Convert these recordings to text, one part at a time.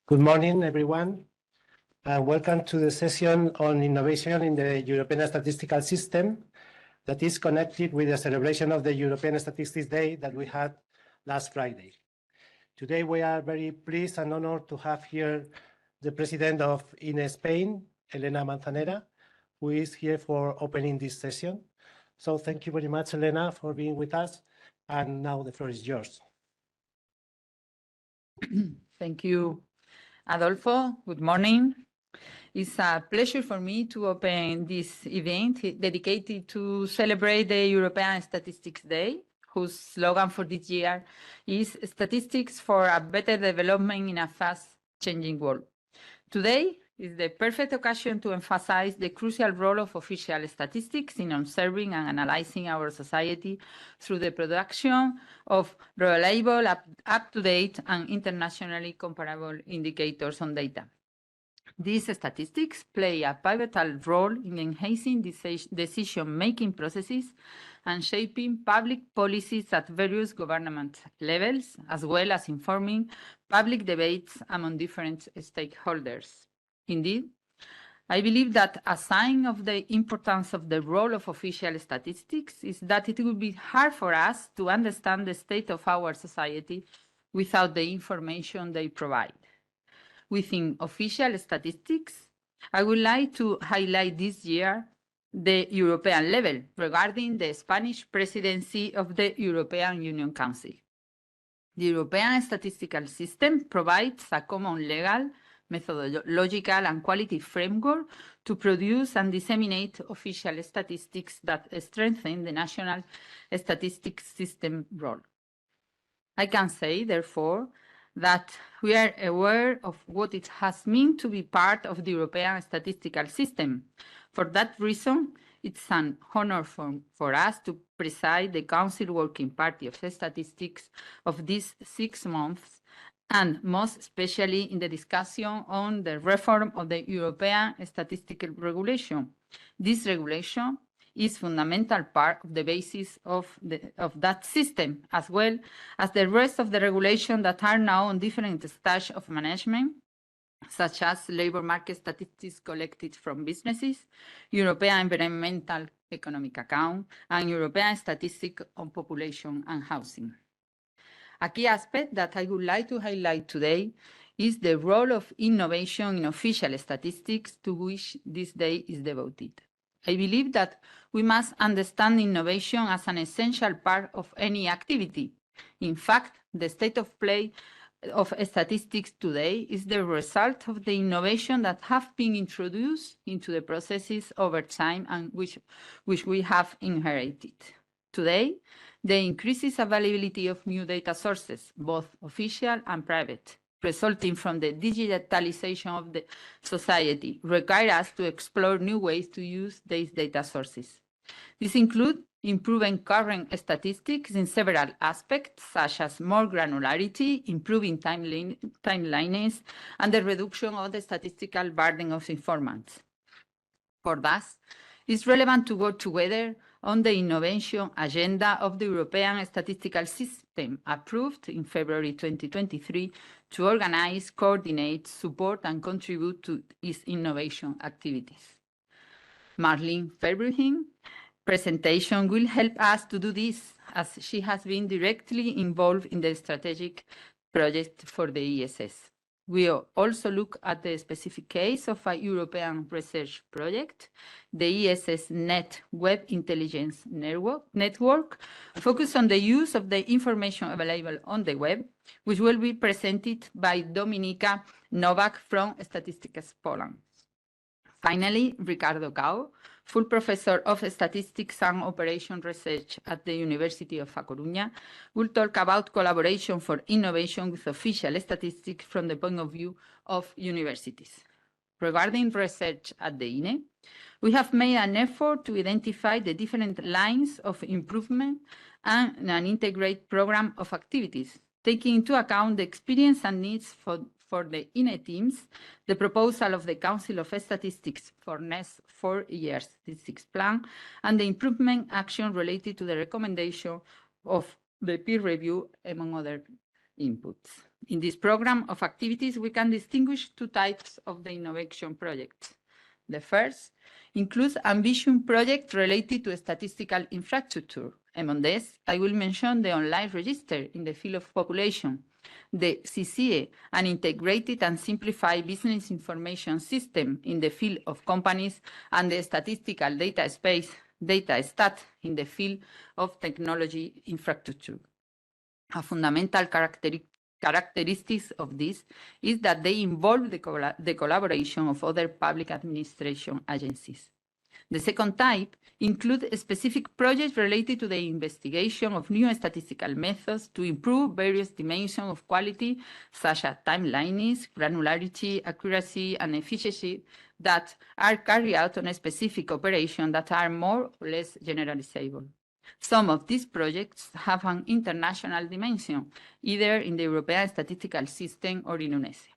Good morning, everyone, and welcome to the session on innovation in the European Statistical System that is connected with the celebration of the European Statistics Day that we had last Friday. Today, we are very pleased and honored to have here the president of ESSnet Spain, Elena Manzanera, who is here for opening this session. So thank you very much, Elena, for being with us. And now the floor is yours. Thank you, Adolfo. Good morning. It's a pleasure for me to open this event dedicated to celebrate the European Statistics Day, whose slogan for this year is Statistics for a Better Development in a Fast-Changing World. Today is the perfect occasion to emphasize the crucial role of official statistics in observing and analyzing our society through the production of reliable, up-to-date, and internationally comparable indicators on data. These statistics play a pivotal role in enhancing decision-making processes and shaping public policies at various government levels, as well as informing public debates among different stakeholders. Indeed, I believe that a sign of the importance of the role of official statistics is that it would be hard for us to understand the state of our society without the information they provide. Within official statistics, I would like to highlight this year the European level regarding the Spanish presidency of the European Union Council. The European statistical system provides a common legal, methodological, and quality framework to produce and disseminate official statistics that strengthen the national statistics system role. I can say, therefore, that we are aware of what it has meant to be part of the European statistical system. For that reason, it's an honor for us to preside the Council Working Party of Statistics of these 6 months, and most especially in the discussion on the reform of the European Statistical Regulation. This regulation is fundamental part of the basis of that system, as well as the rest of the regulations that are now on different stages of management, such as labor market statistics collected from businesses, European Environmental Economic Account, and European Statistics on Population and Housing. A key aspect that I would like to highlight today is the role of innovation in official statistics, to which this day is devoted. I believe that we must understand innovation as an essential part of any activity. In fact, the state of play of statistics today is the result of the innovation that have been introduced into the processes over time and which we have inherited. Today, the increased availability of new data sources, both official and private, resulting from the digitalization of the society, require us to explore new ways to use these data sources. These include improving current statistics in several aspects, such as more granularity, improving timelines, and the reduction of the statistical burden of informants. For that, it's relevant to work together on the innovation agenda of the European Statistical System, approved in February 2023, to organize, coordinate, support, and contribute to its innovation activities. Marleen Verbruggen presentation will help us to do this, as she has been directly involved in the strategic project for the ESS. We also look at the specific case of a European research project, the ESSnet Web Intelligence Network, focused on the use of the information available on the web, which will be presented by Dominika Nowak from Statistical Poland. Finally, Ricardo, full professor of statistics and operation research at the University of Coruña, will talk about collaboration for innovation with official statistics from the point of view of universities. Regarding research at the INE, we have made an effort to identify the different lines of improvement and an integrated program of activities, taking into account the experience and needs for the INE teams, the proposal of the Council of Statistics for next 4 years statistics plan, and the improvement action related to the recommendation of the peer review, among other inputs. In this program of activities, we can distinguish two types of the innovation projects. The first includes ambition projects related to statistical infrastructure. Among these, I will mention the online register in the field of population, the CCE, an integrated and simplified business information system in the field of companies, and the statistical data space, DataStat, in the field of technology infrastructure. A fundamental characteristics of this is that they involve the collaboration of other public administration agencies. The second type includes specific projects related to the investigation of new statistical methods to improve various dimensions of quality, such as timeliness, granularity, accuracy, and efficiency, that are carried out on a specific operation that are more or less generalizable. Some of these projects have an international dimension, either in the European statistical system or in UNESCO.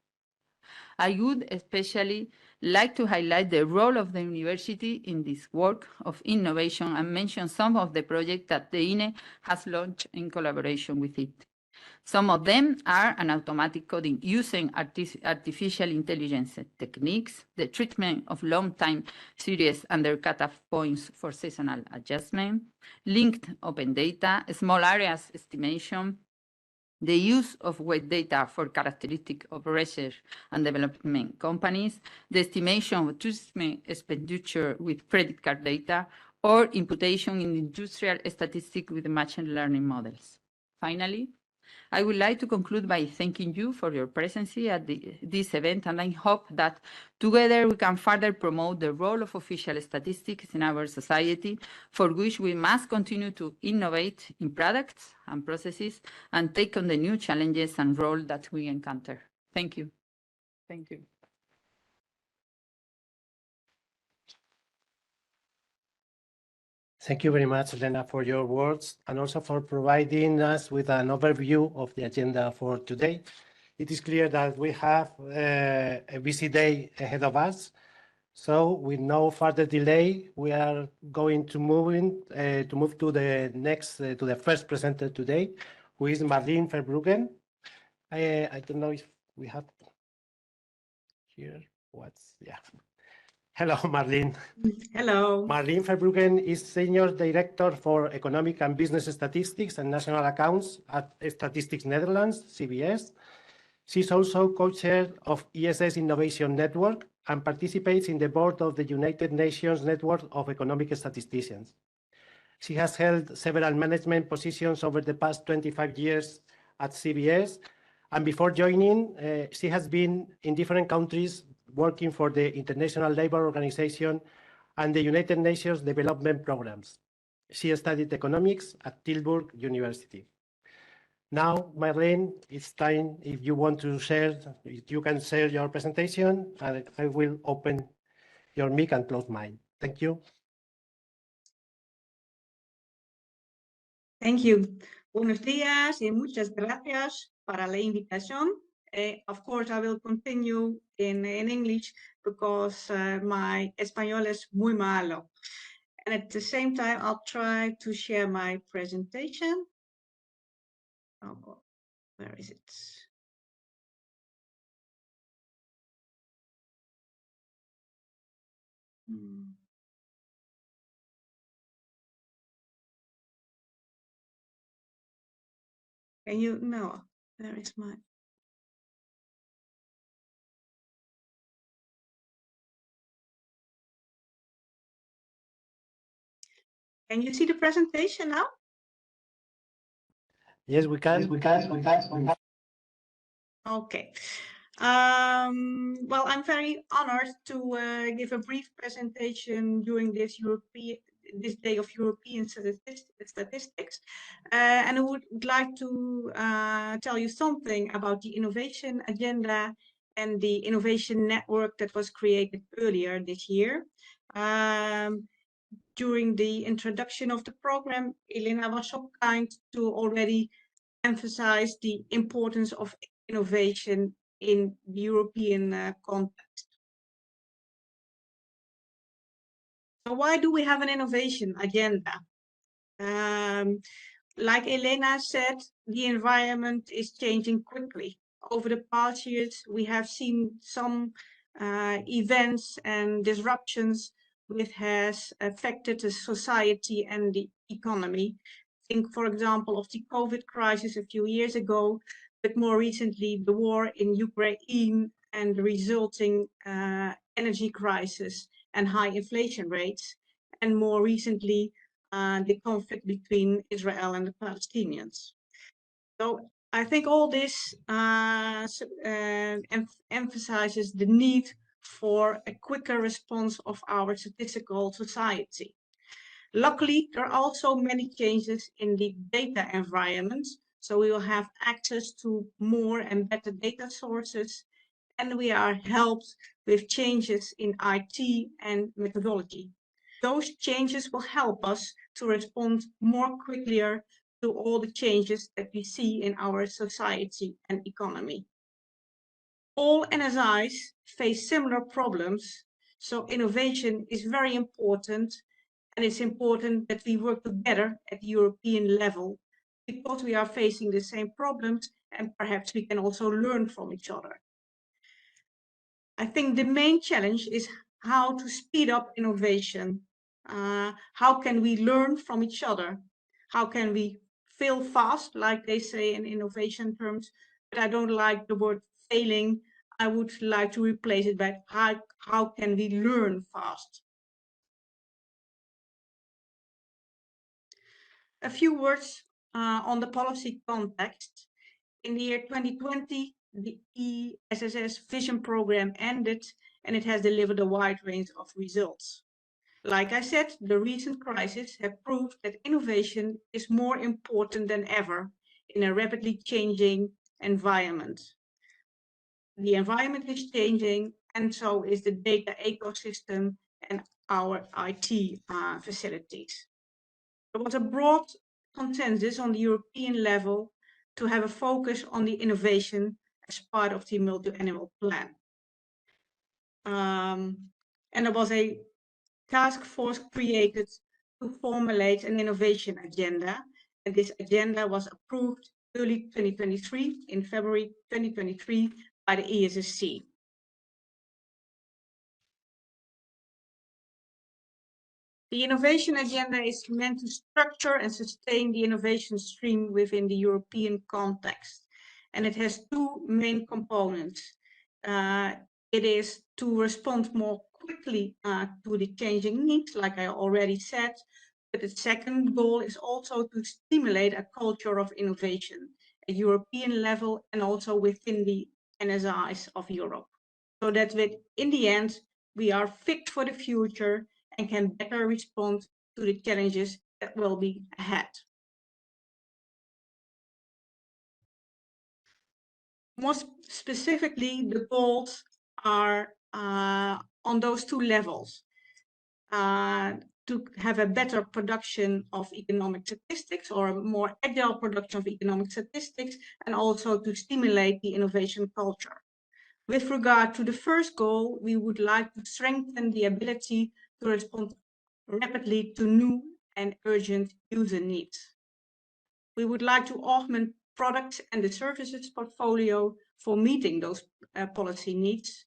I would especially like to highlight the role of the university in this work of innovation and mention some of the projects that the INE has launched in collaboration with it. Some of them are an automatic coding using artificial intelligence techniques, the treatment of long-time series and their cutoff points for seasonal adjustment, linked open data, small areas estimation, the use of weight data for characteristic of research and development companies, the estimation of tourism expenditure with credit card data, or imputation in industrial statistics with machine learning models. Finally, I would like to conclude by thanking you for your presence at this event, and I hope that together we can further promote the role of official statistics in our society, for which we must continue to innovate in products and processes and take on the new challenges and roles that we encounter. Thank you. Thank you. Thank you very much, Elena, for your words and also for providing us with an overview of the agenda for today. It is clear that we have a busy day ahead of us. So with no further delay, we are going to move to the first presenter today, who is Marleen Verbruggen. I don't know if we have here Hello, Marleen. Hello. Marleen Verbruggen is Senior Director for Economic and Business Statistics and National Accounts at Statistics Netherlands, CBS. She's also co-chair of ESSnet Innovation Network and participates in the board of the United Nations Network of Economic Statisticians. She has held several management positions over the past 25 years at CBS, and before joining, she has been in different countries working for the International Labour Organization and the United Nations Development Programs. She studied economics at Tilburg University. Now, Marleen, it's time. If you want to share, you can share your presentation, and I will open your mic and close mine. Thank you. Thank you. Buenos días y muchas gracias para la invitación. Of course, I will continue in English because my español es muy malo. And at the same time, I'll try to share my presentation. Oh, where is it? Can you, no, there is my. Can you see the presentation now? Yes, we can. Okay. Well, I'm very honored to give a brief presentation during this Day of European Statistics, and I would like to tell you something about the innovation agenda and the innovation network that was created earlier this year. During the introduction of the program, Elena was so kind to already emphasize the importance of innovation in the European context. So why do we have an innovation agenda? Like Elena said, the environment is changing quickly. over the past years, we have seen some events and disruptions which has affected the society and the economy. Think, for example, of the COVID crisis a few years ago, but more recently the war in Ukraine and the resulting energy crisis and high inflation rates, and more recently the conflict between Israel and the Palestinians. So I think all this emphasizes the need for a quicker response of our statistical society. Luckily, there are also many changes in the data environment, so we will have access to more and better data sources, and we are helped with changes in IT and methodology. Those changes will help us to respond more quickly to all the changes that we see in our society and economy. All NSIs face similar problems, so innovation is very important, and it's important that we work together at the European level because we are facing the same problems and perhaps we can also learn from each other. I think the main challenge is how to speed up innovation. How can we learn from each other? How can we fail fast, like they say in innovation terms? But I don't like the word failing. I would like to replace it by how can we learn fast? A few words on the policy context. In the year 2020, the ESSS Vision Program ended, and it has delivered a wide range of results. Like I said, the recent crisis have proved that innovation is more important than ever in a rapidly changing environment. The environment is changing, and so is the data ecosystem and our IT facilities. There was a broad consensus on the European level to have a focus on the innovation as part of the multi-annual plan. And there was a task force created to formulate an innovation agenda, and this agenda was approved early 2023, in February 2023, by the ESSC. The innovation agenda is meant to structure and sustain the innovation stream within the European context, and it has two main components. It is to respond more quickly to the changing needs, like I already said, but the second goal is also to stimulate a culture of innovation at European level and also within the NSIs of Europe, so that in the end, we are fit for the future and can better respond to the challenges that will be ahead. More specifically, the goals are on those two levels. To have a better production of economic statistics, or a more agile production of economic statistics, and also to stimulate the innovation culture. With regard to the first goal, we would like to strengthen the ability to respond rapidly to new and urgent user needs. We would like to augment products and the services portfolio for meeting those policy needs,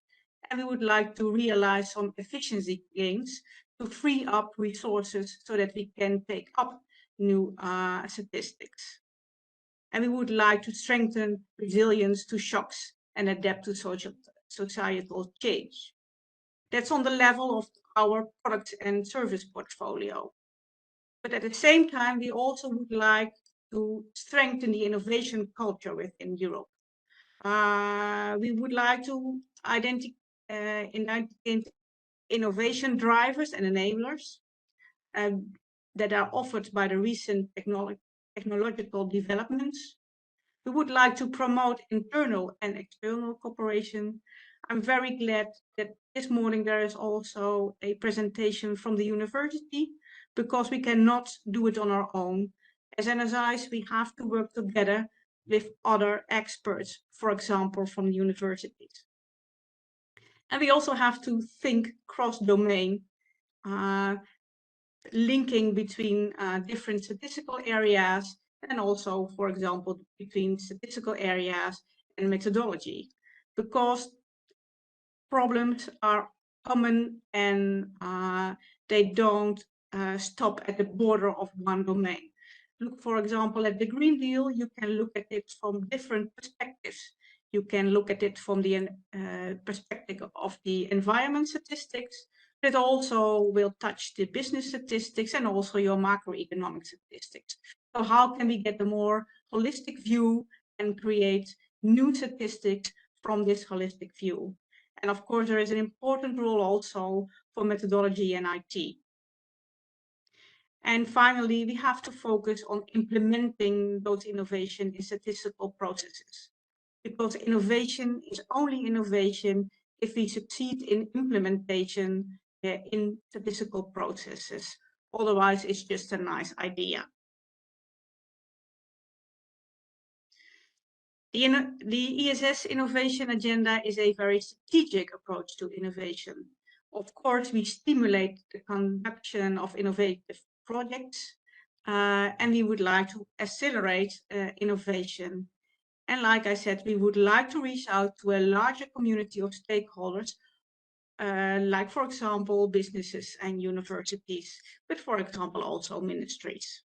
and we would like to realize some efficiency gains to free up resources so that we can take up new statistics. And we would like to strengthen resilience to shocks and adapt to societal change. That's on the level of our product and service portfolio. But at the same time, we also would like to strengthen the innovation culture within Europe. We would like to identify innovation drivers and enablers that are offered by the recent technological developments. We would like to promote internal and external cooperation. I'm very glad that this morning there is also a presentation from the university, because we cannot do it on our own. As NSIs, we have to work together with other experts, for example, from the universities. And we also have to think cross-domain, linking between different statistical areas, and also, for example, between statistical areas and methodology, because problems are common and they don't stop at the border of one domain. Look, for example, at the Green Deal, you can look at it from different perspectives. You can look at it from the perspective of the environment statistics. It also will touch the business statistics and also your macroeconomic statistics. So how can we get a more holistic view and create new statistics from this holistic view? And of course, there is an important role also for methodology and IT. And finally, we have to focus on implementing those innovations in statistical processes, because innovation is only innovation if we succeed in implementation in statistical processes. Otherwise, it's just a nice idea. The ESS innovation agenda is a very strategic approach to innovation. Of course, we stimulate the conduction of innovative projects, and we would like to accelerate innovation. And like I said, we would like to reach out to a larger community of stakeholders, like, for example, businesses and universities, but for example, also ministries.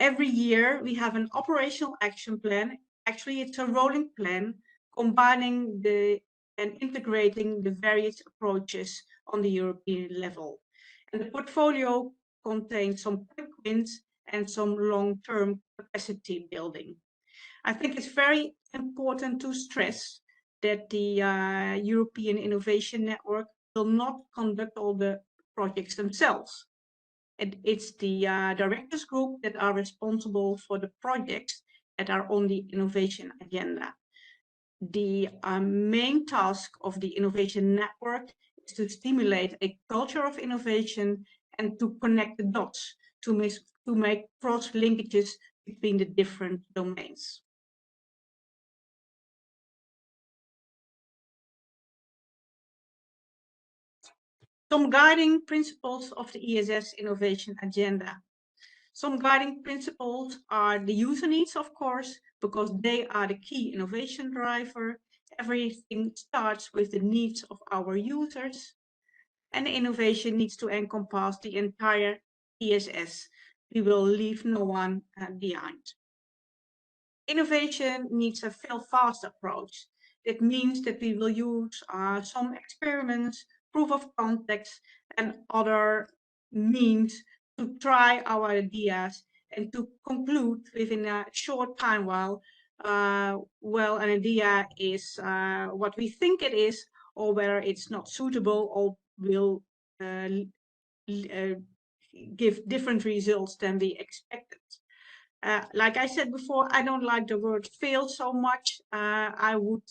Every year we have an operational action plan. Actually, it's a rolling plan combining and integrating the various approaches on the European level. And the portfolio contains some quick wins and some long-term capacity building. I think it's very important to stress that the European Innovation Network will not conduct all the projects themselves. It's the directors group that are responsible for the projects that are on the innovation agenda. The main task of the innovation network is to stimulate a culture of innovation and to connect the dots, to make cross linkages between the different domains. Some guiding principles of the ESS innovation agenda. Some guiding principles are the user needs, of course, because they are the key innovation driver. Everything starts with the needs of our users, and the innovation needs to encompass the entire ESS. We will leave no one behind. Innovation needs a fail-fast approach. That means that we will use some experiments, proof of concepts, and other means to try our ideas and to conclude within a short time while an idea is what we think it is, or whether it's not suitable or will give different results than we expected. Like I said before, I don't like the word fail so much. I would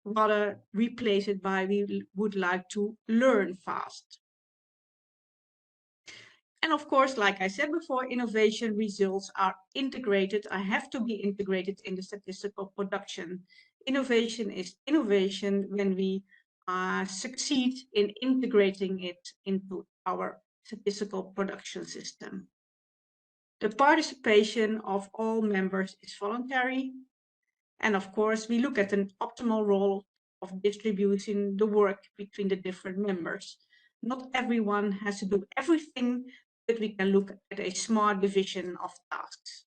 rather replace it by we would like to learn fast. And of course, like I said before, innovation results are integrated, have to be integrated in the statistical production. Innovation is innovation when we succeed in integrating it into our statistical production system. The participation of all members is voluntary. And of course, we look at an optimal role of distributing the work between the different members. Not everyone has to do everything, but we can look at a smart division of tasks.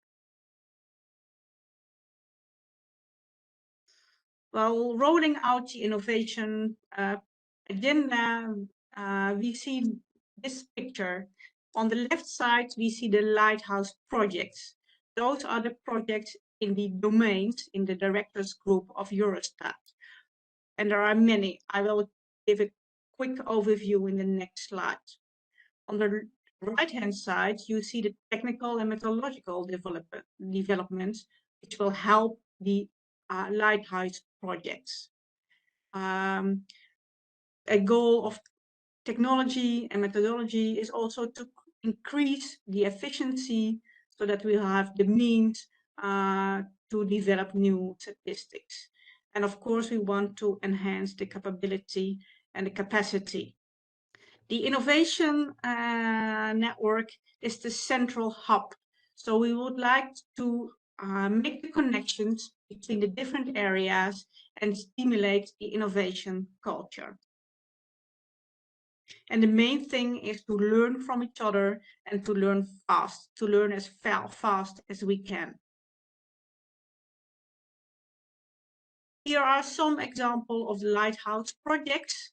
Well, rolling out the innovation agenda, we see this picture. On the left side, we see the lighthouse projects. Those are the projects in the domains in the directors group of Eurostat. And there are many. I will give a quick overview in the next slide. On the right-hand side, you see the technical and methodological developments, which will help the lighthouse projects. A goal of technology and methodology is also to increase the efficiency so that we have the means to develop new statistics. And of course, we want to enhance the capability and the capacity. The innovation network is the central hub So we would like to make the connections between the different areas and stimulate the innovation culture. And the main thing is to learn from each other and to learn fast, to learn as fast as we can. Here are some examples of the Lighthouse projects.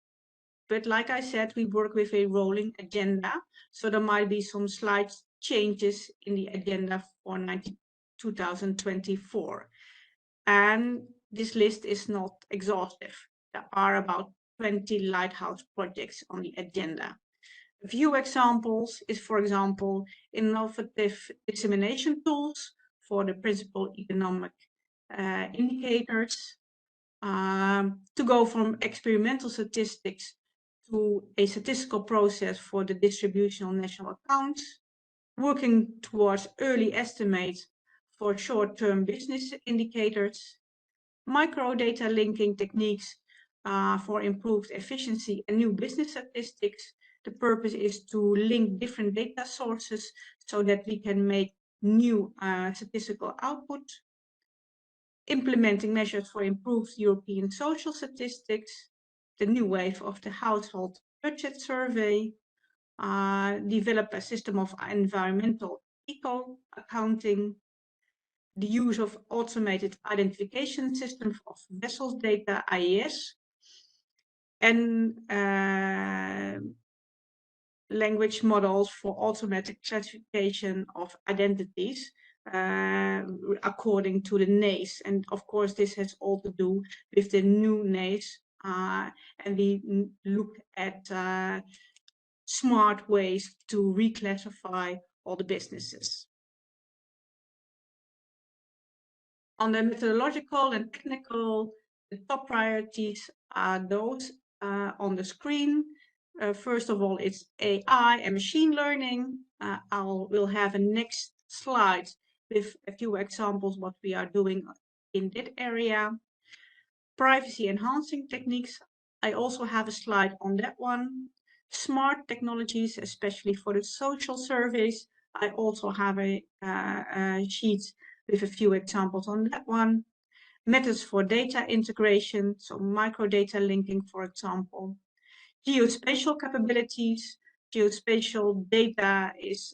But like I said, we work with a rolling agenda. So there might be some slight changes in the agenda for 2024. And this list is not exhaustive. There are about 20 Lighthouse projects on the agenda. A few examples is, for example, innovative dissemination tools for the principal economic indicators, to go from experimental statistics to a statistical process for the distribution of national accounts, working towards early estimates for short-term business indicators, microdata linking techniques for improved efficiency and new business statistics. The purpose is to link different data sources so that we can make new statistical output. Implementing measures for improved European social statistics, the new wave of the household budget survey, develop a system of environmental eco-accounting, the use of automated identification systems of vessels data, IES, and language models for automatic classification of identities according to the NACE. And of course, this has all to do with the new NACE, and we look at smart ways to reclassify all the businesses. On the methodological and technical, the top priorities are those on the screen. First of all, it's AI and machine learning. We'll have a next slide with a few examples what we are doing in that area. Privacy enhancing techniques. I also have a slide on that one. Smart technologies, especially for the social surveys. I also have a sheet with a few examples on that one. Methods for data integration, so microdata linking, for example. Geospatial capabilities. Geospatial data is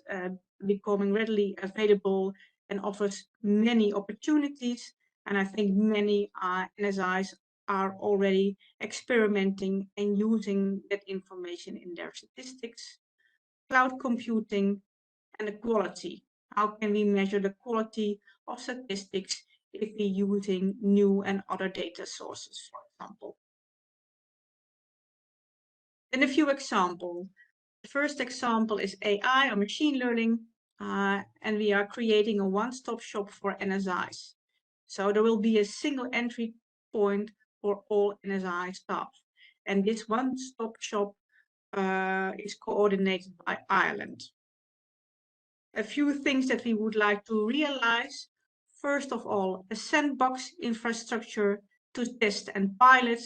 becoming readily available and offers many opportunities. And I think many NSIs are already experimenting and using that information in their statistics. Cloud computing and the quality. How can we measure the quality of statistics if we're using new and other data sources, for example? Then a few examples. The first example is AI or machine learning, and we are creating a one-stop shop for NSIs. So there will be a single entry point for all NSI staff. And this one-stop shop is coordinated by Ireland. A few things that we would like to realize. First of all, a sandbox infrastructure to test and pilot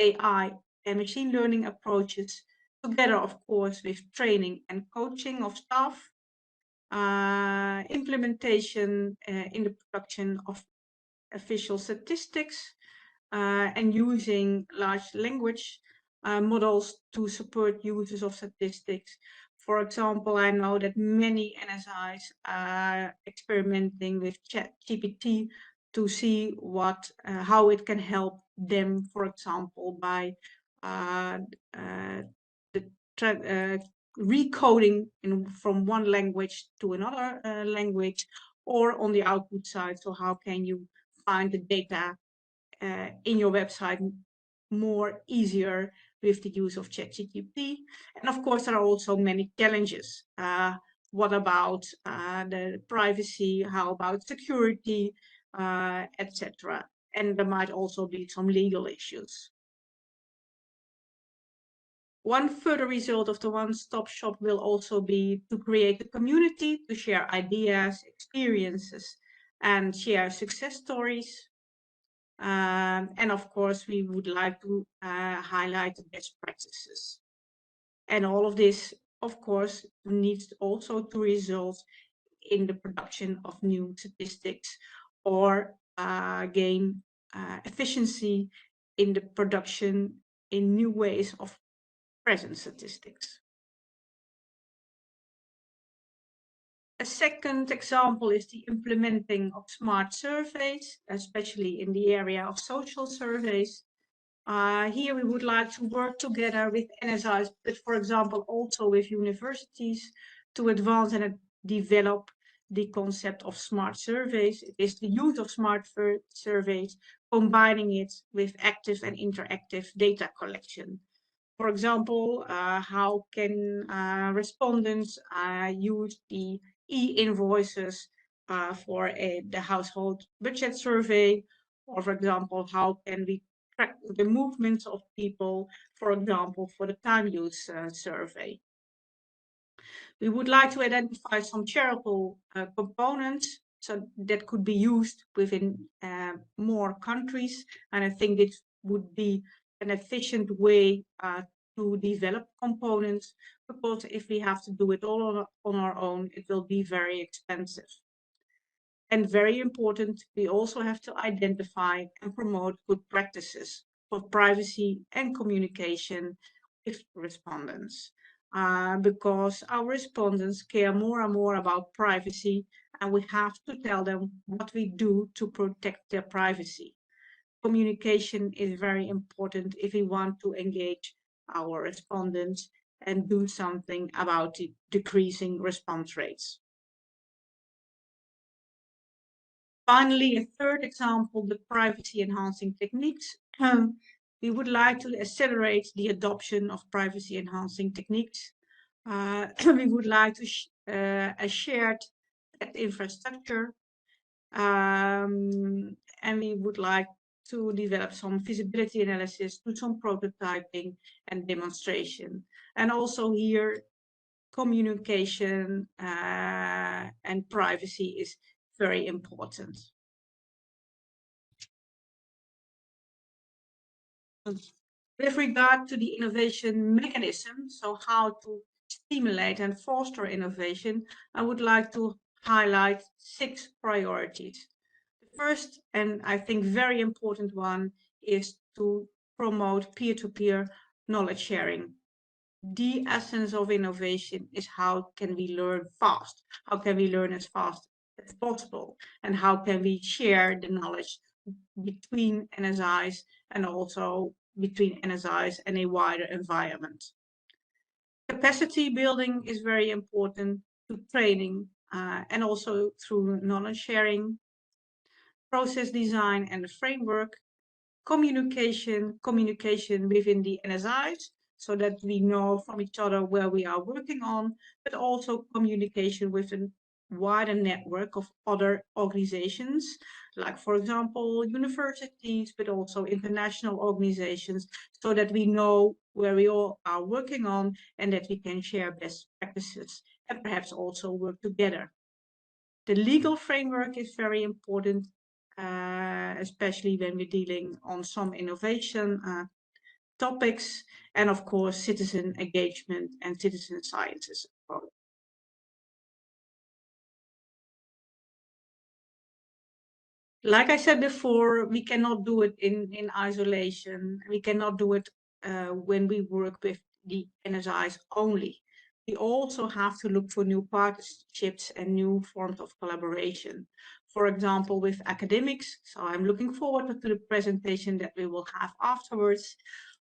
AI and machine learning approaches, together, of course, with training and coaching of staff, implementation in the production of official statistics, and using large language models to support users of statistics. For example, I know that many NSIs are experimenting with ChatGPT to see how it can help them, for example, by recoding from one language to another language, or on the output side. So how can you find the data in your website more easier with the use of ChatGPT? And of course, there are also many challenges. What about the privacy? How about security, etc.? And there might also be some legal issues. One further result of the one-stop shop will also be to create a community to share ideas, experiences, and share success stories. And of course, we would like to highlight the best practices. And all of this, of course, needs also to result in the production of new statistics, or gain efficiency in the production in new ways of present statistics. A second example is the implementing of smart surveys, especially in the area of social surveys. Here we would like to work together with NSIs, but for example also with universities, to advance and develop the concept of smart surveys. It is the use of smart surveys, combining it with active and interactive data collection. For example, how can respondents use the e-invoices for the household budget survey? Or for example, how can we track the movements of people, for example, for the time use survey? We would like to identify some shareable components so that could be used within more countries. And I think it would be an efficient way to develop components, because if we have to do it all on our own, it will be very expensive. And very important, we also have to identify and promote good practices for privacy and communication with respondents. Because our respondents care more and more about privacy, and we have to tell them what we do to protect their privacy. Communication is very important if we want to engage our respondents and do something about the decreasing response rates. Finally, a third example, the privacy enhancing techniques. We would like to accelerate the adoption of privacy enhancing techniques. We would like to a shared infrastructure, and we would like to develop some feasibility analysis, do some prototyping and demonstration. And also here, communication and privacy is very important. With regard to the innovation mechanism, so how to stimulate and foster innovation, I would like to highlight 6 priorities. The first, and I think very important one, is to promote peer-to-peer knowledge sharing. The essence of innovation is how can we learn fast? How can we learn as fast as possible? And how can we share the knowledge between NSIs and also between NSIs and a wider environment? Capacity building is very important to training and also through knowledge sharing. Process design and the framework. Communication within the NSIs, so that we know from each other where we are working on, but also communication with a wider network of other organizations, like for example, universities, but also international organizations, so that we know where we all are working on and that we can share best practices and perhaps also work together. The legal framework is very important, especially when we're dealing on some innovation topics, and of course citizen engagement and citizen sciences. Like I said before, we cannot do it in isolation. We cannot do it when we work with the NSIs only. We also have to look for new partnerships and new forms of collaboration. For example, with academics. So I'm looking forward to the presentation that we will have afterwards.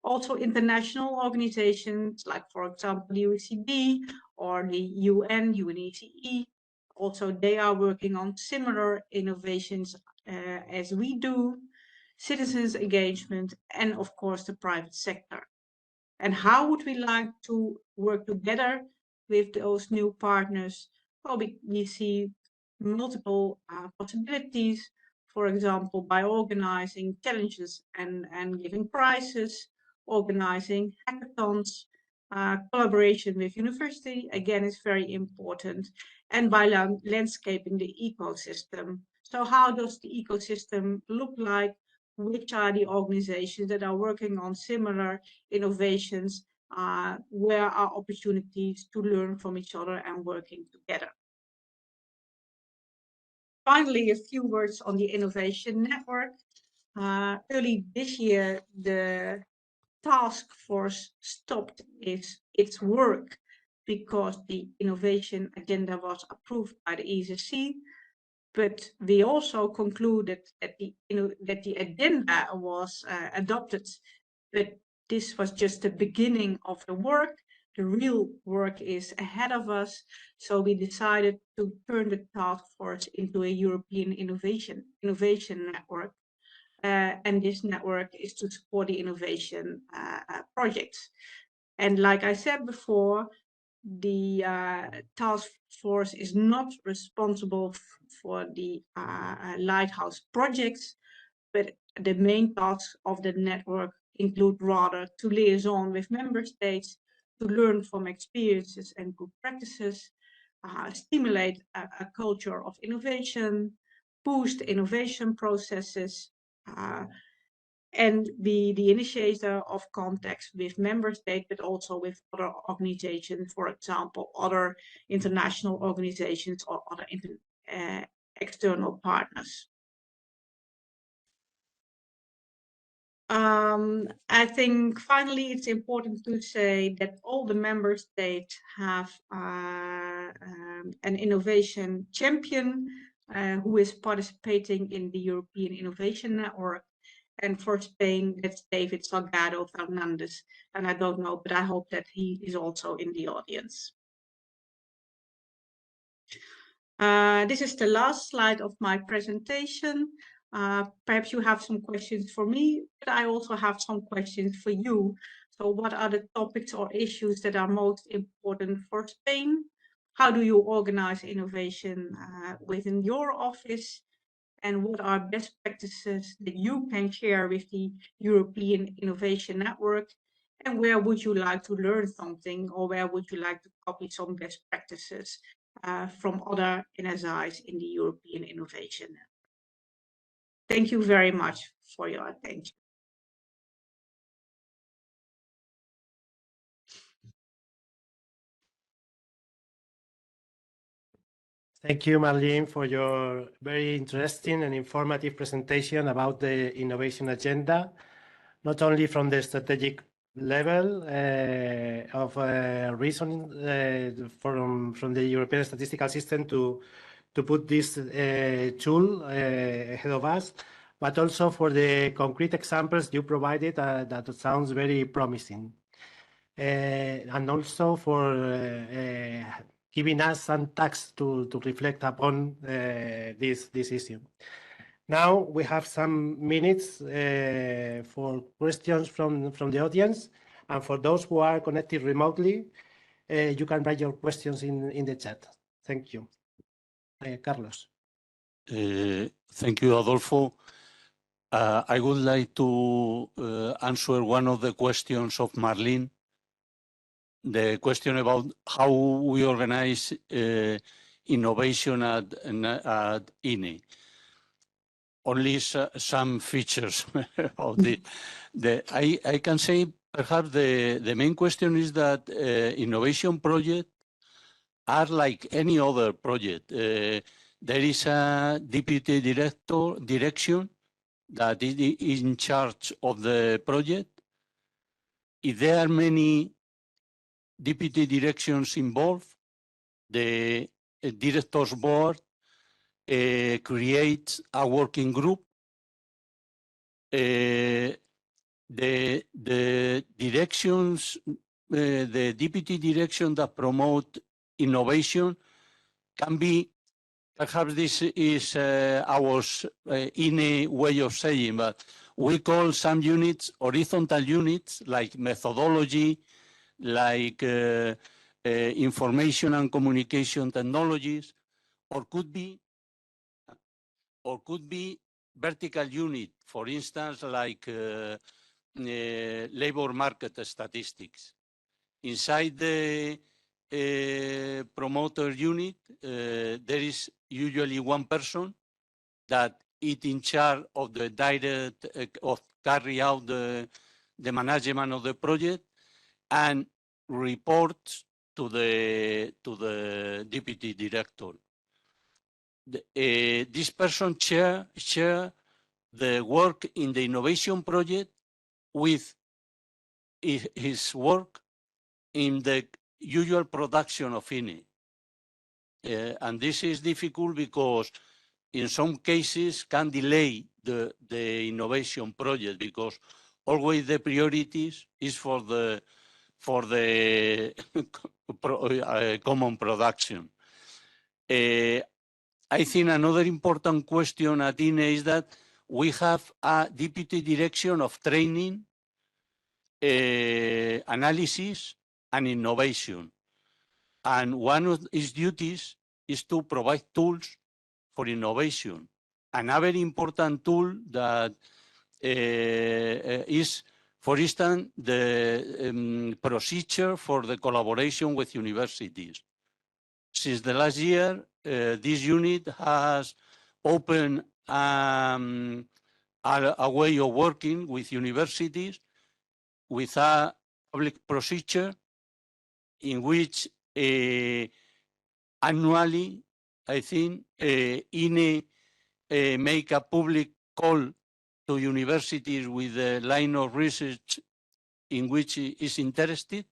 Also international organizations, like for example, the OECD or the UN, UNECE. Also, they are working on similar innovations as we do, citizens engagement, and of course the private sector. And how would we like to work together with those new partners? Well, we see multiple possibilities, for example, by organizing challenges and giving prizes, organizing hackathons, collaboration with university, again, is very important, and by landscaping the ecosystem. So how does the ecosystem look like? Which are the organizations that are working on similar innovations? Where are opportunities to learn from each other and working together? Finally, a few words on the Innovation Network. Early this year, the task force stopped its work because the innovation agenda was approved by the ESSC. But we also concluded that the agenda was adopted, but this was just the beginning of the work. The real work is ahead of us. So we decided to turn the task force into a European innovation network. And this network is to support the innovation projects. And like I said before, the task force is not responsible for the lighthouse projects, but the main tasks of the network include rather to liaison with member states, to learn from experiences and good practices, stimulate a culture of innovation, boost innovation processes, and be the initiator of contacts with member states, but also with other organizations, for example, other international organizations or other external partners. I think finally it's important to say that all the member states have an innovation champion who is participating in the European Innovation Network. And for Spain, that's David Salgado Fernandez. And I don't know, but I hope that he is also in the audience. This is the last slide of my presentation. Perhaps you have some questions for me, but I also have some questions for you. So what are the topics or issues that are most important for Spain? How do you organize innovation within your office? And what are best practices that you can share with the European Innovation Network? And where would you like to learn something, or where would you like to copy some best practices from other NSIs in the European Innovation Network? Thank you very much for your attention. Thank you, Marleen, for your very interesting and informative presentation about the innovation agenda, not only from the strategic level of reasoning from the European Statistical System to put this tool ahead of us, but also for the concrete examples you provided that sounds very promising. And also for giving us some text to reflect upon this issue. Now we have some minutes for questions from the audience, and for those who are connected remotely, you can write your questions in the chat. Thank you. Carlos. Thank you, Adolfo. I would like to answer one of the questions of Marleen. The question about how we organize innovation at INE. Only some features of I can say perhaps the main question is that innovation projects are like any other project. There is a deputy direction that is in charge of the project. If there are many deputy directions involved, the director's board creates a working group. The directions, the deputy direction that promote innovation can be, perhaps this is our INE way of saying, but we call some units horizontal units, like methodology, like information and communication technologies, or could be vertical unit, for instance, like labor market statistics. Inside the promoter unit, there is usually one person that is in charge of the direct of carry out the management of the project and reports to the deputy director. this person share the work in the innovation project with his work in the usual production of INE. And this is difficult because in some cases can delay the innovation project, because always the priorities is for the common production. I think another important question at INE is that we have a deputy direction of training, analysis, and innovation. And one of its duties is to provide tools for innovation. Another important tool that is, for instance, the procedure for the collaboration with universities. Since the last year, this unit has opened a way of working with universities with a public procedure in which annually, I think, INE make a public call to universities with the line of research in which it is interested.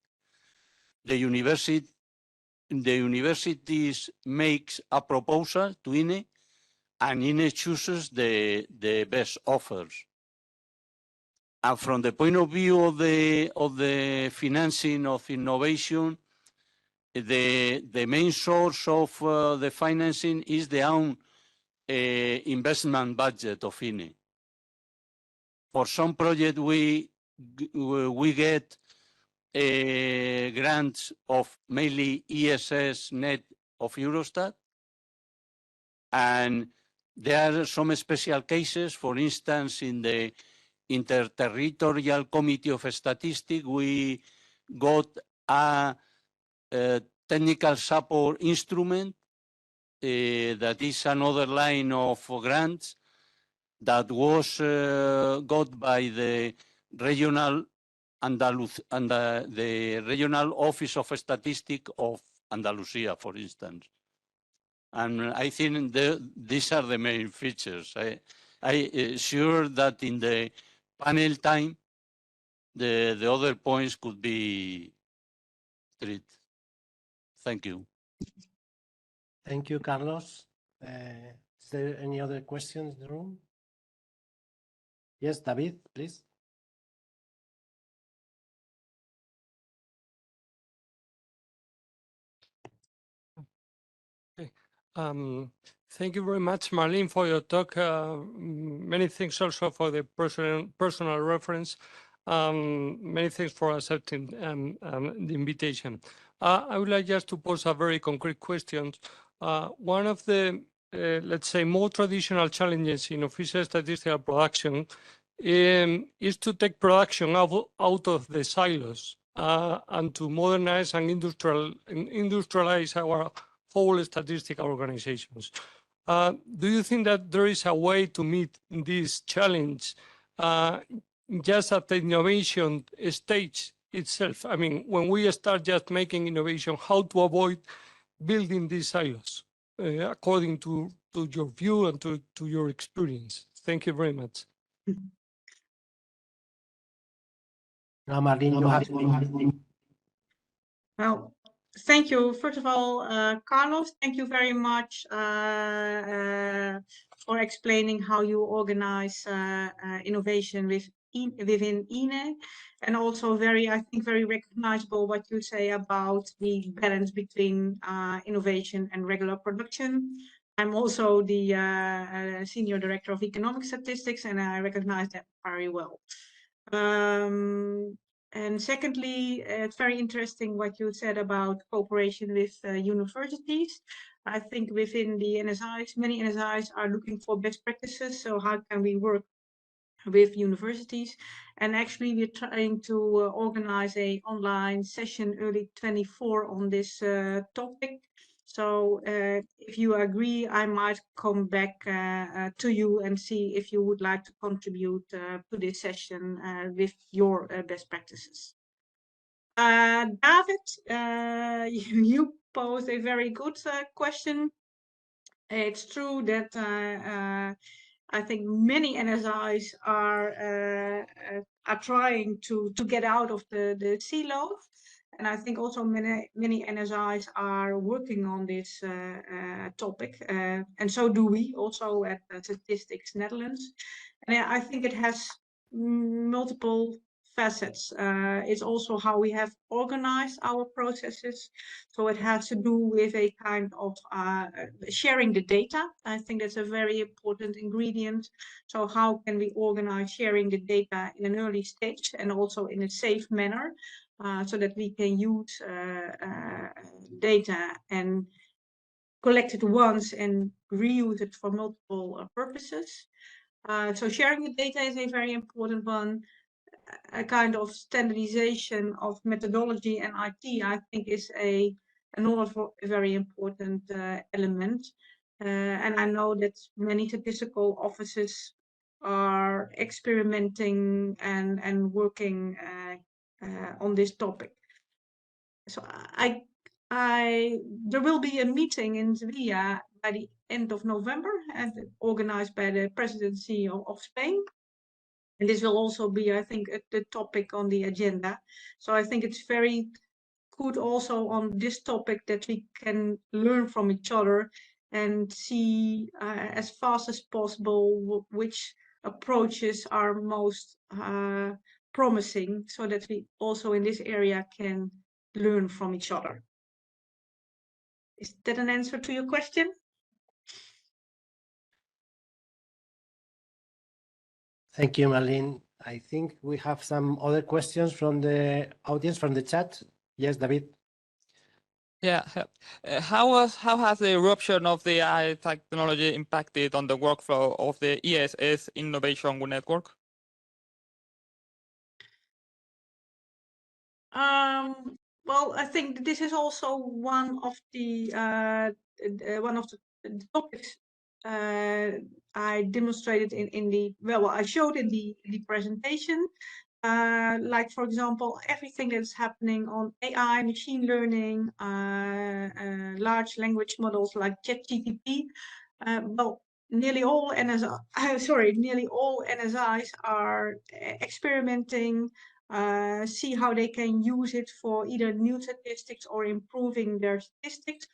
The universities makes a proposal to INE, and INE chooses the best offers. And from the point of view of the financing of innovation, the main source of the financing is the own investment budget of INE. For some project, we get grants of mainly ESSnet of Eurostat, and there are some special cases. For instance, in the Interterritorial Committee of Statistics, we got a technical support instrument that is another line of grants that was got by the regional the Regional Office of Statistics of Andalusia, for instance. And I think these are the main features. I sure that in the panel time, the other points could be treated. Thank you. Thank you, Carlos. Is there any other questions in the room? Yes, David, please. Thank you very much, Marleen, for your talk. Many thanks also for the personal reference. Many thanks for accepting the invitation. I would like just to pose a very concrete question. One of the, let's say, more traditional challenges in official statistical production is to take production out of the silos and to modernize and industrialize our whole statistical organizations. Do you think that there is a way to meet this challenge just at the innovation stage itself? I mean, when we start just making innovation, how to avoid building these silos according to your view and to your experience? Thank you very much. Now, Marleen, you have. Well, thank you. First of all, Carlos, thank you very much for explaining how you organize innovation within INE, and also I think very recognizable what you say about the balance between innovation and regular production. I'm also the Senior Director of Economic Statistics, and I recognize that very well. And secondly, it's very interesting what you said about cooperation with universities. I think within the NSIs, many NSIs are looking for best practices. So how can we work with universities? And actually, we're trying to organize an online session early 24 on this topic. So if you agree, I might come back to you and see if you would like to contribute to this session with your best practices. David, you posed a very good question. It's true that I think many NSIs are trying to get out of the silo, and I think also many NSIs are working on this topic, and so do we also at Statistics Netherlands. And I think it has multiple facets. It's also how we have organized our processes. So it has to do with a kind of sharing the data. I think that's a very important ingredient. So how can we organize sharing the data in an early stage and also in a safe manner so that we can use data and collect it once and reuse it for multiple purposes. So sharing the data is a very important one. A kind of standardization of methodology and IT, I think, is another very important element. And I know that many statistical offices are experimenting and working on this topic. So there will be a meeting in Sevilla by the end of November, and organized by the presidency of Spain. And this will also be, I think, the topic on the agenda. So I think it's very good also on this topic that we can learn from each other and see as fast as possible which approaches are most promising, so that we also in this area can learn from each other. Is that an answer to your question? Thank you, Marleen. I think we have some other questions from the audience, from the chat. Yes, David. Yeah. How has the eruption of the AI technology impacted on the workflow of the ESS Innovation Network? Well, I think this is also one of the topics I demonstrated in the I showed in the presentation. Like, for example, everything that's happening on AI, machine learning, large language models like ChatGPT. Well, nearly all NSIs are experimenting, see how they can use it for either new statistics or improving their statistics.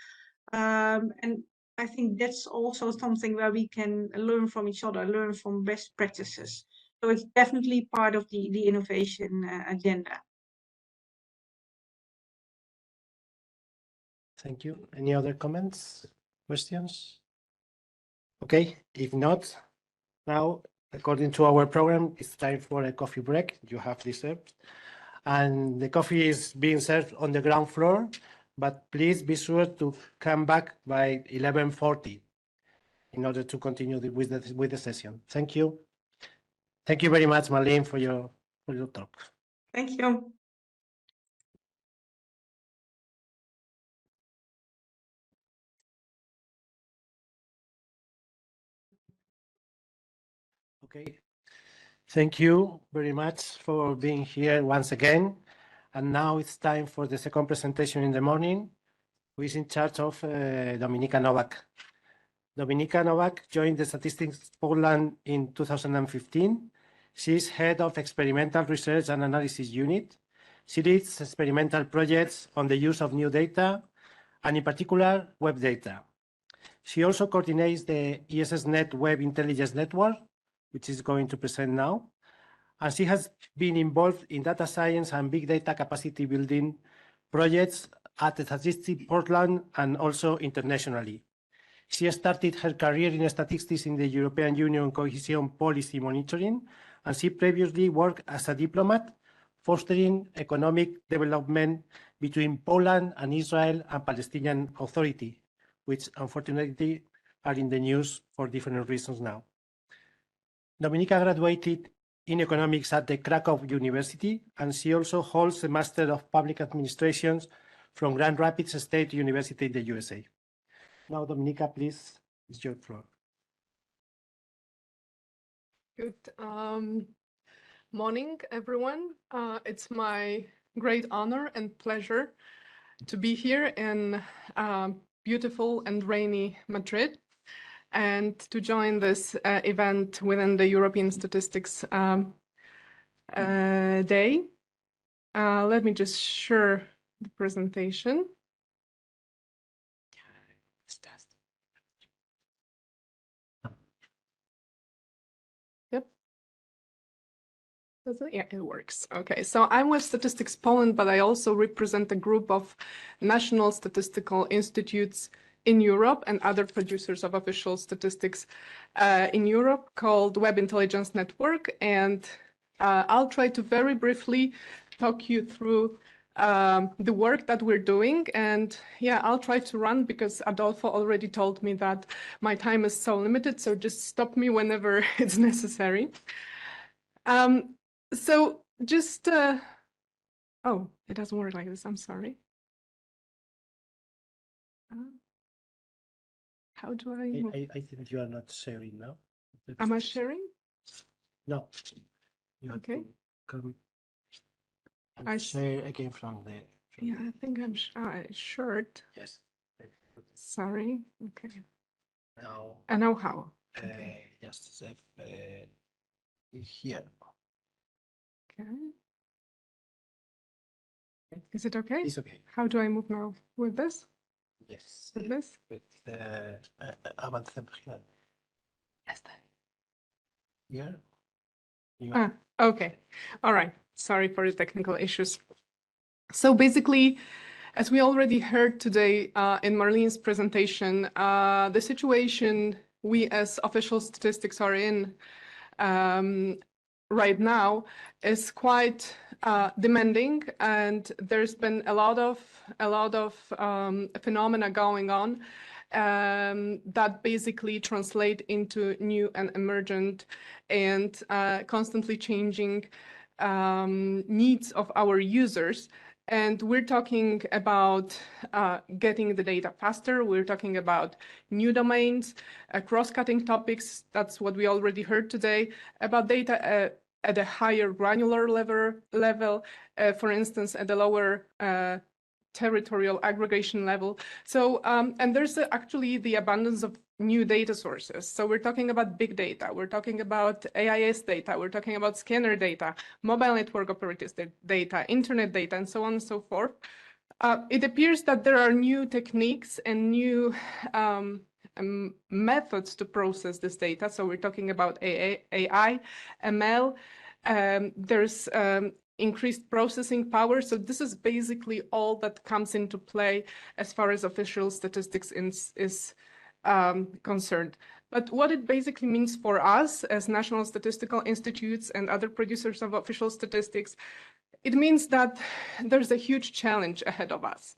And I think that's also something where we can learn from each other, learn from best practices. So it's definitely part of the innovation agenda. Thank you. Any other comments, questions? Okay, if not, now, according to our program, it's time for a coffee break. You have deserved. And the coffee is being served on the ground floor, but please be sure to come back by 11:40 in order to continue with the session. Thank you. Thank you very much, Marleen, for your talk. Thank you. Okay. Thank you very much for being here once again. And now it's time for the second presentation in the morning, who is in charge of Dominika Nowak. Dominika Nowak joined the Statistics Poland in 2015. She is head of Experimental Research and Analysis Unit. She leads experimental projects on the use of new data, and in particular, web data. She also coordinates the ESSnet Web Intelligence Network, which is going to present now. And she has been involved in data science and big data capacity building projects at the Statistics Portland and also internationally. She started her career in statistics in the European Union Cohesion Policy Monitoring, and she previously worked as a diplomat, fostering economic development between Poland and Israel and Palestinian Authority, which unfortunately are in the news for different reasons now. Dominika graduated in economics at the Krakow University, and she also holds a Master of Public Administration from Grand Rapids State University in the USA. Now, Dominika, please, it's your floor. Good morning, everyone. It's my great honor and pleasure to be here in beautiful and rainy Madrid. and to join this event within the European Statistics Day. Let me just share the presentation. Yep. Does it? Yeah, it works. Okay, so I'm with Statistics Poland, but I also represent a group of national statistical institutes in Europe and other producers of official statistics in Europe called Web Intelligence Network. And I'll try to very briefly talk you through the work that we're doing. And yeah, I'll try to run because Adolfo already told me that my time is so limited. So just stop me whenever it's necessary. So just, oh, it doesn't work like this. I'm sorry. How do I? I think you are not sharing now. Am I sharing? No. You have Okay. to come and I share again from the. Yeah, I think I'm short. Yes. Sorry. Okay. Now. I know how. Okay. Just here. Okay. Is it okay? It's okay. How do I move now? With this? Yes. With this? With avancemos here. Here. Ah, okay. All right. Sorry for the technical issues. So basically, as we already heard today in Marleen's presentation, the situation we as official statistics are in right now is quite demanding, and there's been a lot of phenomena going on that basically translate into new and emergent and constantly changing needs of our users. And we're talking about getting the data faster. We're talking about new domains, cross-cutting topics. That's what we already heard today about data at a higher granular level, for instance, at the lower territorial aggregation level. So, and there's actually the abundance of new data sources. So we're talking about big data, we're talking about AIS data, we're talking about scanner data, mobile network operators data, internet data, and so on and so forth. It appears that there are new techniques and new methods to process this data. So we're talking about AI, ML, there's increased processing power. So this is basically all that comes into play as far as official statistics is concerned. But what it basically means for us as national statistical institutes and other producers of official statistics, it means that there's a huge challenge ahead of us,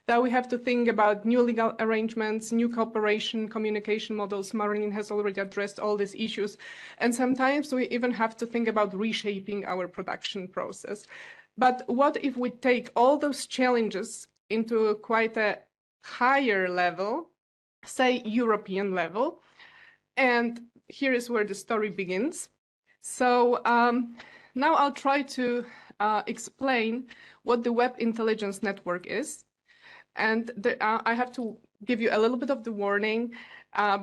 that we have to think about new legal arrangements, new cooperation, communication models. Marleen has already addressed all these issues. And sometimes we even have to think about reshaping our production process. But what if we take all those challenges into quite a higher level, say European level? And here is where the story begins. So now I'll try to explain what the Web Intelligence Network is. And I have to give you a little bit of the warning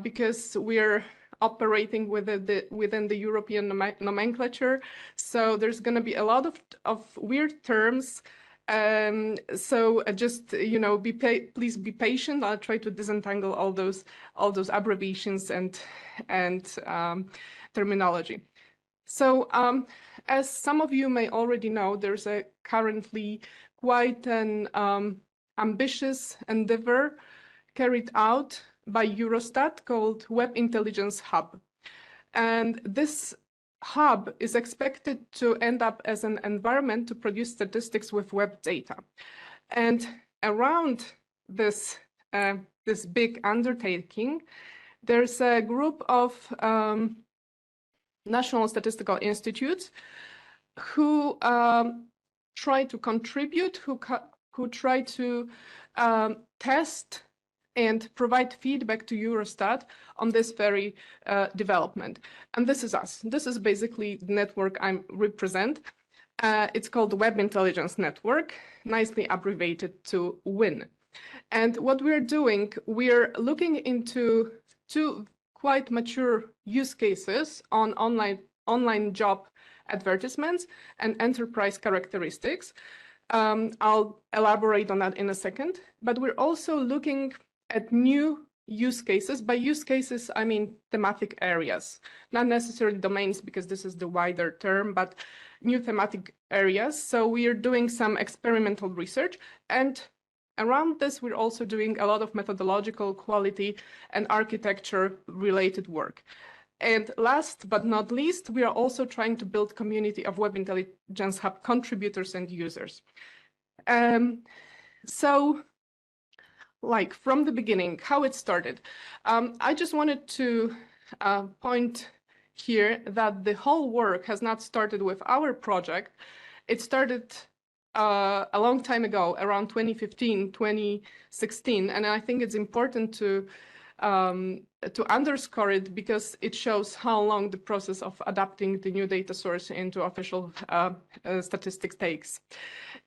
because we're operating within the European nomenclature. So there's going to be a lot of weird terms. So just, you know, please be patient. I'll try to disentangle all those abbreviations and terminology. So as some of you may already know, there's a currently quite an ambitious endeavor carried out by Eurostat called Web Intelligence Hub. And this hub is expected to end up as an environment to produce statistics with web data. And around this, this big undertaking, there's a group of national statistical institutes who try to contribute, who try to test and provide feedback to Eurostat on this very development. And this is us. This is basically the network I represent. It's called the Web Intelligence Network, nicely abbreviated to WIN. And what we're doing, we're looking into two quite mature use cases on online job advertisements and enterprise characteristics. I'll elaborate on that in a second, but we're also looking at new use cases. By use cases, I mean thematic areas, not necessarily domains, because this is the wider term, but new thematic areas. So we are doing some experimental research, and around this, we're also doing a lot of methodological, quality, and architecture related work. And last but not least, we are also trying to build community of Web Intelligence Hub contributors and users. So, like from the beginning, how it started. I just wanted to point here that the whole work has not started with our project. It started a long time ago, around 2015, 2016, and I think it's important to underscore it because it shows how long the process of adapting the new data source into official statistics takes.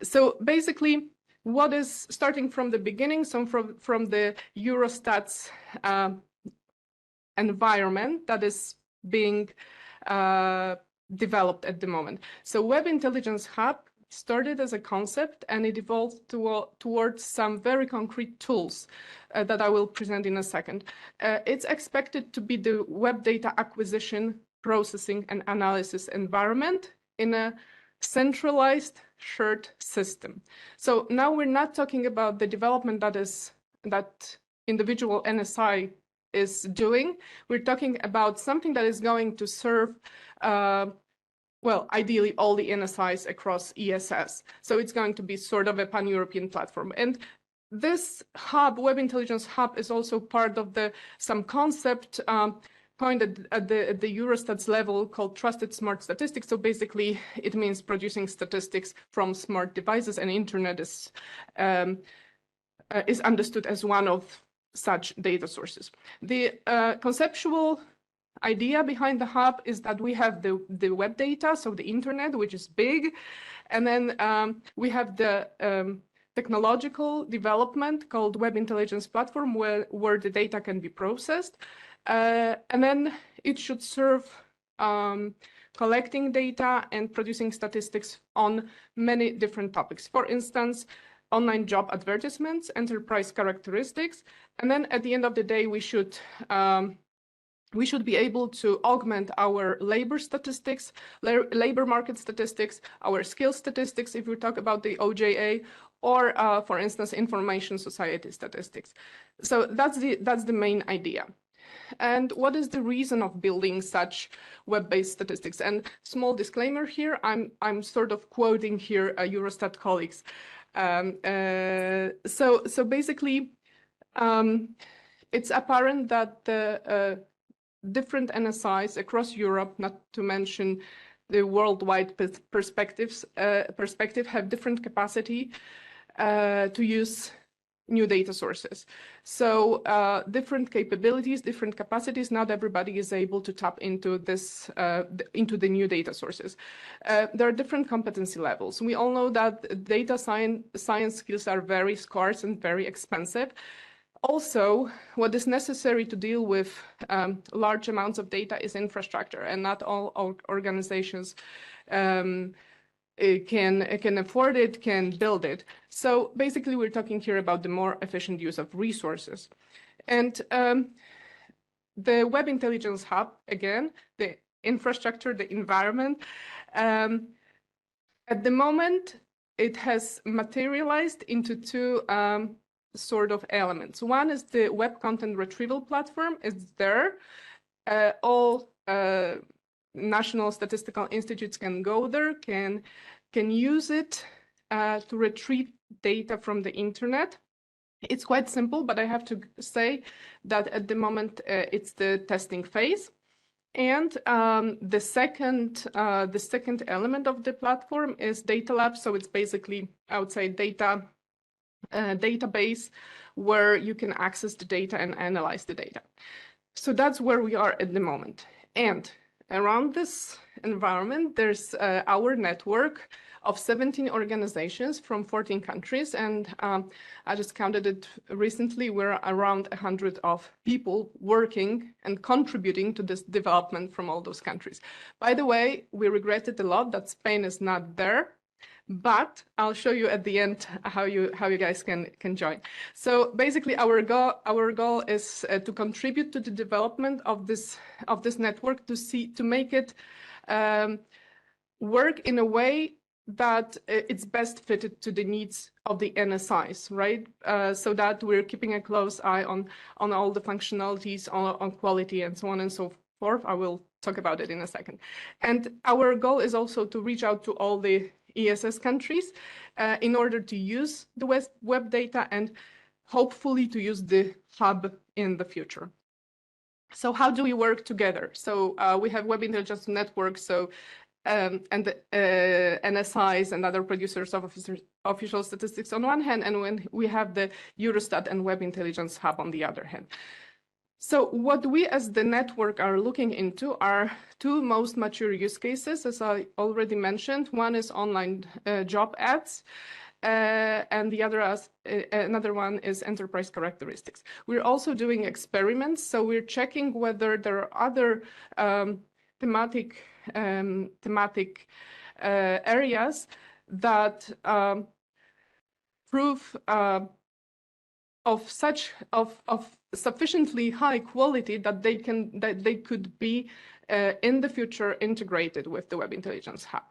So basically, what is starting from the beginning, so from the Eurostat's environment that is being developed at the moment. So Web Intelligence Hub started as a concept, and it evolved towards some very concrete tools that I will present in a second. It's expected to be the web data acquisition, processing, and analysis environment in a centralized shared system. So now we're not talking about the development that individual NSI is doing. We're talking about something that is going to serve well, ideally all the NSIs across ESS. So it's going to be sort of a pan-European platform. And this hub, Web Intelligence Hub, is also part of some concept pointed at the Eurostat's level called Trusted Smart Statistics. So basically, it means producing statistics from smart devices, and internet is understood as one of such data sources. The conceptual idea behind the hub is that we have the web data, so the internet, which is big, and then we have the technological development called Web Intelligence Platform, where the data can be processed, and then it should serve collecting data and producing statistics on many different topics. For instance, online job advertisements, enterprise characteristics, and then at the end of the day, we should be able to augment our labor statistics, labor market statistics, our skills statistics, if we talk about the OJA, or for instance, information society statistics. So that's the main idea. And what is the reason of building such web-based statistics? And small disclaimer here, I'm sort of quoting here Eurostat colleagues. So basically, it's apparent that the different NSIs across Europe, not to mention the worldwide perspective, have different capacity to use new data sources. So different capabilities, different capacities, not everybody is able to tap into this, into the new data sources. There are different competency levels. We all know that data science skills are very scarce and very expensive. Also, what is necessary to deal with large amounts of data is infrastructure, and not all organizations can afford it, can build it. So basically, we're talking here about the more efficient use of resources. And the Web Intelligence Hub, again, the infrastructure, the environment, at the moment, it has materialized into two sort of elements. One is the web content retrieval platform. It's there. All national statistical institutes can go there, can use it to retrieve data from the internet. It's quite simple, but I have to say that at the moment it's the testing phase. And the second element of the platform is Data Lab. So it's basically, I would say, database where you can access the data and analyze the data. So that's where we are at the moment. And around this environment, there's our network of 17 organizations from 14 countries. And I just counted it recently. We're around 100 of people working and contributing to this development from all those countries. By the way, we regretted a lot that Spain is not there, but I'll show you at the end how you guys can join. So basically, our goal is to contribute to the development of this network, to make it work in a way that it's best fitted to the needs of the NSIs, right? So that we're keeping a close eye on all the functionalities, on quality, and so on and so forth. I will talk about it in a second. And our goal is also to reach out to all the ESS countries in order to use the web data and hopefully to use the hub in the future. So how do we work together? So we have Web Intelligence Network, so and the NSIs and other producers of official statistics on one hand, and when we have the Eurostat and Web Intelligence Hub on the other hand. So what we as the network are looking into are two most mature use cases, as I already mentioned. One is online job ads, and the other another one is enterprise characteristics. We're also doing experiments, so we're checking whether there are other thematic areas that prove of sufficiently high quality that they could be in the future integrated with the Web Intelligence Hub.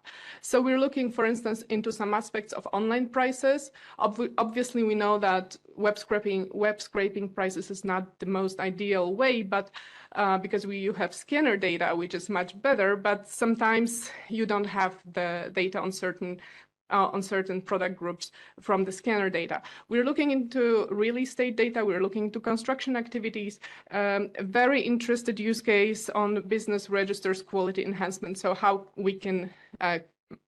So we're looking, for instance, into some aspects of online prices. Obviously, we know that web scraping prices is not the most ideal way, but because you have scanner data, which is much better, but sometimes you don't have the data on certain product groups from the scanner data. We're looking into real estate data. We're looking into construction activities. A very interested use case on business registers quality enhancement. So how we can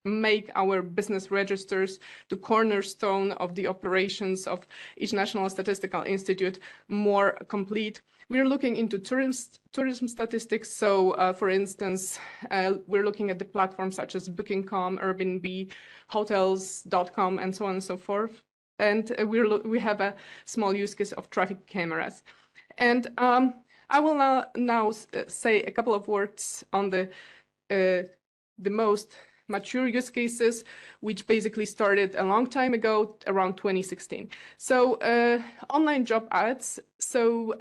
make our business registers the cornerstone of the operations of each National Statistical Institute more complete. We're looking into tourism statistics. So, for instance, we're looking at the platforms such as Booking.com, Airbnb, Hotels.com, and so on and so forth. And we have a small use case of traffic cameras. And I will now say a couple of words on the most mature use cases, which basically started a long time ago, around 2016. So online job ads. So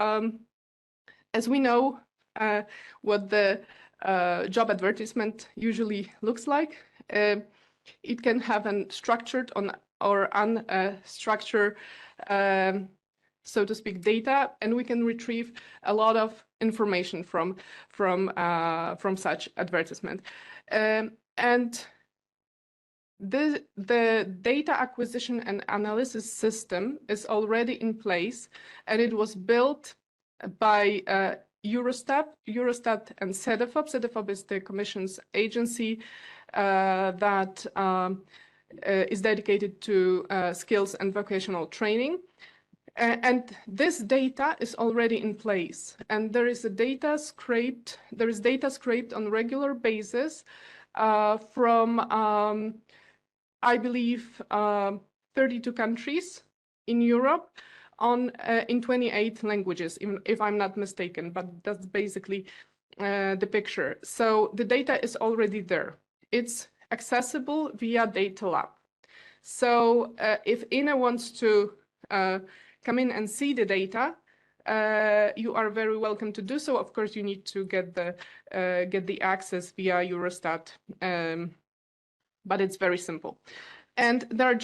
as we know, what the job advertisement usually looks like, it can have a structured or unstructured, so to speak, data, and we can retrieve a lot of information from such advertisement. And the data acquisition and analysis system is already in place, and it was built by Eurostat and CEDEFOP. CEDEFOP is the Commission's agency that is dedicated to skills and vocational training. And this data is already in place, and there is data scraped on regular basis from, I believe, 32 countries in Europe in 28 languages, if I'm not mistaken, but that's basically the picture. So the data is already there. It's accessible via Data Lab. So if Ina wants to come in and see the data, you are very welcome to do so. Of course, you need to get the access via Eurostat, but it's very simple. And there are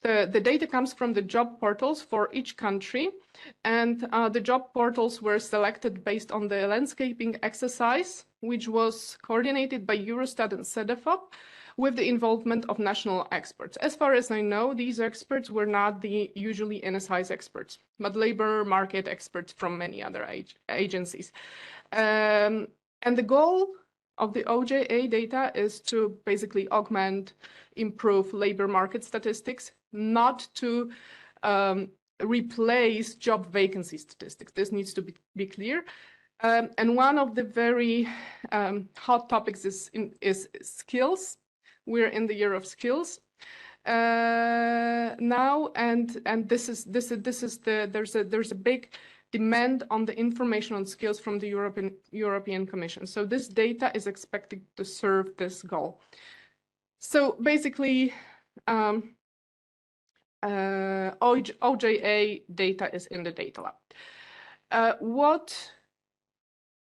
the data comes from the job portals for each country, and the job portals were selected based on the landscaping exercise, which was coordinated by Eurostat and CEDEFOP with the involvement of national experts. As far as I know, these experts were not the usually NSI's experts, but labor market experts from many other agencies. And the goal of the OJA data is to basically improve labor market statistics, not to replace job vacancy statistics. This needs to be clear. And one of the very hot topics is skills. We're in the year of skills now, and there's a big demand on the information on skills from the European Commission. So this data is expected to serve this goal. So basically, OJA data is in the data lab. What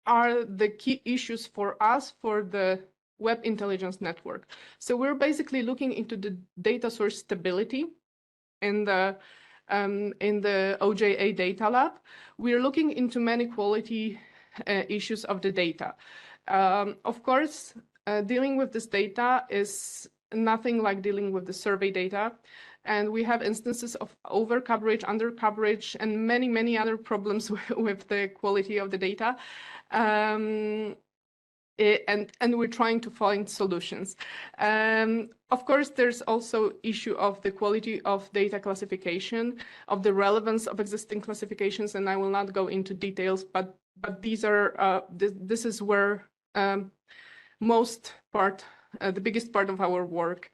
are the key issues for us for the Web Intelligence Network? So we're basically looking into the data source stability in the OJA data lab. We're looking into many quality issues of the data. Of course, dealing with this data is nothing like dealing with the survey data. And we have instances of over coverage, under coverage, and many other problems with the quality of the data. And we're trying to find solutions. Of course, there's also issue of the quality of data classification, of the relevance of existing classifications, and I will not go into details, but these are this is where the biggest part of our work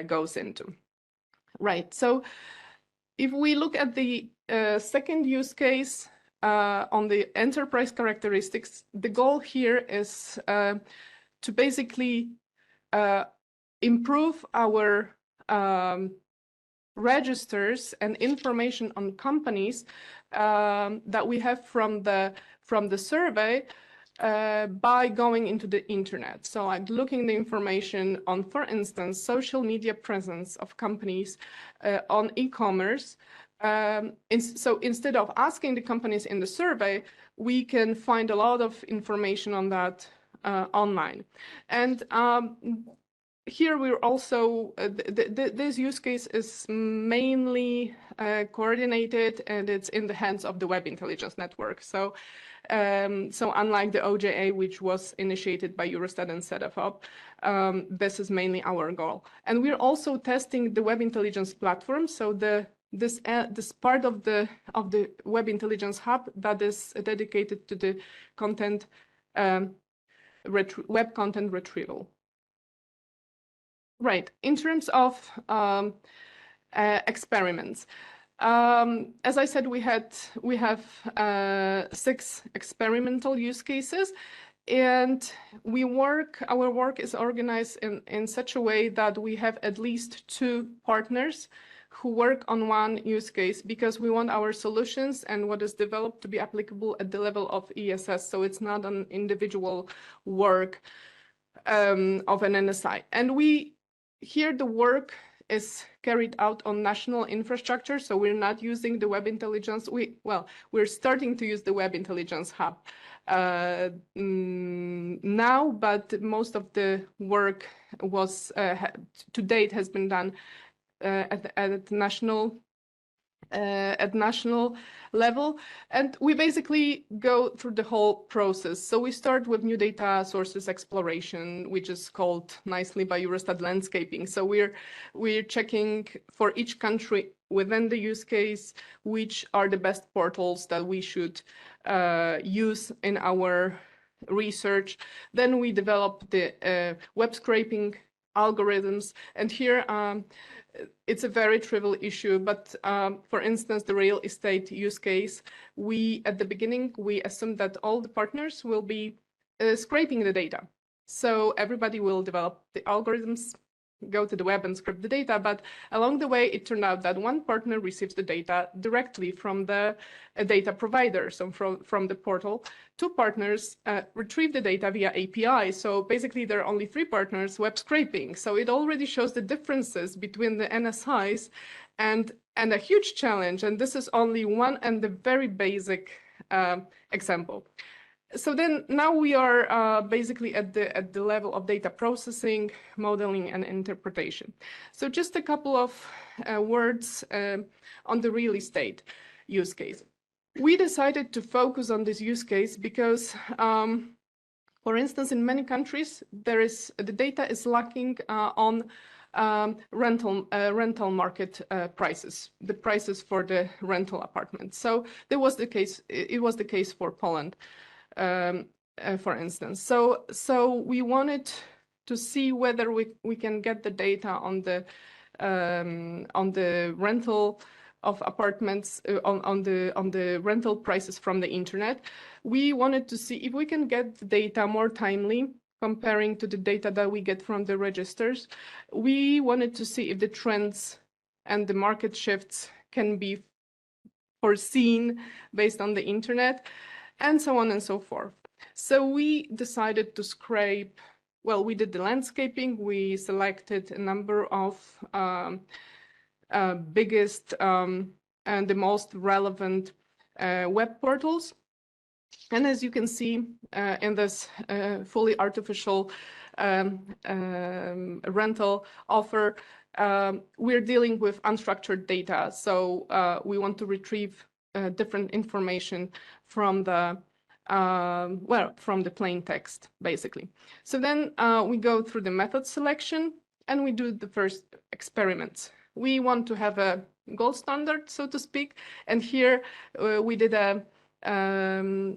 goes into. Right. So if we look at the second use case on the enterprise characteristics, the goal here is to basically improve our registers and information on companies that we have from the survey by going into the internet. So I'm looking the information on, for instance, social media presence of companies on e-commerce. So instead of asking the companies in the survey, we can find a lot of information on that online. And here we're also, this use case is mainly coordinated, and it's in the hands of the Web Intelligence Network. So unlike the OJA, which was initiated by Eurostat and set up, this is mainly our goal. And we're also testing the Web Intelligence platform. So this part of the Web Intelligence Hub that is dedicated to the content web content retrieval. Right. In terms of experiments. As I said, we have 6 experimental use cases, and our work is organized in such a way that we have at least 2 partners who work on one use case, because we want our solutions and what is developed to be applicable at the level of ESS. So it's not an individual work of an NSI. And here the work is carried out on national infrastructure, so we're not using the Web Intelligence. We're starting to use the Web Intelligence Hub now, but most of the work was to date has been done at national level, and we basically go through the whole process. So we start with new data sources exploration, which is called nicely by Eurostat landscaping. So we're checking for each country within the use case which are the best portals that we should use in our research. Then we develop the web scraping algorithms, and here it's a very trivial issue, but for instance, the real estate use case, at the beginning, we assumed that all the partners will be scraping the data. So everybody will develop the algorithms, go to the web and scrape the data, but along the way, it turned out that one partner receives the data directly from the data provider, so from the portal. 2 partners retrieve the data via API. So basically, there are only 3 partners web scraping. So it already shows the differences between the NSIs and a huge challenge. And this is only one and the very basic example. So then now we are basically at the level of data processing, modeling, and interpretation. So just a couple of words on the real estate use case. We decided to focus on this use case because, for instance, in many countries, the data is lacking on rental market prices, the prices for the rental apartments. So it was the case for Poland. For instance, so we wanted to see whether we can get the data on the rental of apartments, on the rental prices from the internet. We wanted to see if we can get the data more timely comparing to the data that we get from the registers. We wanted to see if the trends and the market shifts can be foreseen based on the internet, and so on and so forth. So we decided to scrape, well, we did the landscaping, we selected a number of biggest and the most relevant web portals. And as you can see in this fully artificial rental offer, we're dealing with unstructured data. So we want to retrieve different information from the from the plain text, basically. So then we go through the method selection and we do the first experiments. We want to have a gold standard, so to speak. And here we did a,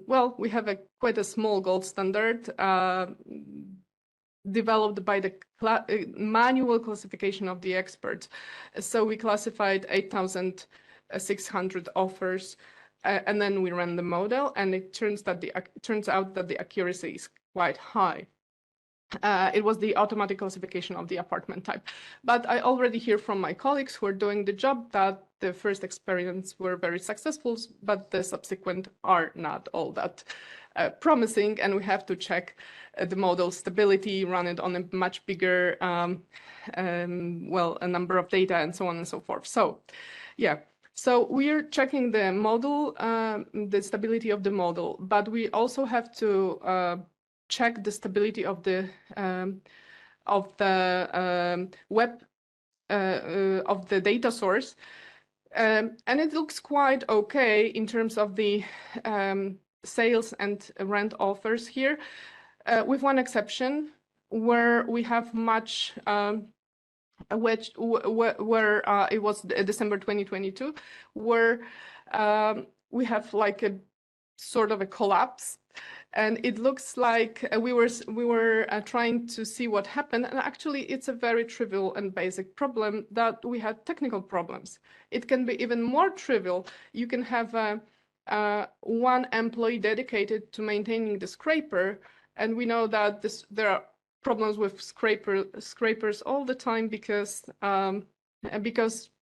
well, we have quite a small gold standard developed by the manual classification of the experts. So we classified 8,600 offers, and then we ran the model, and it turns out that the accuracy is quite high. It was the automatic classification of the apartment type. But I already hear from my colleagues who are doing the job that the first experiments were very successful, but the subsequent are not all that promising, and we have to check the model stability, run it on a much bigger, well, a number of data, and so on and so forth. So, yeah. So we're checking the model, the stability of the model, but we also have to check the stability of the web of the data source, and it looks quite okay in terms of the sales and rent offers here, with one exception where we have much where it was December 2022, where we have like a sort of a collapse. And it looks like we were trying to see what happened, and actually it's a very trivial and basic problem that we had technical problems. It can be even more trivial. You can have one employee dedicated to maintaining the scraper, and we know that there are problems with scrapers all the time because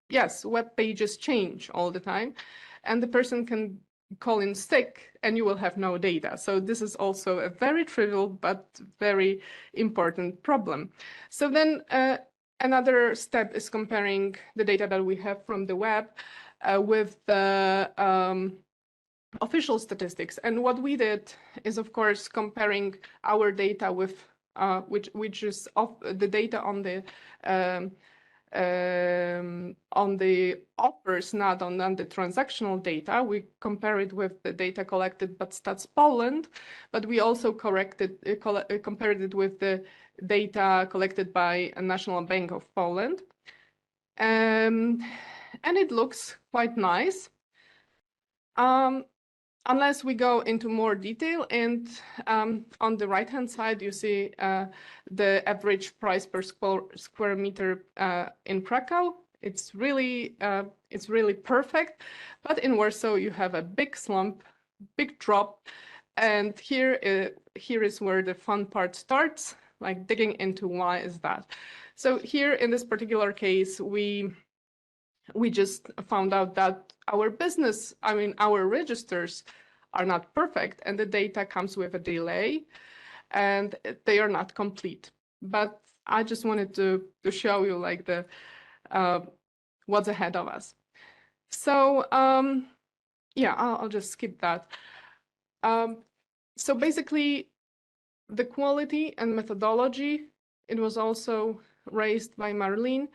yes, web pages change all the time, and the person can call in sick and you will have no data. So this is also a very trivial but very important problem. So then another step is comparing the data that we have from the web with the official statistics. And what we did is, of course, comparing our data with which is the data on the offers, not on the transactional data. We compare it with the data collected by Stats Poland, but we also compared it with the data collected by a National Bank of Poland. And it looks quite nice. Unless we go into more detail, and on the right-hand side, you see the average price per square meter in Krakow. It's really perfect, but in Warsaw you have a big slump, big drop, and here is where the fun part starts, like digging into why is that. So here in this particular case, we just found out that our business, I mean, our registers are not perfect, and the data comes with a delay, and they are not complete. But I just wanted to show you like the what's ahead of us. So yeah, I'll just skip that. So basically, the quality and methodology, it was also raised by Marleen,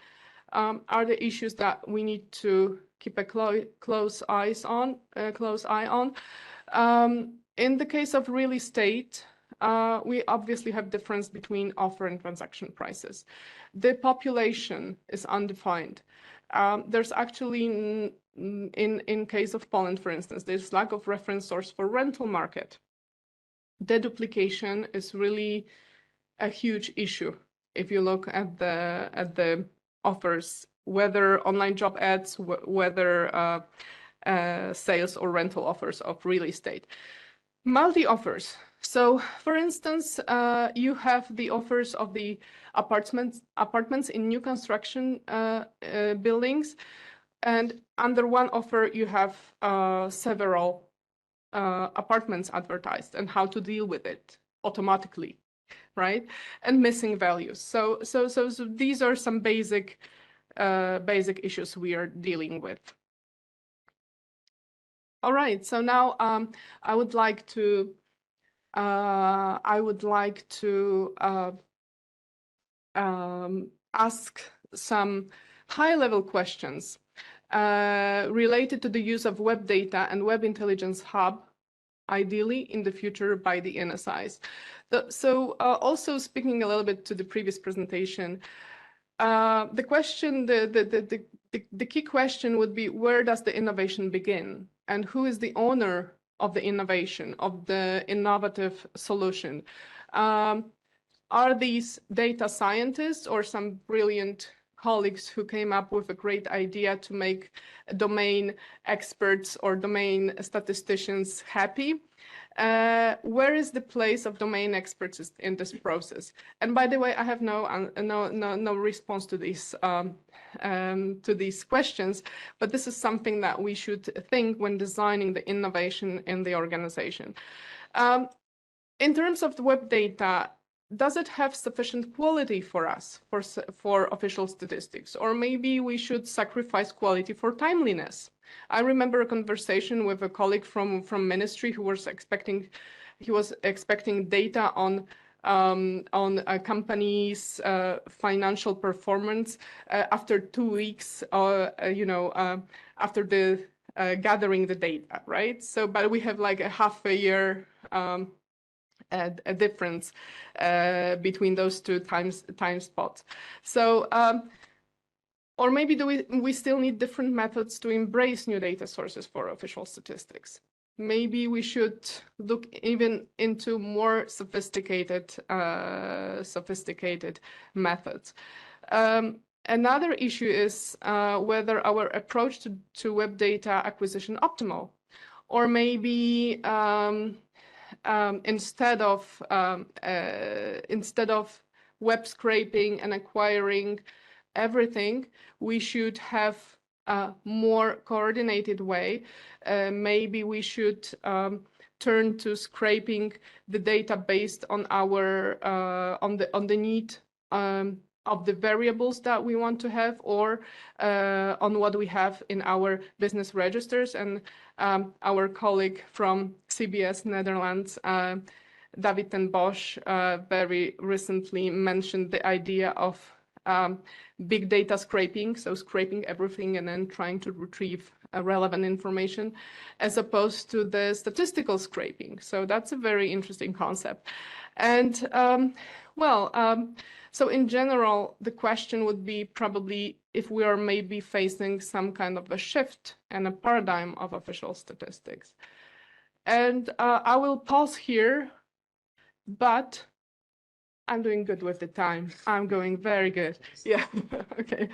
are the issues that we need to keep a close eye on. In the case of real estate, we obviously have difference between offer and transaction prices. The population is undefined. There's actually, in case of Poland, for instance, there's lack of reference source for rental market. Deduplication is really a huge issue if you look at the offers, whether online job ads, whether sales or rental offers of real estate. Multi-offers. So, for instance, you have the offers of the apartments in new construction buildings, and under one offer you have several apartments advertised and how to deal with it automatically, right? And missing values. So these are some basic issues we are dealing with. All right. So now I would like to ask some high-level questions related to the use of web data and Web Intelligence Hub, ideally in the future by the NSIs. So also speaking a little bit to the previous presentation, the question, the key question would be, where does the innovation begin? And who is the owner of the innovation, of the innovative solution? Are these data scientists or some brilliant colleagues who came up with a great idea to make domain experts or domain statisticians happy? Where is the place of domain experts in this process? And by the way, I have no response to these questions, but this is something that we should think when designing the innovation in the organization. In terms of the web data, does it have sufficient quality for us, for official statistics? Or maybe we should sacrifice quality for timeliness. I remember a conversation with a colleague from ministry who was expecting data on a company's financial performance after 2 weeks, after the gathering the data, right? So, but we have like a half a year a difference between those two time spots. So, or maybe we still need different methods to embrace new data sources for official statistics. Maybe we should look even into more sophisticated methods. Another issue is whether our approach to web data acquisition optimal, or maybe instead of web scraping and acquiring everything, we should have a more coordinated way. Maybe we should turn to scraping the data based on our on the need of the variables that we want to have, or on what we have in our business registers. And our colleague from CBS Netherlands, David ten Bosch, very recently mentioned the idea of big data scraping, so scraping everything and then trying to retrieve relevant information, as opposed to the statistical scraping. So that's a very interesting concept. And so in general, the question would be probably if we are maybe facing some kind of a shift and a paradigm of official statistics. And I will pause here, but I'm doing good with the time. I'm going very good. Yeah, okay.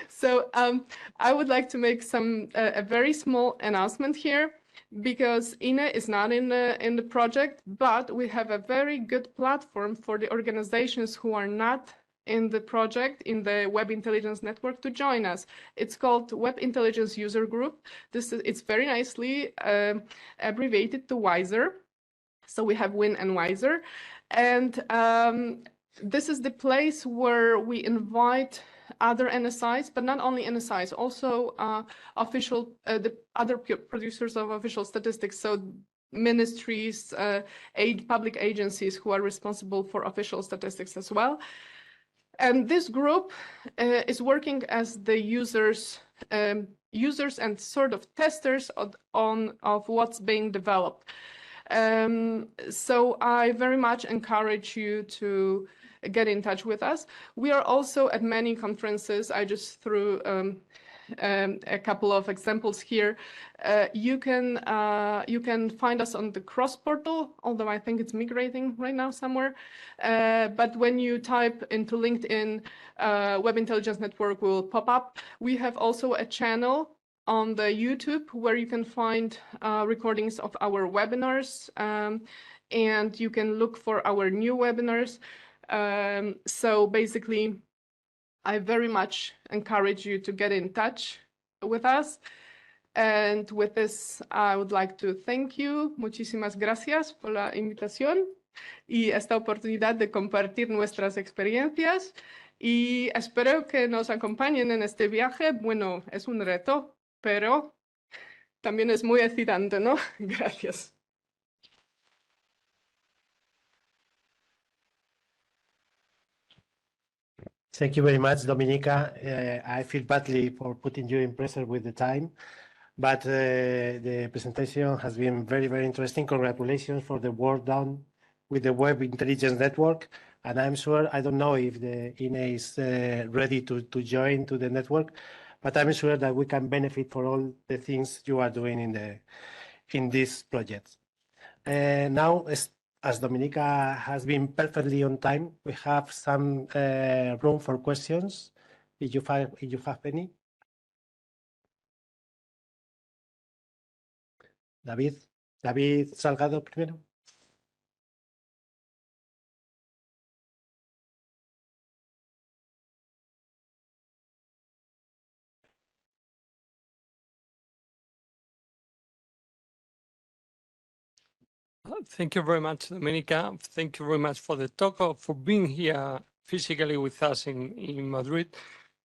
So I would like to make a very small announcement here, because INE is not in the project, but we have a very good platform for the organizations who are not in the project, in the Web Intelligence Network, to join us. It's called Web Intelligence User Group. It's very nicely abbreviated to WISER. So we have WIN and WISER. And this is the place where we invite other NSIs, but not only NSIs, also the other producers of official statistics, so ministries, public agencies who are responsible for official statistics as well. And this group is working as the users and sort of testers of what's being developed. So I very much encourage you to get in touch with us. We are also at many conferences. I just threw a couple of examples here. You can find us on the Cross portal, although I think it's migrating right now somewhere. But when you type into LinkedIn, Web Intelligence Network will pop up. We have also a channel on the YouTube where you can find recordings of our webinars, and you can look for our new webinars. So basically, I very much encourage you to get in touch with us. And with this, I would like to thank you. Muchísimas gracias por la invitación y esta oportunidad de compartir nuestras experiencias. Y espero que nos acompañen en este viaje. Bueno, es un reto, pero también es muy excitante, ¿no? Gracias. Thank you very much, Dominika. I feel badly for putting you in pressure with the time, but the presentation has been very, very interesting. Congratulations for the work done with the Web Intelligence Network. And I'm sure, I don't know if the INE is ready to join to the network, but I'm sure that we can benefit for all the things you are doing in this project. Now, as Dominika has been perfectly on time, we have some room for questions, if you have any. David Salgado primero. Thank you very much, Dominika. Thank you very much for the talk, for being here physically with us in Madrid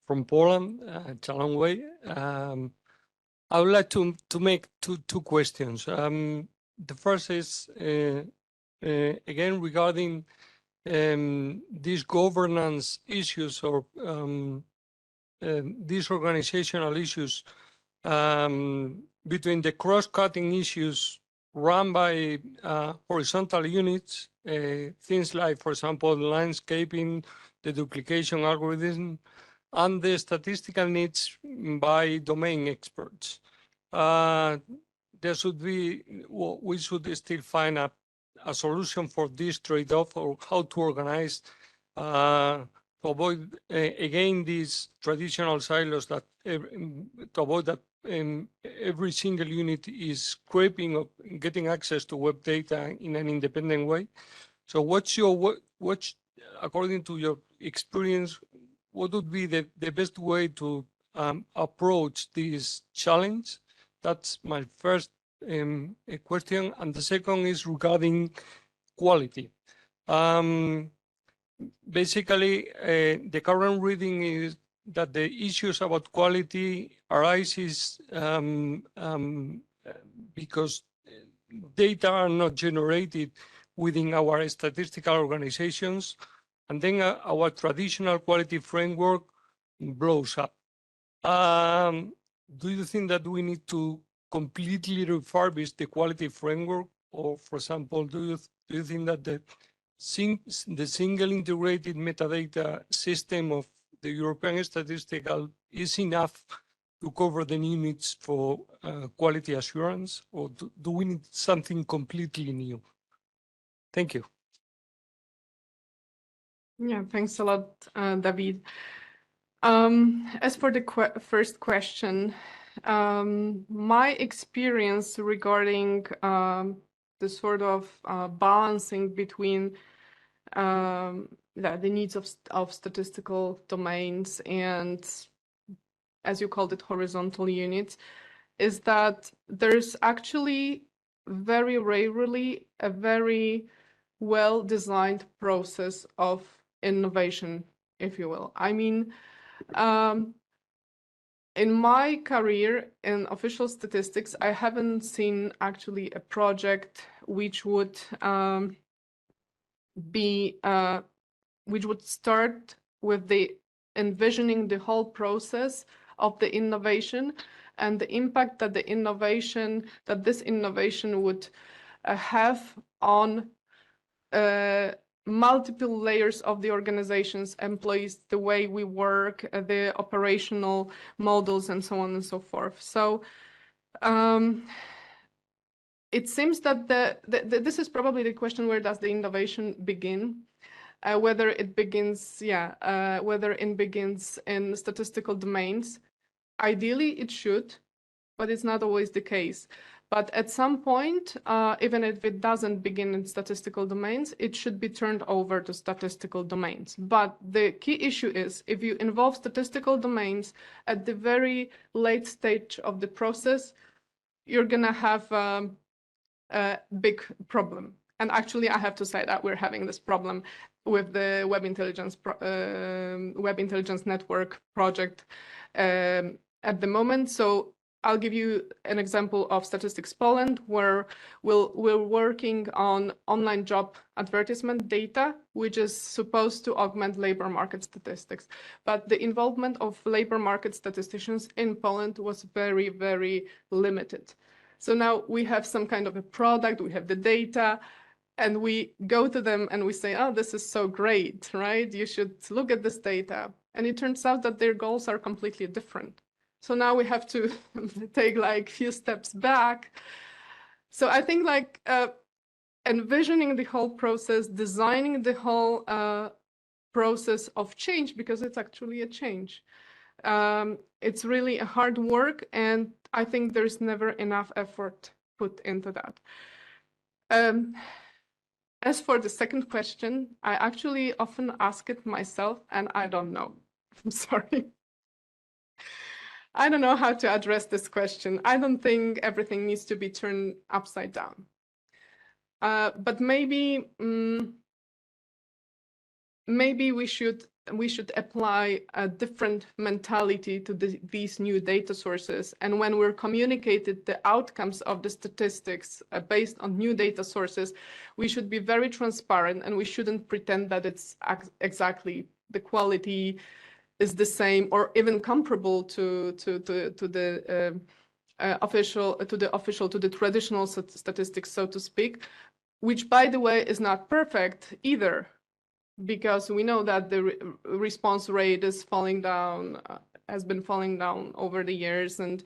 from Poland. It's a long way. I would like to make two questions. The first is, again, regarding these governance issues or these organizational issues between the cross-cutting issues run by horizontal units, things like, for example, the landscaping, the duplication algorithm, and the statistical needs by domain experts. There should be, we should still find a solution for this trade-off, or how to organize to avoid, again, these traditional silos, that to avoid that every single unit is scraping or getting access to web data in an independent way. So what's according to your experience, what would be the best way to approach this challenge? That's my first question. And the second is regarding quality. Basically, the current reading is that the issues about quality arises because data are not generated within our statistical organizations, and then our traditional quality framework blows up. Do you think that we need to completely refurbish the quality framework? Or, for example, do you think that the single integrated metadata system of the European Statistical is enough to cover the needs for quality assurance, or do we need something completely new? Thank you. Yeah, thanks a lot, David. As for the first question, my experience regarding the sort of balancing between the needs of statistical domains and, as you called it, horizontal units, is that there's actually very rarely a very well-designed process of innovation, if you will. I mean, in my career in official statistics, I haven't seen actually a project which would which would start with the envisioning the whole process of the innovation and the impact that this innovation would have on multiple layers of the organization's employees, the way we work, the operational models, and so on and so forth. So it seems that this is probably the question: where does the innovation begin? Whether it begins, whether it begins in statistical domains. Ideally, it should, but it's not always the case. But at some point, even if it doesn't begin in statistical domains, it should be turned over to statistical domains. But the key issue is, if you involve statistical domains at the very late stage of the process, you're going to have a big problem. And actually, I have to say that we're having this problem with the Web Intelligence Network project at the moment. So I'll give you an example of Statistics Poland, where we're working on online job advertisement data, which is supposed to augment labor market statistics. But the involvement of labor market statisticians in Poland was very, very limited. So now we have some kind of a product, we have the data, and we go to them and we say, oh, this is so great, right? You should look at this data. And it turns out that their goals are completely different. So now we have to take like few steps back. So I think like envisioning the whole process, designing the whole process of change, because it's actually a change. It's really a hard work, and I think there's never enough effort put into that. As for the second question, I actually often ask it myself, and I don't know. I'm sorry. I don't know how to address this question. I don't think everything needs to be turned upside down. But maybe we should apply a different mentality to these new data sources. And when we're communicated the outcomes of the statistics based on new data sources, we should be very transparent, and we shouldn't pretend that it's exactly the quality is the same or even comparable to the traditional statistics, so to speak, which, by the way, is not perfect either, because we know that the response rate is falling down, has been falling down over the years, and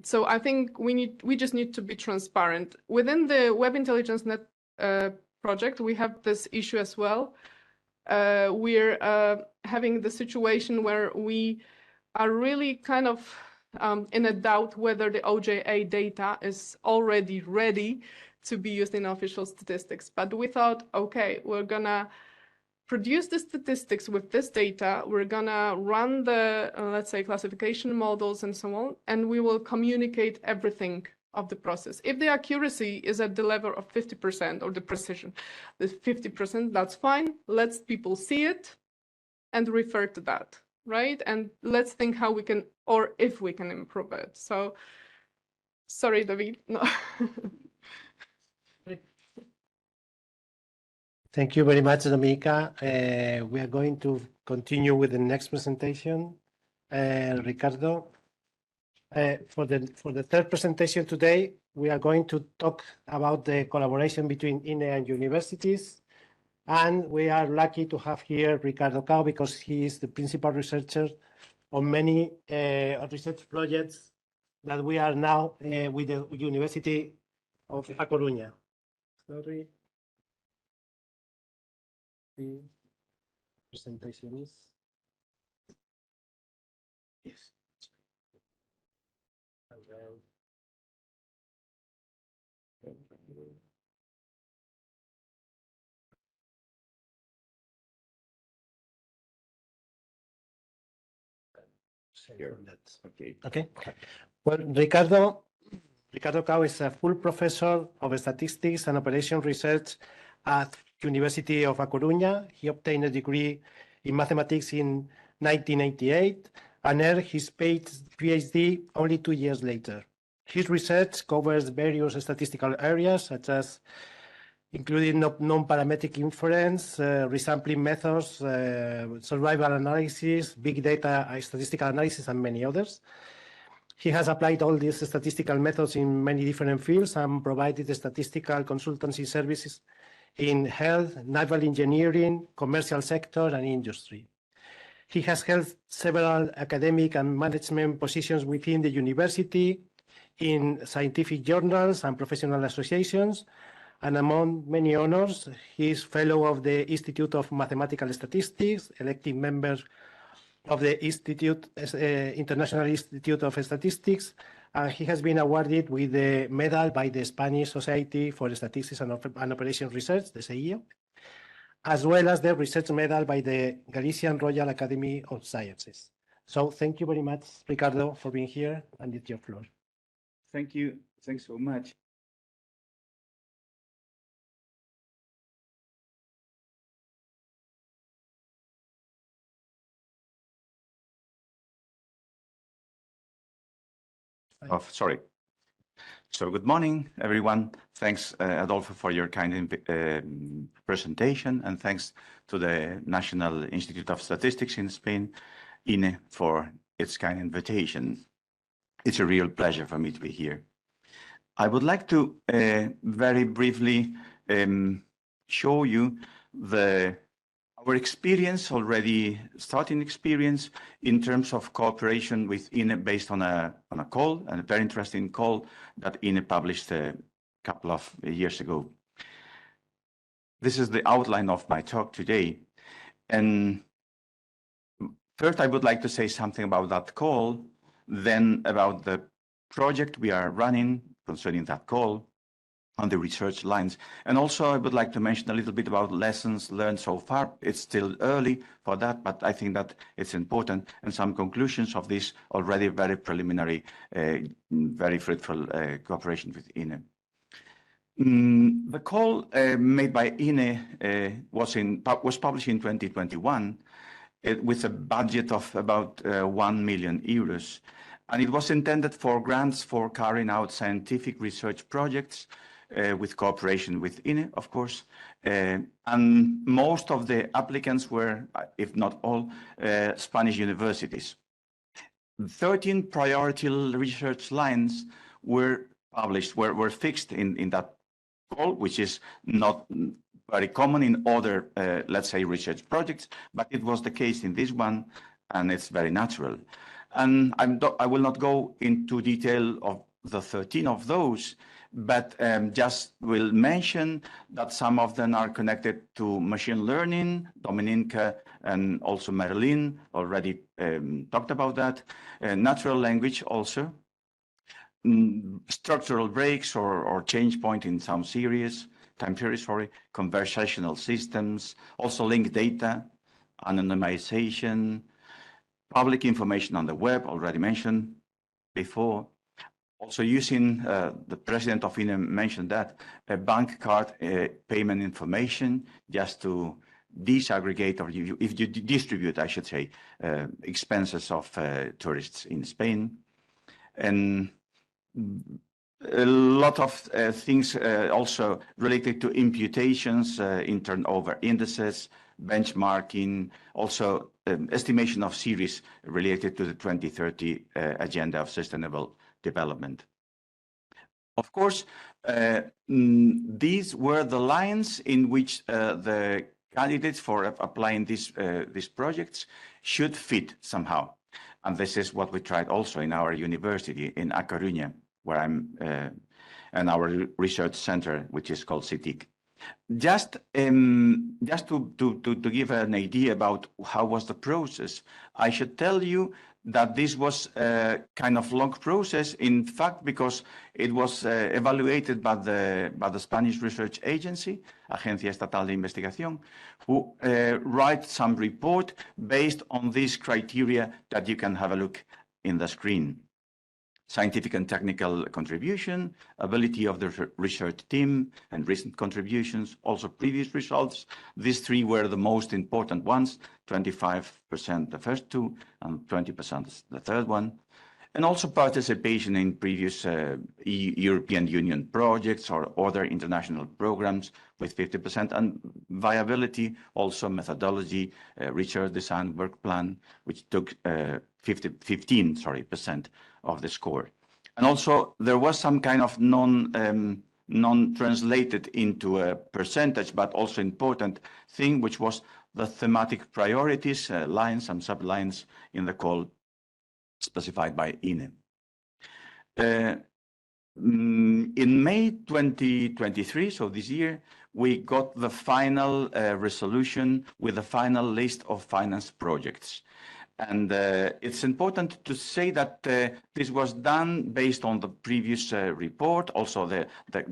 so I think we just need to be transparent. Within the Web Intelligence Net project, we have this issue as well. We're having the situation where we are really kind of in a doubt whether the OJA data is already ready to be used in official statistics. But we thought, okay, we're gonna produce the statistics with this data, we're gonna run the, let's say, classification models and so on, and we will communicate everything of the process. If the accuracy is at the level of 50% or the precision, the 50%, that's fine. Let's people see it and refer to that, right? And let's think how we can, or if we can improve it. So, sorry, David. No. Thank you very much, Dominika. We are going to continue with the next presentation. Ricardo. For the third presentation today, we are going to talk about the collaboration between INE and universities. And we are lucky to have here Ricardo because he is the principal researcher on many research projects that we are now with the University of Coruña. Sorry. The presentation is. Yes. Okay. Well, Ricardo Cao is a full professor of statistics and operation research at University of A Coruña. He obtained a degree in mathematics in 1988 and earned his PhD only 2 years later. His research covers various statistical areas, such as including non-parametric inference, resampling methods, survival analysis, big data statistical analysis, and many others. He has applied all these statistical methods in many different fields and provided statistical consultancy services in health, naval engineering, commercial sector, and industry. He has held several academic and management positions within the university, in scientific journals and professional associations, and among many honors, he is fellow of the Institute of Mathematical Statistics, elected member of the International Institute of Statistics, and he has been awarded with the medal by the Spanish Society for Statistics and Operation Research, the SEIO, as well as the research medal by the Galician Royal Academy of Sciences. So thank you very much, Ricardo, for being here, and it's your floor. Thank you. Thanks so much. Oh, sorry. So good morning, everyone. Thanks, Adolfo, for your kind presentation, and thanks to the National Institute of Statistics in Spain, INE, for its kind invitation. It's a real pleasure for me to be here. I would like to very briefly show you our experience, already starting experience, in terms of cooperation with INE based on a call, and a very interesting call that INE published a couple of years ago. This is the outline of my talk today. And first, I would like to say something about that call, then about the project we are running concerning that call on the research lines. And also I would like to mention a little bit about lessons learned so far. It's still early for that, but I think that it's important, and some conclusions of this already very preliminary, very fruitful cooperation with INE. The call made by INE was published in 2021 with a budget of about 1 million euros. And it was intended for grants for carrying out scientific research projects with cooperation with INE, of course. And most of the applicants were, if not all, Spanish universities. 13 priority research lines were published, were fixed in that call, which is not very common in other, let's say, research projects, but it was the case in this one, and it's very natural. And I will not go into detail of the 13 of those, but just will mention that some of them are connected to machine learning. Dominika and also Marleen already talked about that. Natural language also. Structural breaks or change point in some time series, conversational systems, also linked data, anonymization, public information on the web, already mentioned before. Also using, the president of INE mentioned that, a bank card payment information, just to disaggregate, or if you distribute, I should say, expenses of tourists in Spain. And a lot of things also related to imputations in turnover indices, benchmarking, also estimation of series related to the 2030 Agenda of Sustainable Development. Of course, these were the lines in which the candidates for applying these projects should fit somehow. And this is what we tried also in our university in Coruña, where I'm, and our research center, which is called CITIC. Just to give an idea about how was the process, I should tell you that this was a kind of long process, in fact, because it was evaluated by the Spanish research agency, Agencia Estatal de Investigación, who write some report based on these criteria that you can have a look in the screen. Scientific and technical contribution, ability of the research team, and recent contributions, also previous results. These three were the most important ones, 25% the first two, and 20% the third one. And also participation in previous European Union projects or other international programs with 50%, and viability, also methodology, research design work plan, which took 15% of the score. And also there was some kind of non-translated into a percentage, but also important thing, which was the thematic priorities, lines and sublines in the call specified by INE. In May 2023, so this year, we got the final resolution with the final list of finance projects. And it's important to say that this was done based on the previous report, also the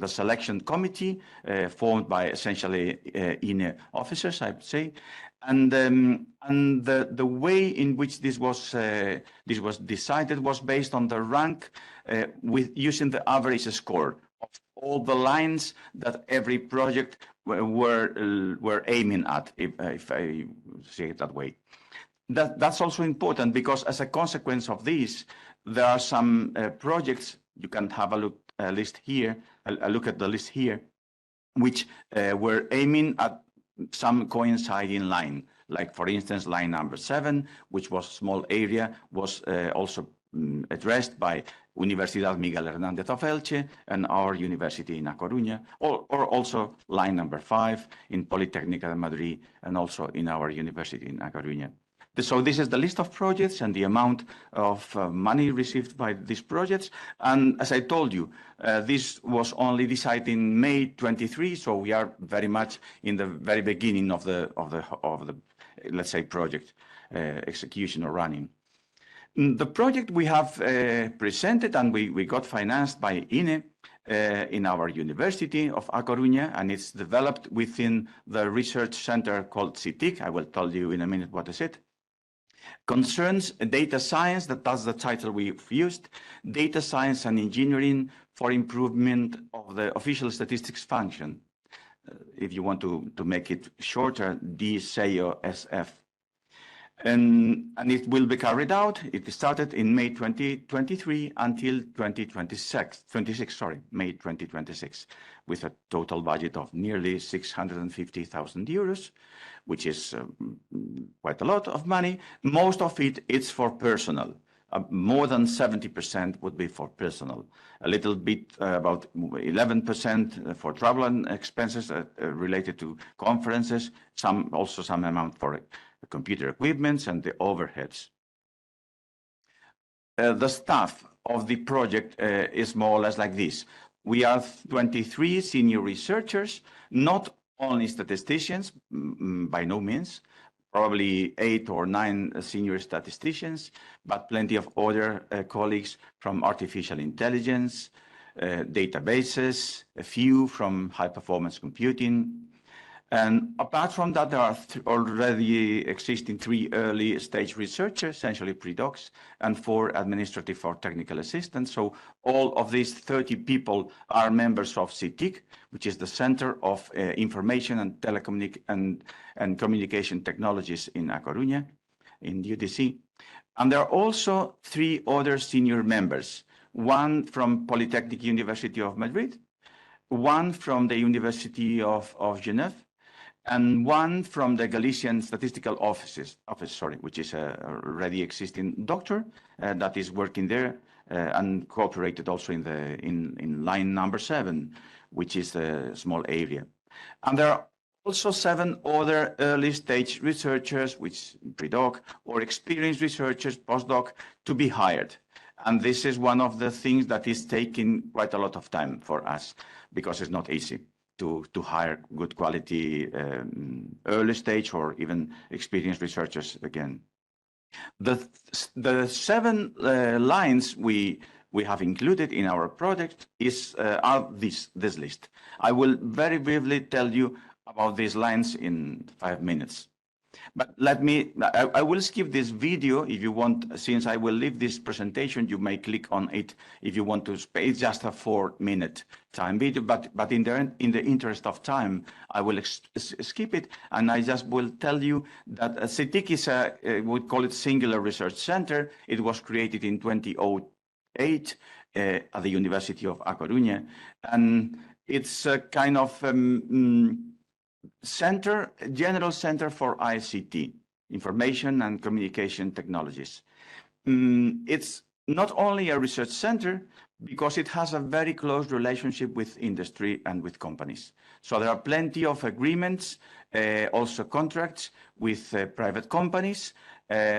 selection committee formed by essentially INE officers, I would say. And the way in which this was decided was based on the rank with using the average score of all the lines that every project were aiming at, if I say it that way. That's also important because as a consequence of this, there are some projects, you can have a look at the list here, which were aiming at some coinciding line, like for instance, line number 7, which was small area, was also addressed by Universidade Miguel Hernández of Elche and our university in Coruña, or also line number 5 in Politécnica de Madrid and also in our university in Coruña. So this is the list of projects and the amount of money received by these projects. And as I told you, this was only decided in May 23, so we are very much in the very beginning of the let's say project execution or running. The project we have presented and we got financed by INE in our University of A Coruña, and it's developed within the research center called CITIC. I will tell you in a minute what is it. Concerns data science, that's the title we've used, data science and engineering for improvement of the official statistics function. If you want to make it shorter, DSAO-SF. And it will be carried out. It started in May 2023 until 26, May 2026, with a total budget of nearly 650,000 euros, which is quite a lot of money. Most of it is for personnel. More than 70% would be for personnel. A little bit, about 11% for travel and expenses related to conferences, also some amount for computer equipments and the overheads. The staff of the project is more or less like this. We are 23 senior researchers, not only statisticians, by no means, probably 8 or 9 senior statisticians, but plenty of other colleagues from artificial intelligence, databases, a few from high-performance computing. And apart from that, there are already existing 3 early-stage researchers, essentially pre-docs, and 4 administrative or technical assistants. So all of these 30 people are members of CITIC, which is the Center of Information and Communication Technologies in A Coruña, in UDC. And there are also 3 other senior members, one from Polytechnic University of Madrid, one from the University of Geneva, and one from the Galician Statistical Office, which is a already existing doctor that is working there and cooperated also in line number 7, which is a small area. And there are also 7 other early stage researchers, which pre-doc or experienced researchers, postdoc, to be hired. And this is one of the things that is taking quite a lot of time for us because it's not easy to hire good quality early stage or even experienced researchers again. The 7 lines we have included in our project are this list. I will very briefly tell you about these lines in 5 minutes. But I will skip this video if you want, since I will leave this presentation, you may click on it if you want to. It's just a 4-minute time video, but in the interest of time, I will skip it, and I just will tell you that CITIC is we call it Singular Research Center. It was created in 2008 at the University of A Coruña, and it's a kind of general center for ICT, Information and Communication Technologies. It's not only a research center, because it has a very close relationship with industry and with companies. So there are plenty of agreements, also contracts with private companies,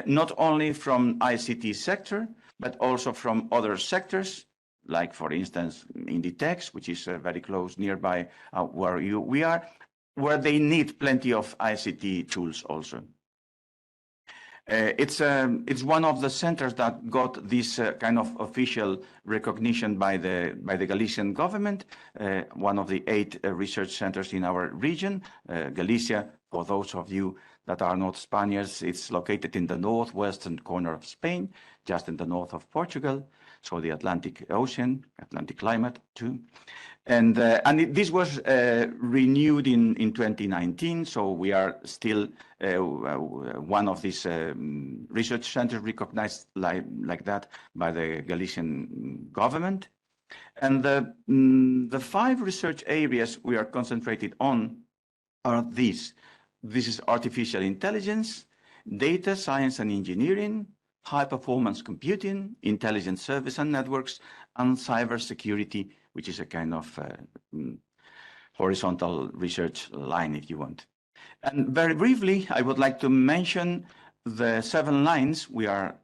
not only from ICT sector, but also from other sectors, like, for instance, Inditex, which is very close nearby where we are, where they need plenty of ICT tools also. It's one of the centers that got this kind of official recognition by the Galician government, one of the 8 research centers in our region. Galicia, for those of you that are not Spaniards, it's located in the northwestern corner of Spain, just in the north of Portugal, so the Atlantic Ocean, Atlantic climate too. And this was renewed in 2019, so we are still one of these research centers recognized like that by the Galician government. And the 5 research areas we are concentrated on are these. This is artificial intelligence, data science and engineering, high-performance computing, intelligent service and networks, and cybersecurity, which is a kind of horizontal research line, if you want. And very briefly, I would like to mention the 7 lines we are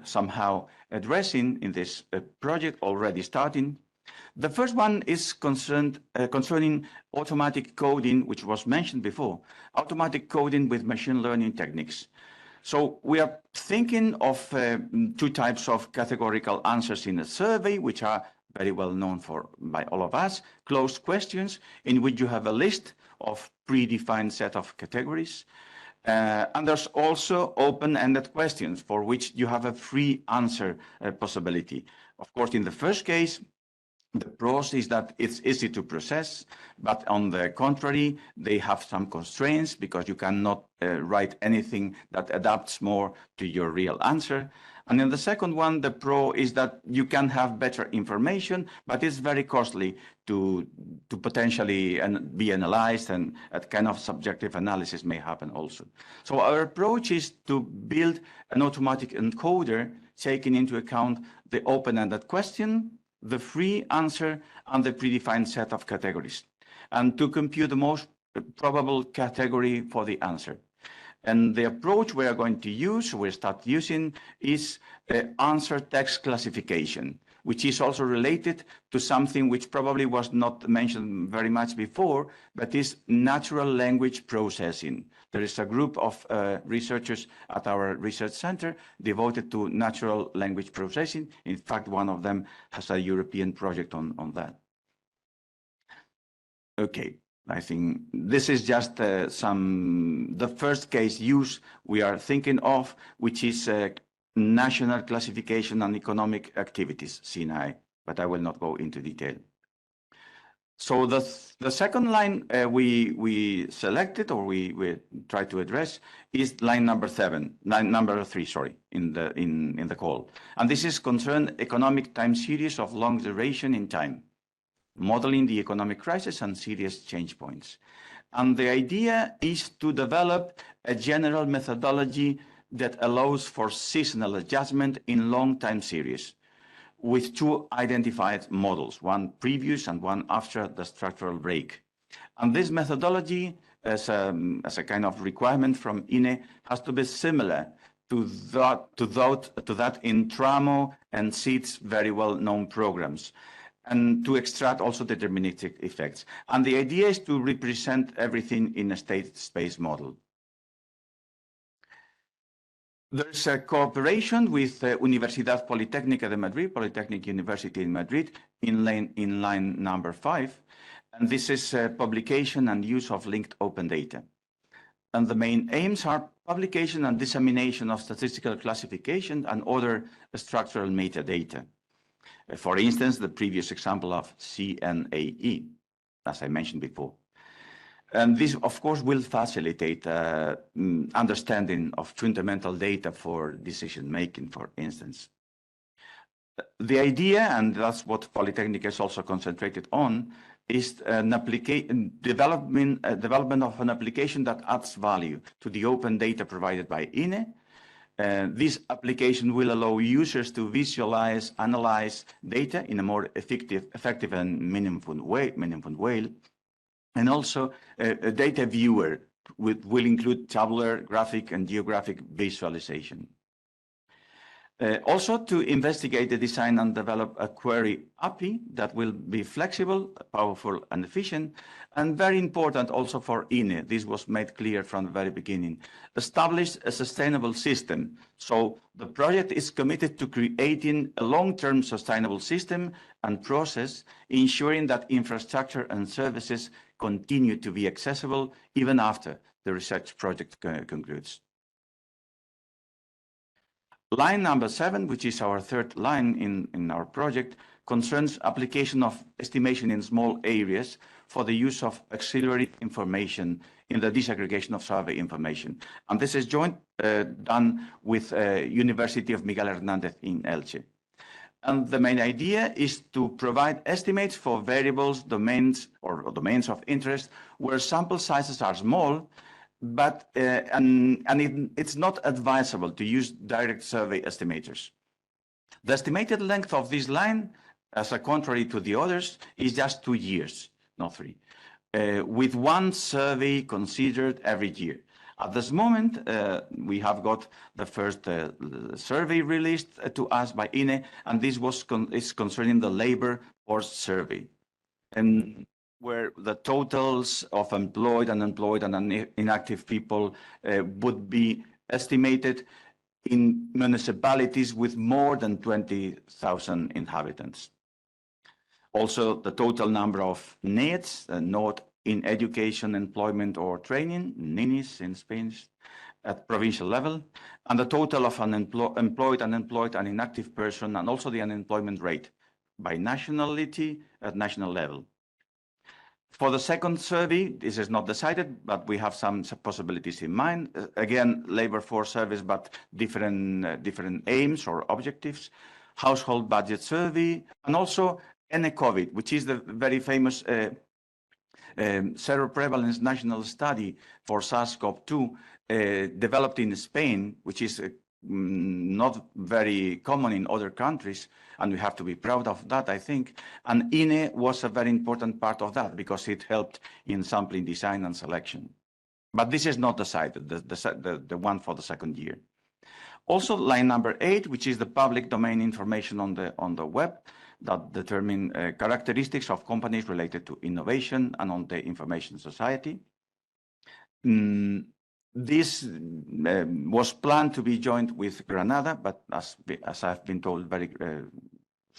somehow addressing in this project already starting. The first one is concerning automatic coding, which was mentioned before, automatic coding with machine learning techniques. So we are thinking of 2 types of categorical answers in a survey, which are very well known by all of us, closed questions in which you have a list of predefined set of categories. And there's also open-ended questions for which you have a free answer possibility. Of course, in the first case, the pros is that it's easy to process, but on the contrary, they have some constraints because you cannot write anything that adapts more to your real answer. And in the second one, the pro is that you can have better information, but it's very costly to potentially be analyzed, and a kind of subjective analysis may happen also. So our approach is to build an automatic encoder taking into account the open-ended question, the free answer, and the predefined set of categories, and to compute the most probable category for the answer. And the approach we are going to use, we start using, is answer text classification, which is also related to something which probably was not mentioned very much before, but is natural language processing. There is a group of researchers at our research center devoted to natural language processing. In fact, one of them has a European project on that. Okay, I think this is just the first case use we are thinking of, which is National Classification and Economic Activities, CNI, but I will not go into detail. So the second line we selected, or we try to address, is line number 3, sorry, in the call. And this is concerned economic time series of long duration in time, modeling the economic crisis and serious change points. And the idea is to develop a general methodology that allows for seasonal adjustment in long time series, with 2 identified models, one previous and one after the structural break. And this methodology, as a kind of requirement from INE, has to be similar to that in Tramo and SEED's very well-known programs, and to extract also deterministic effects. And the idea is to represent everything in a state space model. There's a cooperation with Universidad Politécnica de Madrid, Polytechnic University in Madrid, in line number 5. And this is publication and use of linked open data. And the main aims are publication and dissemination of statistical classification and other structural metadata. For instance, the previous example of CNAE, as I mentioned before. And this, of course, will facilitate understanding of fundamental data for decision-making, for instance. The idea, and that's what Polytechnic is also concentrated on, is development of an application that adds value to the open data provided by INE, This application will allow users to visualize, analyze data in a more effective and meaningful way. And also a data viewer will include tabular, graphic, and geographic visualization. Also to investigate the design and develop a query API that will be flexible, powerful, and efficient, and very important also for INE. This was made clear from the very beginning. Establish a sustainable system. So the project is committed to creating a long-term sustainable system and process, ensuring that infrastructure and services continue to be accessible even after the research project concludes. Line number 7, which is our third line in our project, concerns application of estimation in small areas for the use of auxiliary information in the disaggregation of survey information. And this is done with University of Miguel Hernández in Elche. And the main idea is to provide estimates for variables, domains, or domains of interest where sample sizes are small, but it's not advisable to use direct survey estimators. The estimated length of this line, as a contrary to the others, is just 2 years, not 3, with one survey considered every year. At this moment, we have got the first survey released to us by INE, and this is concerning the labor force survey, and where the totals of employed, unemployed, and inactive people would be estimated in municipalities with more than 20,000 inhabitants. Also, the total number of NEETs, not in education, employment, or training, NINIs in Spanish, at provincial level, and the total of employed, unemployed, and inactive person, and also the unemployment rate by nationality at national level. For the second survey, this is not decided, but we have some possibilities in mind. Again, labor force service, but different aims or objectives. Household budget survey, and also NE-COVID, which is the very famous seroprevalence national study for SARS-CoV-2 developed in Spain, which is not very common in other countries, and we have to be proud of that, I think. And INE was a very important part of that because it helped in sampling design and selection. But this is not decided, the one for the second year. Also, line number 8, which is the public domain information on the web that determine characteristics of companies related to innovation and on the information society. This was planned to be joined with Granada, but as I've been told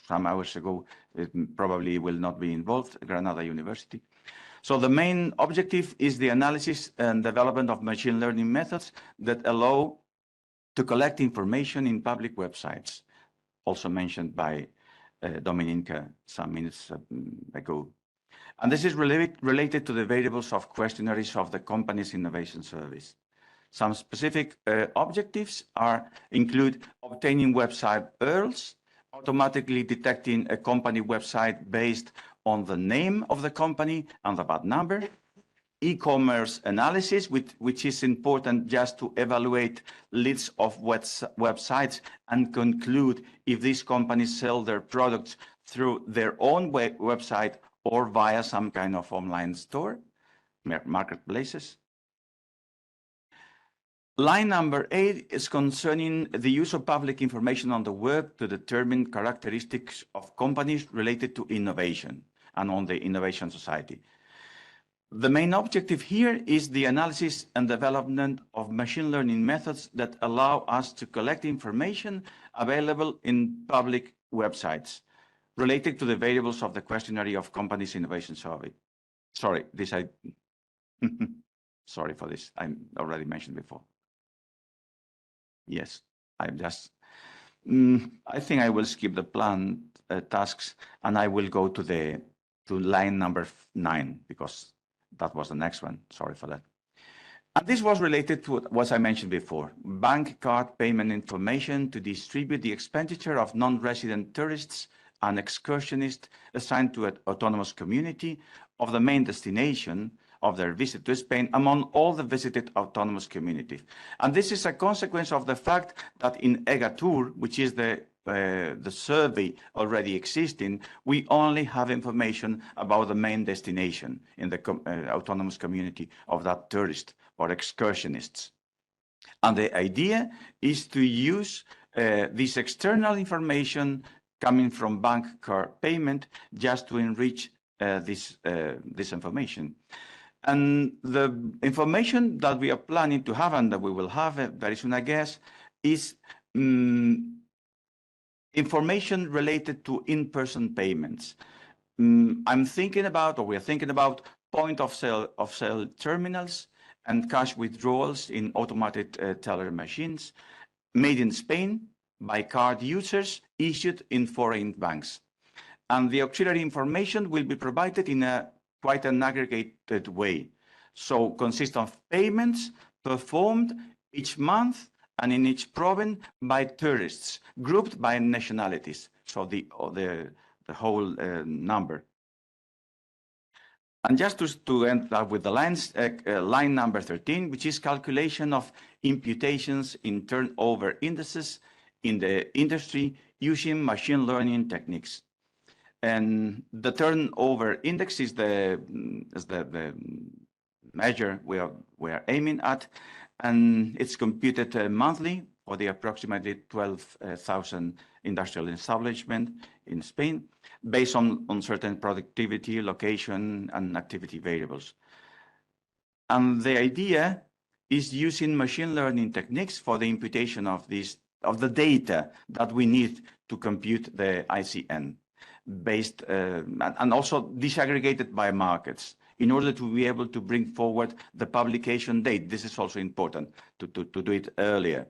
some hours ago, it probably will not be involved, Granada University. So the main objective is the analysis and development of machine learning methods that allow to collect information in public websites, also mentioned by Dominika some minutes ago. And this is related to the variables of questionnaires of the company's innovation service. Some specific objectives include obtaining website URLs, automatically detecting a company website based on the name of the company and the VAT number, e-commerce analysis, which is important just to evaluate lists of websites and conclude if these companies sell their products through their own website or via some kind of online store, marketplaces. Line number 8 is concerning the use of public information on the web to determine characteristics of companies related to innovation and on the innovation society. The main objective here is the analysis and development of machine learning methods that allow us to collect information available in public websites related to the variables of the questionnaire of companies' innovation survey. Sorry, sorry for this, I already mentioned before. Yes, I think I will skip the planned tasks and I will go to line number 9 because that was the next one. Sorry for that. And this was related to what I mentioned before, bank card payment information to distribute the expenditure of non-resident tourists and excursionists assigned to an autonomous community of the main destination of their visit to Spain among all the visited autonomous communities. And this is a consequence of the fact that in EGATour, which is the survey already existing, we only have information about the main destination in the autonomous community of that tourist or excursionists. And the idea is to use this external information coming from bank card payment just to enrich this information. And the information that we are planning to have and that we will have very soon, I guess, is information related to in-person payments. I'm thinking about, or we're thinking about, point of sale terminals and cash withdrawals in automated teller machines made in Spain by card users issued in foreign banks. And the auxiliary information will be provided in quite an aggregated way. So consists of payments performed each month and in each province by tourists, grouped by nationalities. So the whole number. And just to end up with the line number 13, which is calculation of imputations in turnover indices in the industry using machine learning techniques. And the turnover index is the measure we are aiming at, and it's computed monthly for the approximately 12,000 industrial establishments in Spain, based on certain productivity, location, and activity variables. And the idea is using machine learning techniques for the imputation of the data that we need to compute the ICN, based and also disaggregated by markets, in order to be able to bring forward the publication date. This is also important to do it earlier.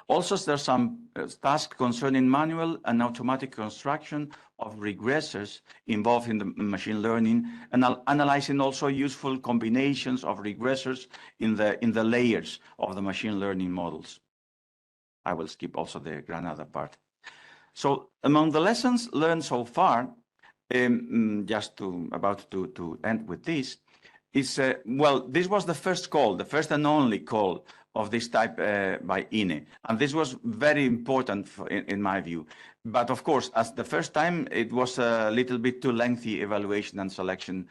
Also, there's some tasks concerning manual and automatic construction of regressors involved in the machine learning, and analyzing also useful combinations of regressors in the layers of the machine learning models. I will skip also the Granada part. So among the lessons learned so far, just to end with this, is, well, this was the first call, the first and only call of this type by INE. And this was very important in my view. But of course, as the first time, it was a little bit too lengthy evaluation and selection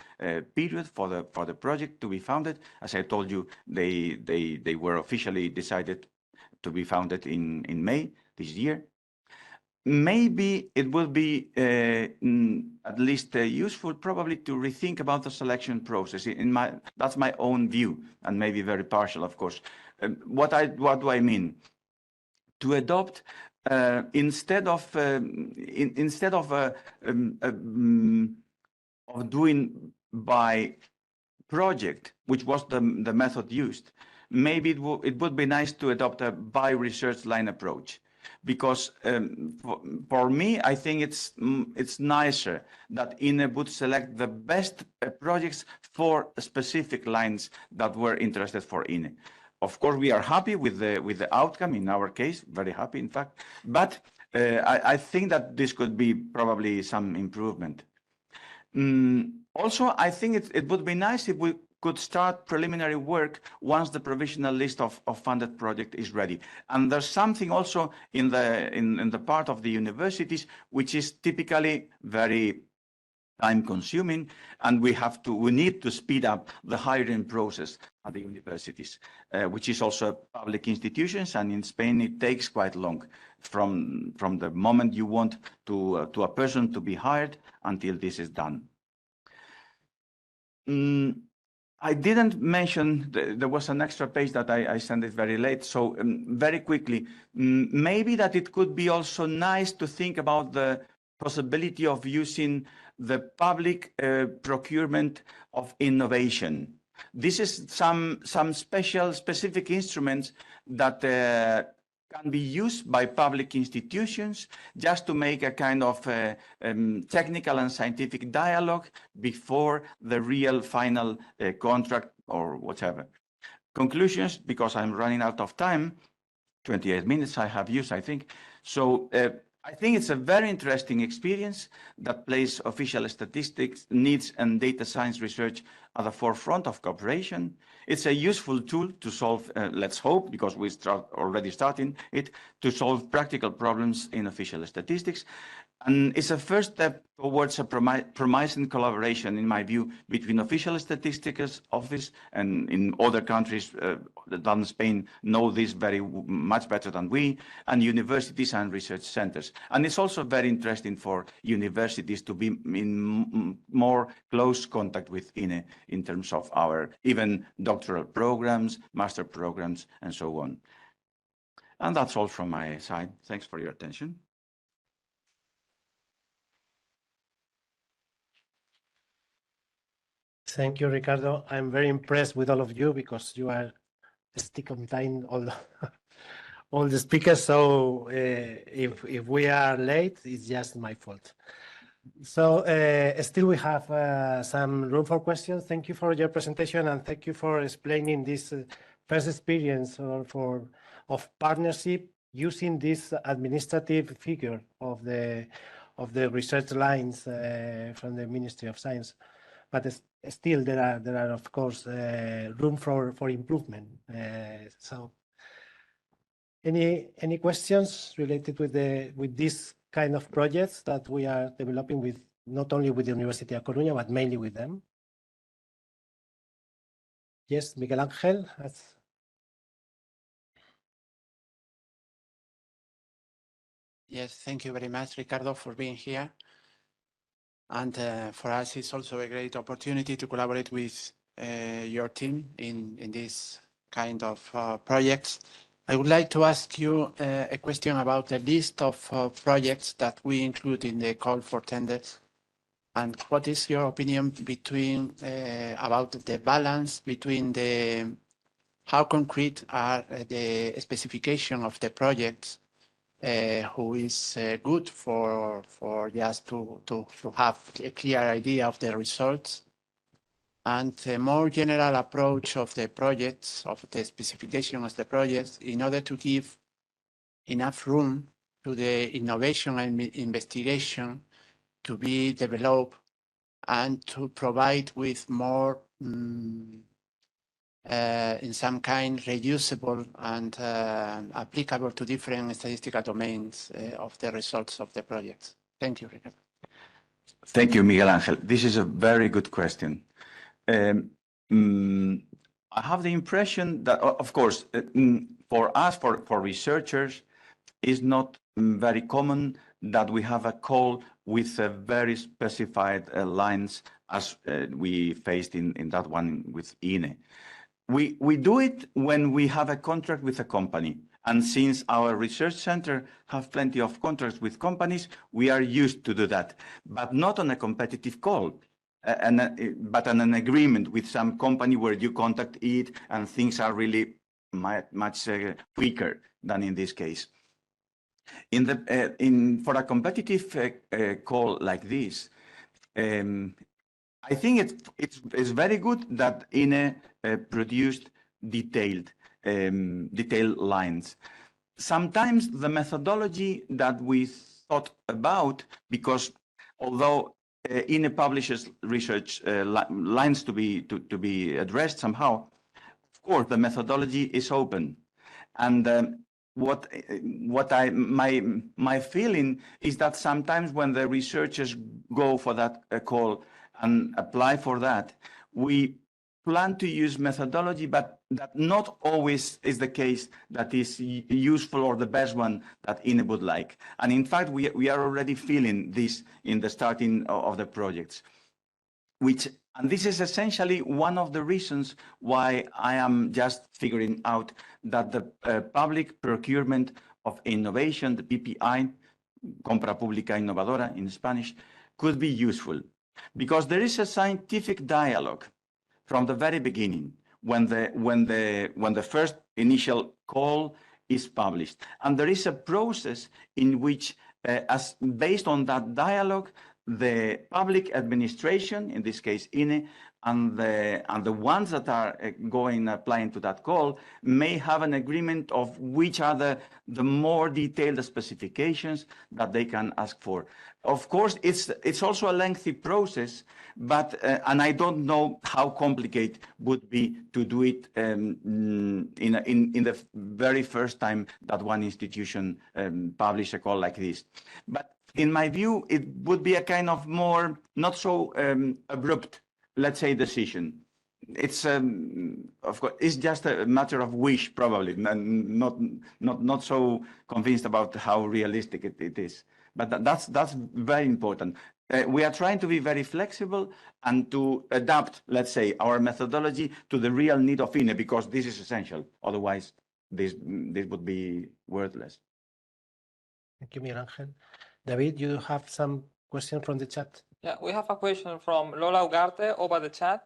period for the project to be founded. As I told you, they were officially decided to be founded in May this year. Maybe it will be at least useful probably to rethink about the selection process. That's my own view, and maybe very partial, of course. What do I mean? To adopt instead of doing by project, which was the method used, maybe it would be nice to adopt a by research line approach. Because for me, I think it's nicer that INE would select the best projects for specific lines that were interested for INE. Of course, we are happy with the outcome, in our case, very happy, in fact. But I think that this could be probably some improvement. Also, I think it would be nice if we could start preliminary work once the provisional list of funded project is ready. And there's something also in the part of the universities which is typically very time-consuming, and we need to speed up the hiring process at the universities, which is also public institutions, and in Spain it takes quite long from the moment you want to a person to be hired until this is done. I didn't mention, there was an extra page that I sent it very late, so very quickly, maybe that it could be also nice to think about the possibility of using the public procurement of innovation. This is some specific instruments that can be used by public institutions just to make a kind of technical and scientific dialogue before the real final contract or whatever. Conclusions, because I'm running out of time, 28 minutes I have used, I think. So I think it's a very interesting experience that places official statistics, needs, and data science research at the forefront of cooperation. It's a useful tool to solve, let's hope, because we already starting it, to solve practical problems in official statistics. And it's a first step towards a promising collaboration, in my view, between official statistics office and in other countries than Spain know this very much better than we, and universities and research centers. And it's also very interesting for universities to be in more close contact with INE in terms of our even doctoral programs, master programs, and so on. And that's all from my side. Thanks for your attention. Thank you, Ricardo. I'm very impressed with all of you because you are stick on time all the speakers. So if we are late, it's just my fault. So still we have some room for questions. Thank you for your presentation and thank you for explaining this first experience of partnership using this administrative figure of the research lines from the Ministry of Science. But still, there are of course room for improvement. So, any questions related with this kind of projects that we are developing with not only with the University of Coruña but mainly with them? Yes, Miguel Ángel. Yes, thank you very much, Ricardo, for being here. And for us, it's also a great opportunity to collaborate with your team in this kind of projects. I would like to ask you a question about the list of projects that we include in the call for tenders. And what is your opinion about the balance between how concrete are the specification of the projects, who is good for just to have a clear idea of the results, and a more general approach of the projects, of the specification of the projects, in order to give enough room to the innovation and investigation to be developed and to provide with more in some kind reusable and applicable to different statistical domains of the results of the projects. Thank you, Ricardo. Thank you, Miguel Ángel. This is a very good question. I have the impression that, of course, for us, for researchers, it's not very common that we have a call with a very specified lines as we faced in that one with INE. We do it when we have a contract with a company. And since our research center have plenty of contracts with companies, we are used to do that, but not on a competitive call, but on an agreement with some company where you contact it and things are really much quicker than in this case. For a competitive call like this, I think it's very good that INE produced detailed lines. Sometimes the methodology that we thought about, because although INE publishes research lines to be addressed somehow, of course the methodology is open, and my feeling is that sometimes when the researchers go for that call and apply for that, we plan to use methodology, but that not always is the case that is useful or the best one that INE would like. And in fact, we are already feeling this in the starting of the projects, and this is essentially one of the reasons why I am just figuring out that the public procurement of innovation, the PPI, Compra Pública Innovadora in Spanish, could be useful. Because there is a scientific dialogue from the very beginning when the first initial call is published, and there is a process in which, based on that dialogue, the public administration, in this case INE, and the ones that are applying to that call may have an agreement of which are the more detailed specifications that they can ask for. Of course, it's also a lengthy process, but and I don't know how complicated would be to do it in the very first time that one institution publish a call like this. But in my view, it would be a kind of more not so abrupt, let's say, decision. It's of course it's just a matter of wish, probably, and not so convinced about how realistic it is. But that's very important. We are trying to be very flexible and to adapt, let's say, our methodology to the real need of INE, because this is essential. Otherwise, this would be worthless. Thank you, Miguel Ángel. David, you have some question from the chat? Yeah, we have a question from Lola Ugarte over the chat.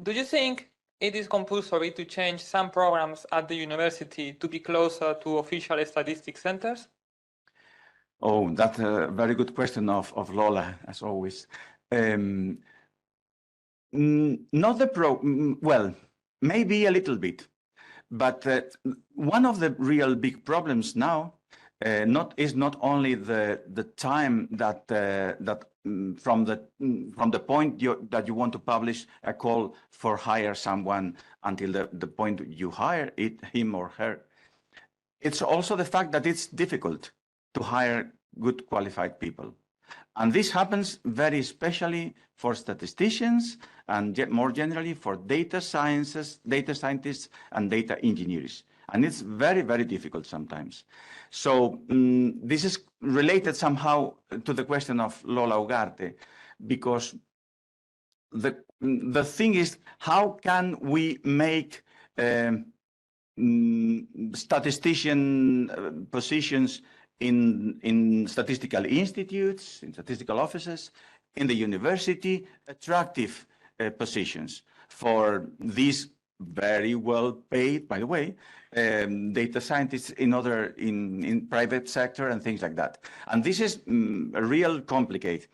Do you think it is compulsory to change some programs at the university to be closer to official statistics centers? Oh, that's a very good question of Lola, as always. Not the well, maybe a little bit, but one of the real big problems now is not only the time that from the point that you want to publish a call for hire someone until the point you hire him or her. It's also the fact that it's difficult to hire good qualified people. And this happens very especially for statisticians and more generally for data scientists and data engineers. And it's very, very difficult sometimes. So this is related somehow to the question of Lola Ugarte, because the thing is, how can we make statistician positions in statistical institutes, in statistical offices, in the university, attractive positions for these very well paid, by the way, data scientists in private sector and things like that. And this is a real complicated.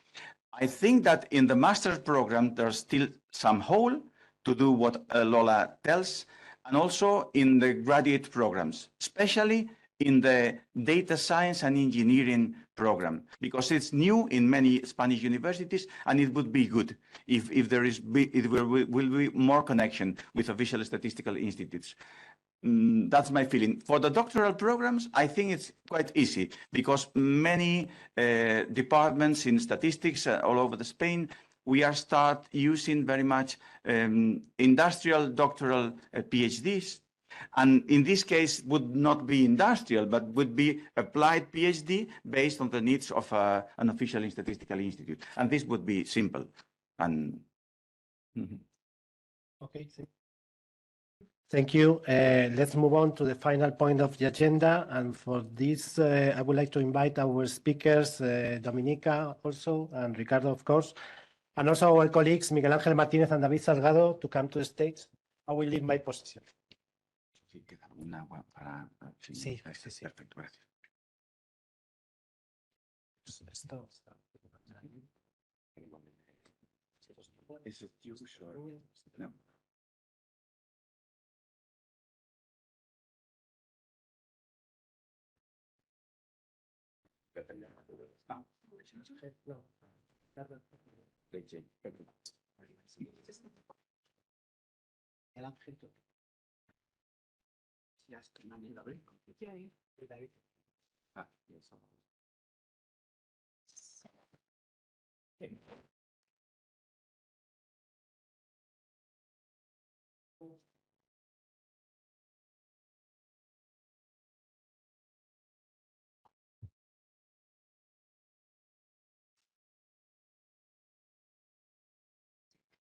I think that in the master's program, there's still some hole to do what Lola tells, and also in the graduate programs, especially in the data science and engineering program, because it's new in many Spanish universities, and it would be good if there will be more connection with official statistical institutes. That's my feeling. For the doctoral programs, I think it's quite easy, because many departments in statistics all over Spain, we are start using very much industrial doctoral PhDs. And in this case, would not be industrial, but would be applied PhD based on the needs of an official statistical institute. And this would be simple. And okay, thank you. Let's move on to the final point of the agenda. And for this, I would like to invite our speakers, Dominika also, and Ricardo, of course, and also our colleagues, Miguel Ángel Martínez and David Salgado, to come to the stage. I will leave my position. Sí, sí, sí. Perfecto, gracias. Is it you sure? No.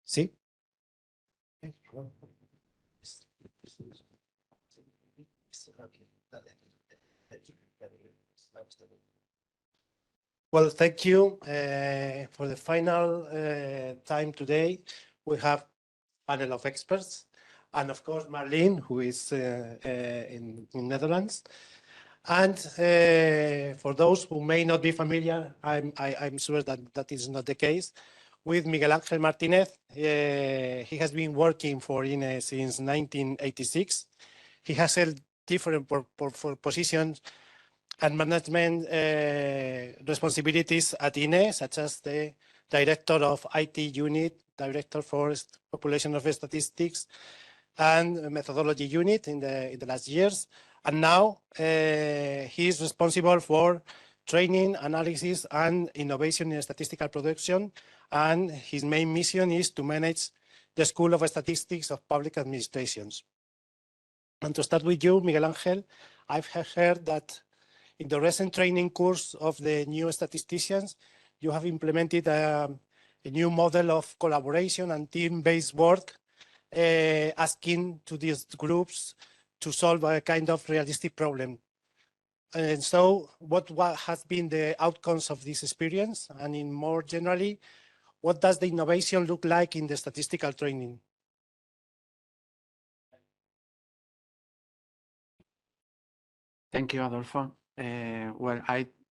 Sí. Well, thank you for the final time today. We have a panel of experts, and of course, Marleen, who is in Netherlands. And for those who may not be familiar, I'm sure that that is not the case. with Miguel Ángel Martínez. He has been working for INE since 1986. He has held different positions and management responsibilities at INE, such as the Director of IT Unit, Director for Population of Statistics, and Methodology Unit in the last years. And now he is responsible for training, analysis, and innovation in statistical production. And his main mission is to manage the School of Statistics of Public Administrations. And to start with you, Miguel Ángel, I've heard that in the recent training course of the new statisticians, you have implemented a new model of collaboration and team-based work, asking to these groups to solve a kind of realistic problem. And so what has been the outcomes of this experience? And in more generally, what does the innovation look like in the statistical training? Thank you, Adolfo. Well,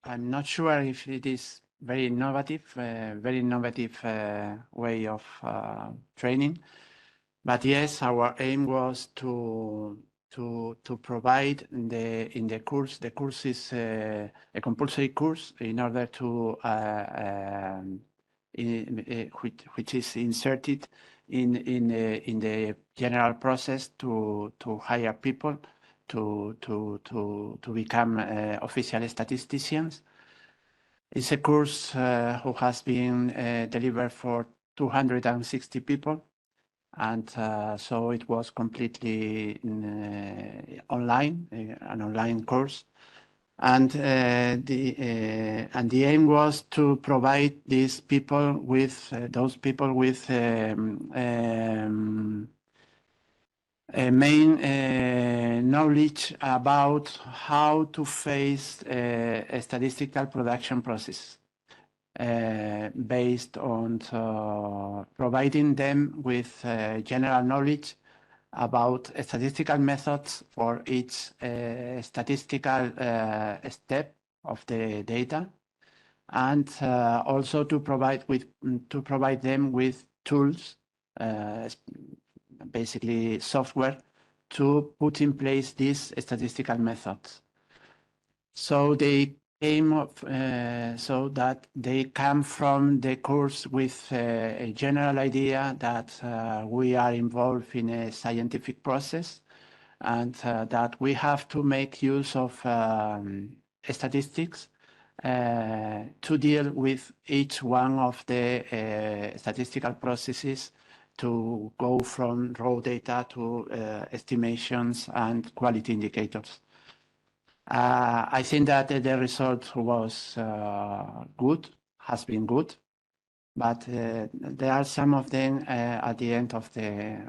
I'm not sure if it is very innovative way of training, but yes, our aim was to provide in the course. The course is a compulsory course in order to which is inserted in the general process to hire people to become official statisticians. It's a course who has been delivered for 260 people, and so it was completely online, an online course. And the aim was to provide these people with a main knowledge about how to face a statistical production process, based on providing them with general knowledge about statistical methods for each statistical step of the data, and also to provide them with tools, basically software, to put in place these statistical methods. So they came up, so that they come from the course with a general idea that we are involved in a scientific process, and that we have to make use of statistics to deal with each one of the statistical processes, to go from raw data to estimations and quality indicators. I think that the result was good, has been good, but there are some of them at the end of the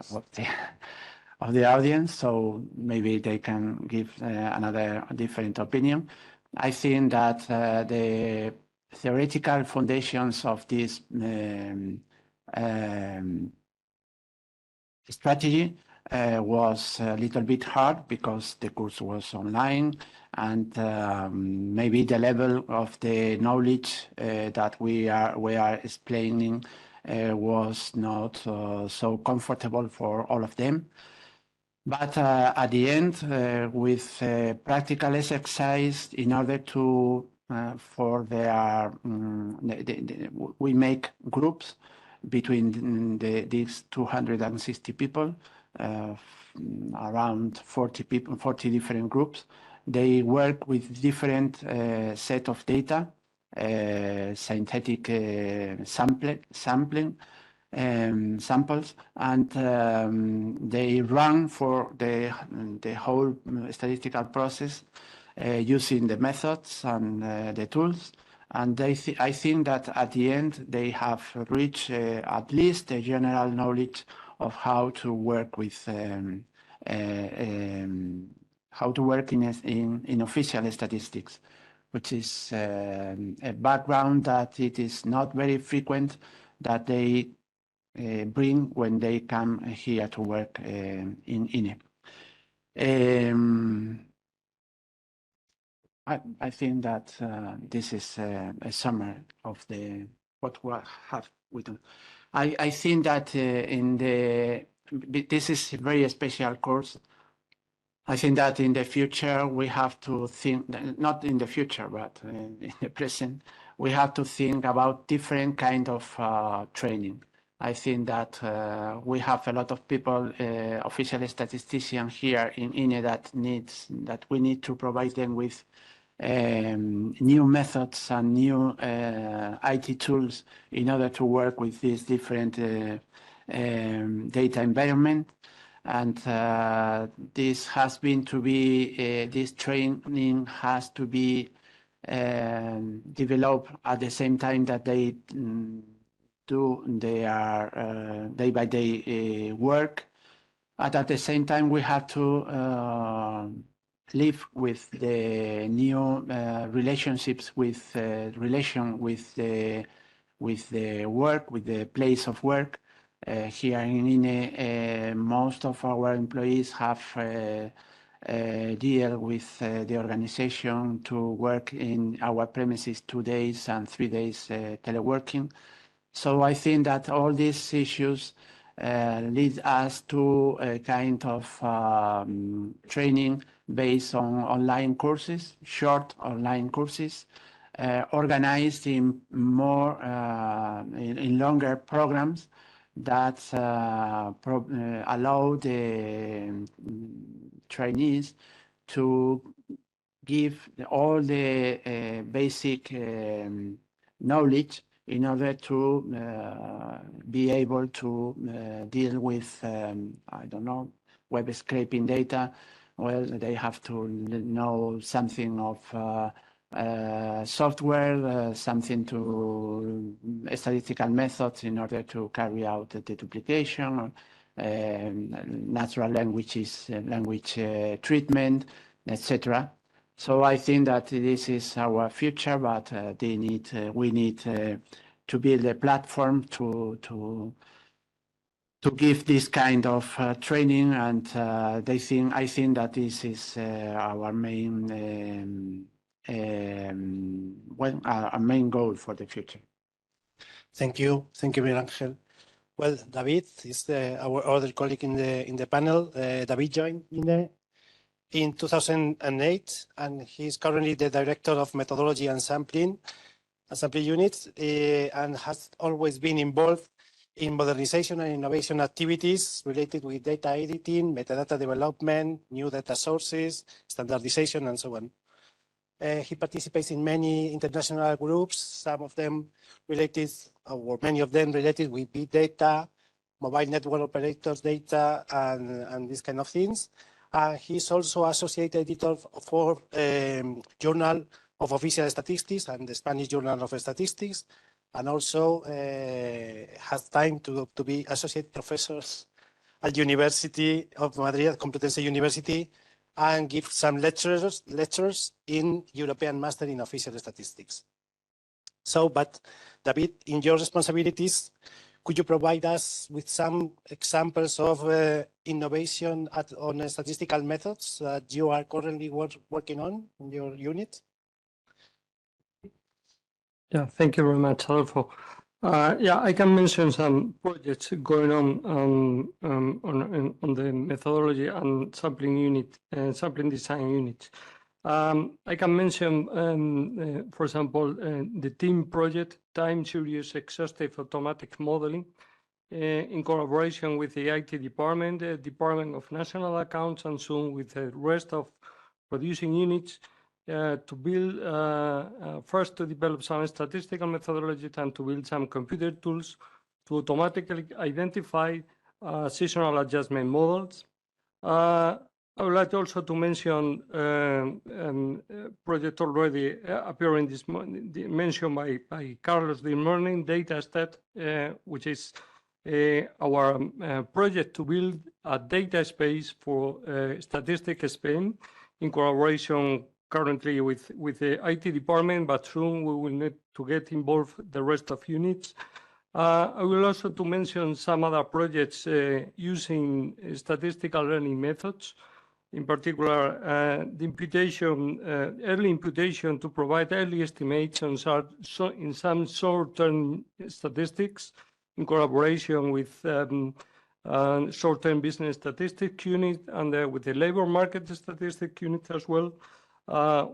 audience, so maybe they can give another different opinion. I think that the theoretical foundations of this strategy was a little bit hard because the course was online, and maybe the level of the knowledge that we are explaining was not so comfortable for all of them. But at the end, with practical exercise, in order to for their we make groups between these 260 people, around 40 people, 40 different groups. They work with different set of data, synthetic sampling samples, and they run for the whole statistical process using the methods and the tools. And I think that at the end they have reached at least a general knowledge of how to work with how to work in official statistics, which is a background that it is not very frequent that they bring when they come here to work in INE. I think that this is a summary of the have we done. I think that this is a very special course. I think that in the future we have to think, not in the future, but in the present, we have to think about different kind of training. I think that we have a lot of people, official statisticians here in INE that we need to provide them with new methods and new IT tools in order to work with these different data environment. And this has been to be, this training has to be developed at the same time that they do their day-by-day work. But at the same time, we have to live with the new relationships with relation with the work, with the place of work. Here in INE, most of our employees have deal with the organization to work in our premises 2 days and 3 days teleworking. So I think that all these issues lead us to a kind of training based on online courses, short online courses, organized in more in longer programs that allow the trainees to give all the basic knowledge in order to be able to deal with, I don't know, web scraping data. Well, they have to know something of software, something to statistical methods in order to carry out the duplication, natural language treatment, etc. So I think that this is our future, but we need to build a platform to give this kind of training, and I think that this is our main our main goal for the future. Thank you, Miguel Angel. Well, David is our other colleague in the panel. David joined in 2008, and he's currently the director of methodology and sampling units, and has always been involved in modernization and innovation activities related with data editing, metadata development, new data sources, standardization, and so on. He participates in many international groups, some of them related, or many of them related with big data, mobile network operators data, and these kind of things. He's also associate editor for Journal of Official Statistics and the Spanish Journal of Statistics, and also has time to be associate professors at University of Madrid, Complutense University, and give some lectures in European Master in Official Statistics. So, but David, in your responsibilities, could you provide us with some examples of innovation on statistical methods that you are currently working on in your unit? Yeah, thank you very much, Adolfo. Yeah, I can mention some projects going on the methodology and sampling unit, sampling design unit. I can mention, for example, the TEAM project, Time Series Exhaustive Automatic Modeling, in collaboration with the IT department, the Department of National Accounts, and soon with the rest of producing units, to build, first to develop some statistical methodology and to build some computer tools to automatically identify seasonal adjustment models. I would like also to mention project already appearing this morning, mentioned by Carlos this morning, DataStat, which is our project to build a data space for Statistics Spain in collaboration currently with the IT department, but soon we will need to get involved the rest of units. I will also to mention some other projects using statistical learning methods. in particular, the imputation, early imputation to provide early estimates on in some short-term statistics in collaboration with short-term business statistics unit and with the labor market statistics unit as well.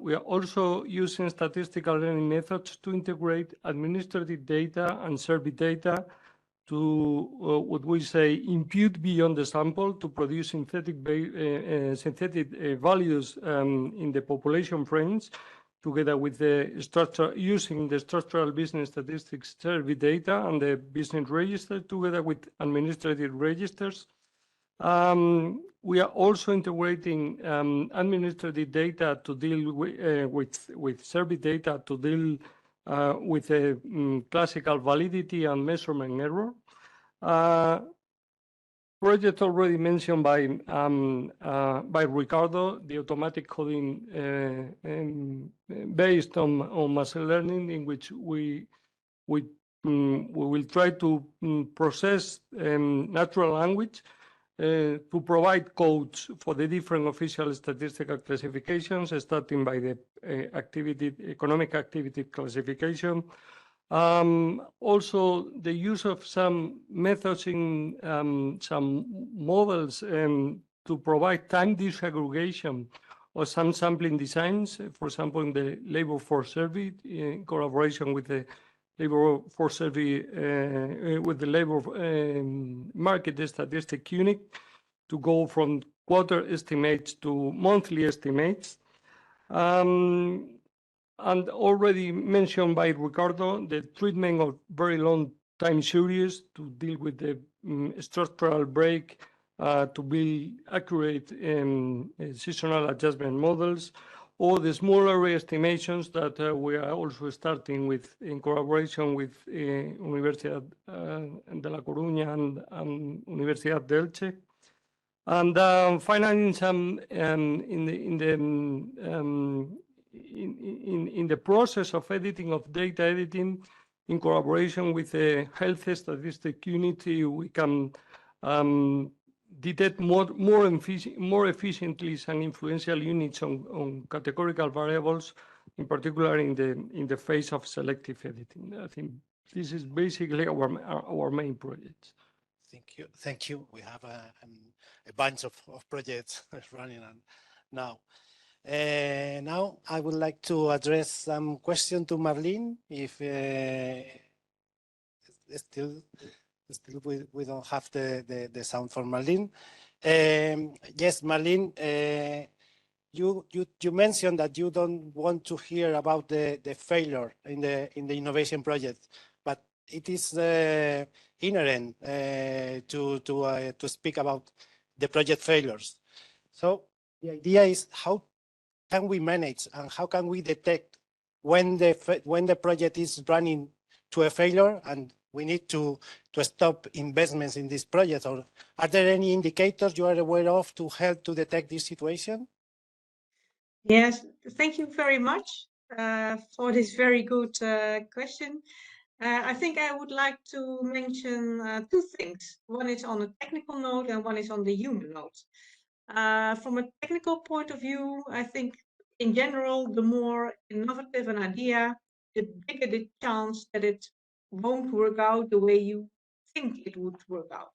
We are also using statistical learning methods to integrate administrative data and survey data to what we say impute beyond the sample to produce synthetic values in the population frames, together with the structure using the structural business statistics survey data and the business register together with administrative registers. We are also integrating administrative data to deal with survey data to deal with a classical validity and measurement error. Project already mentioned by Ricardo, the automatic coding based on machine learning, in which we will try to process natural language to provide codes for the different official statistical classifications, starting by the economic activity classification. Also, the use of some methods in some models to provide time disaggregation or some sampling designs, for example, in the labor force survey, in collaboration with the labor force survey, with the labor market statistic unit, to go from quarter estimates to monthly estimates. And already mentioned by Ricardo, the treatment of very long time series to deal with the structural break, to build accurate seasonal adjustment models, or the smaller estimations that we are also starting with in collaboration with Universidade de La Coruña and Universidade de Elche. And finally, in the process of editing, of data editing, in collaboration with the health statistic unity, we can detect more efficiently some influential units on categorical variables, in particular in the phase of selective editing. I think this is basically our main project. Thank you. We have a bunch of projects running on now. Now I would like to address some question to Marleen. If still we don't have the sound for Marleen. Yes, Marleen, you mentioned that you don't want to hear about the failure in the innovation project, but it is inherent to speak about the project failures. So the idea is, how can we manage and how can we detect when the project is running to a failure and we need to stop investments in this project? Or are there any indicators you are aware of to help to detect this situation? Yes, thank you very much for this very good question. I think I would like to mention two things. One is on a technical note and one is on the human note. From a technical point of view, I think in general, the more innovative an idea, the bigger the chance that it won't work out the way you think it would work out.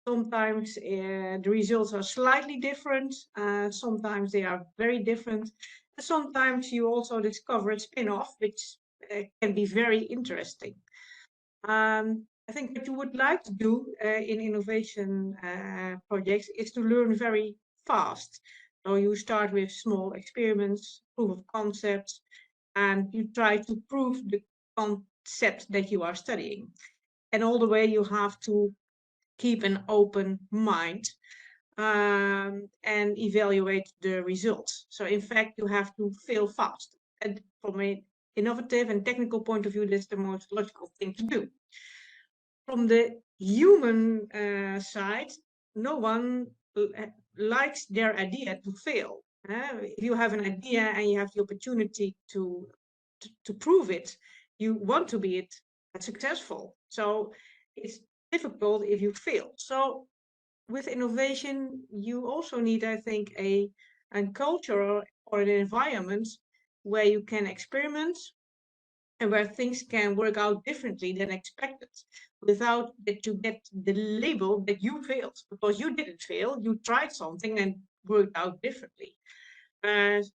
Sometimes the results are slightly different, sometimes they are very different. Sometimes you also discover a spin-off, which can be very interesting. I think what you would like to do in innovation projects is to learn very fast. So you start with small experiments, proof of concepts, and you try to prove the concept that you are studying. And all the way you have to keep an open mind and evaluate the results. So in fact, you have to fail fast. And from an innovative and technical point of view, that's the most logical thing to do. From the human side, no one likes their idea to fail. If you have an idea and you have the opportunity to prove it, you want to be successful. So it's difficult if you fail. So with innovation, you also need, I think, a culture or an environment where you can experiment and where things can work out differently than expected without that you get the label that you failed, because you didn't fail, you tried something and worked out differently.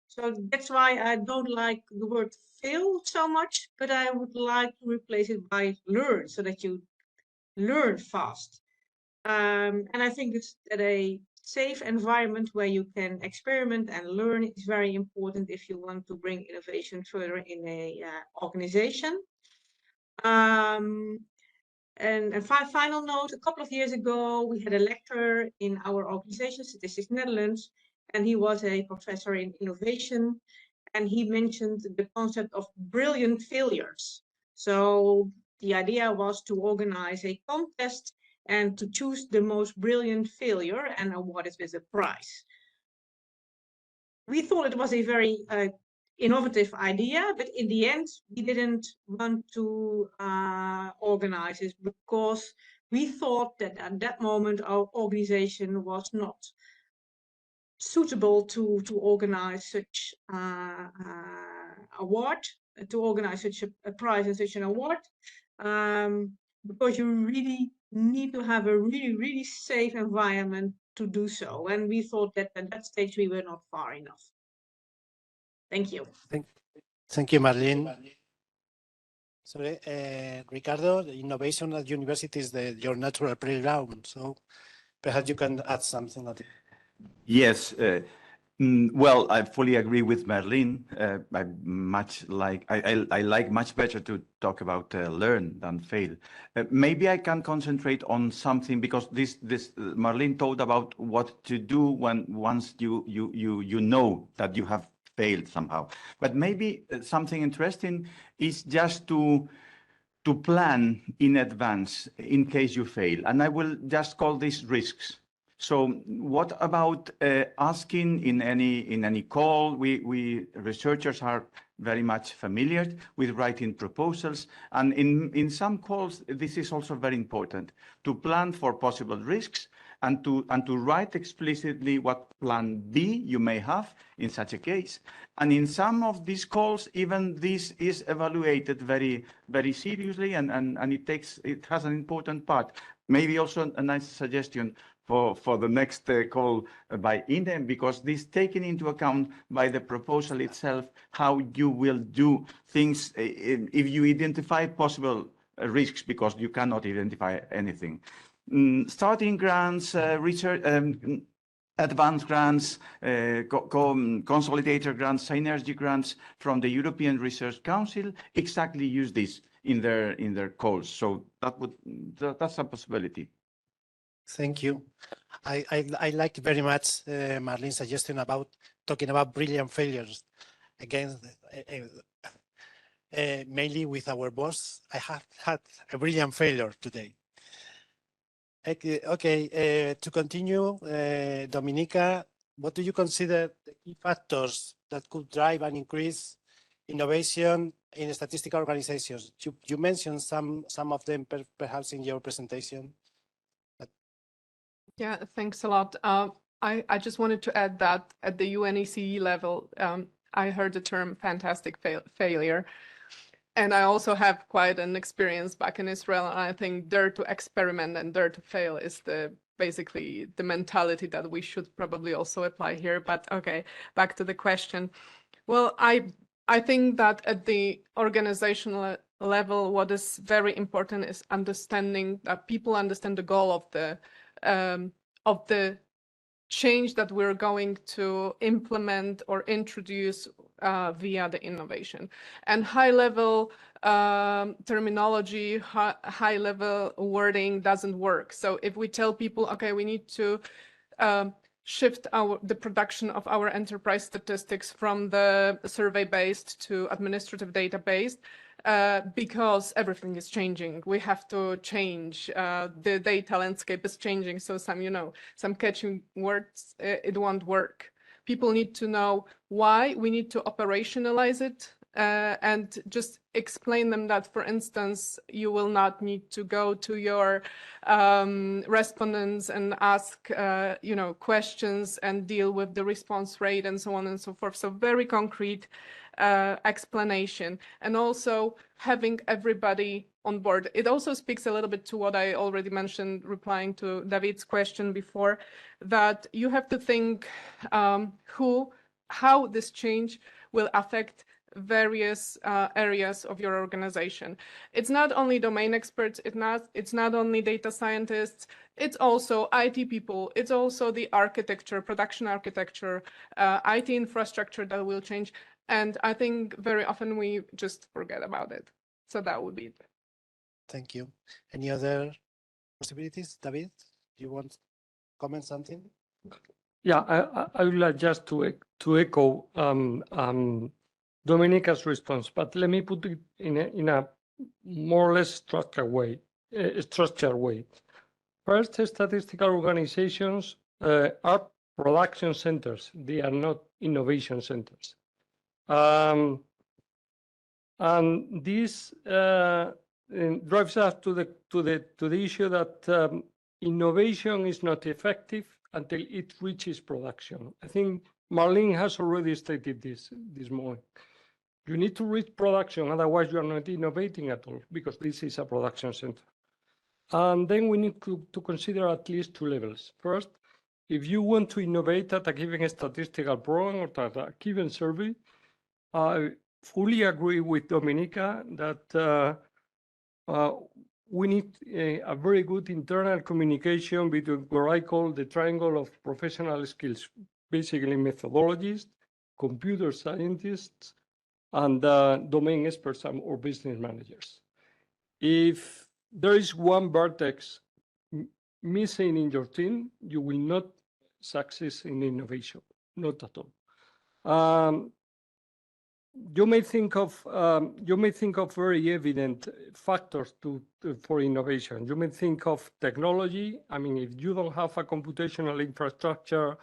So that's why I don't like the word fail so much, but I would like to replace it by learn, so that you learn fast. And I think it's that a safe environment where you can experiment and learn is very important if you want to bring innovation further in a organization. And a final note, a couple of years ago, we had a lecturer in our organization, Statistics Netherlands, and he was a professor in innovation, and he mentioned the concept of brilliant failures. So the idea was to organize a contest and to choose the most brilliant failure and award it with a prize. We thought it was a very innovative idea, but in the end, we didn't want to organize it because we thought that at that moment our organization was not suitable to organize such award, to organize such a prize and such an award, because you really need to have a really safe environment to do so. And we thought that at that stage we were not far enough. Thank you. Thank you, Marleen. Sorry, Ricardo, innovation at university is your natural playground, so perhaps you can add something on it. Yes. Well, I fully agree with Marleen. I like much better to talk about learn than fail. Maybe I can concentrate on something, because this Marleen told about what to do once you know that you have failed somehow. But maybe something interesting is just to plan in advance in case you fail, and I will just call this risks. So what about asking in any call? We researchers are very much familiar with writing proposals, and in some calls this is also very important, to plan for possible risks and to write explicitly what plan B you may have in such a case. And in some of these calls, even this is evaluated very seriously, and it has an important part. Maybe also a nice suggestion for the next call by INEM, because this taken into account by the proposal itself, how you will do things if you identify possible risks, because you cannot identify anything. Starting grants, research, advanced grants, consolidator grants, synergy grants from the European Research Council exactly use this in their calls. So that's a possibility. Thank you. I like very much Marleen's suggestion about talking about brilliant failures. Again, mainly with our boss, I have had a brilliant failure today. Okay, to continue, Dominika, what do you consider the key factors that could drive and increase innovation in statistical organizations? You mentioned some of them perhaps in your presentation. Yeah, thanks a lot. I just wanted to add that at the UNECE level, I heard the term fantastic failure. And I also have quite an experience back in Israel. And I think dare to experiment and dare to fail is basically the mentality that we should probably also apply here. But okay, back to the question. Well, I think that at the organizational level, what is very important is understanding that people understand the goal of the change that we're going to implement or introduce via the innovation. And high-level terminology, high-level wording doesn't work. So if we tell people, okay, we need to shift the production of our enterprise statistics from the survey-based to administrative data-based, because everything is changing. We have to change. The data landscape is changing. So some catchy words, it won't work. People need to know why. We need to operationalize it and just explain them that, for instance, you will not need to go to your respondents and ask, questions and deal with the response rate and so on and so forth. So very concrete explanation, and also having everybody on board. It also speaks a little bit to what I already mentioned, replying to David's question before, that you have to think how this change will affect various areas of your organization. It's not only domain experts, it's not only data scientists, it's also IT people, it's also the architecture, production architecture, IT infrastructure that will change. And I think very often we just forget about it. So that would be it. Thank you. Any other possibilities? David, do you want to comment something? Yeah, I would like just to echo Dominika's response, but let me put it in a more or less structured way. First, statistical organizations are production centers. They are not innovation centers. And this drives us to the issue that innovation is not effective until it reaches production. I think Marleen has already stated this morning. You need to reach production, otherwise you are not innovating at all, because this is a production center. And then we need to consider at least two levels. First, if you want to innovate at a given statistical program or at a given survey, I fully agree with Dominika that we need a very good internal communication between what I call the triangle of professional skills, basically methodologists, computer scientists, and domain experts or business managers. If there is one vertex missing in your team, you will not succeed in innovation, not at all. You may think of very evident factors for innovation. You may think of technology. I mean, if you don't have a computational infrastructure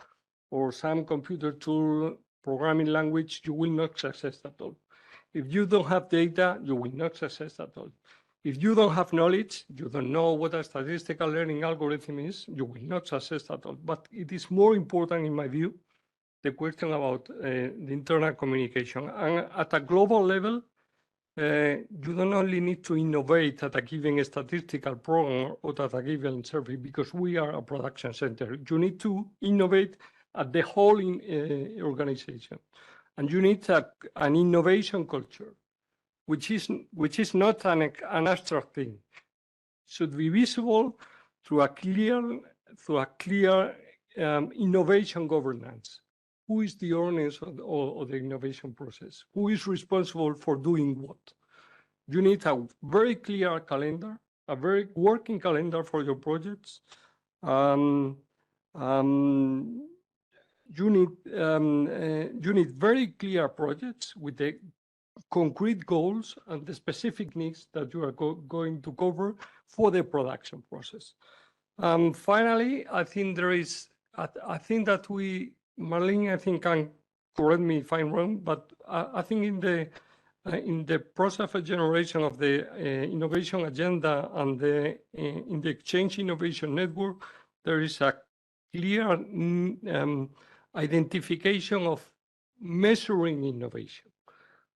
or some computer tool, programming language, you will not succeed at all. If you don't have data, you will not succeed at all. If you don't have knowledge, you don't know what a statistical learning algorithm is, you will not succeed at all. But it is more important, in my view, the question about the internal communication. And at a global level, you don't only need to innovate at a given statistical program or at a given survey, because we are a production center. You need to innovate at the whole organization. And you need an innovation culture, which is not an abstract thing. It should be visible through a clear innovation governance. Who is the owner of the innovation process? Who is responsible for doing what? You need a very clear calendar, a very working calendar for your projects. You need very clear projects with the concrete goals and the specific needs that you are going to cover for the production process. Finally, I think that Marleen, I think, can correct me if I'm wrong, but I think in the process of generation of the innovation agenda and in the Exchange Innovation Network, there is a clear identification of measuring innovation.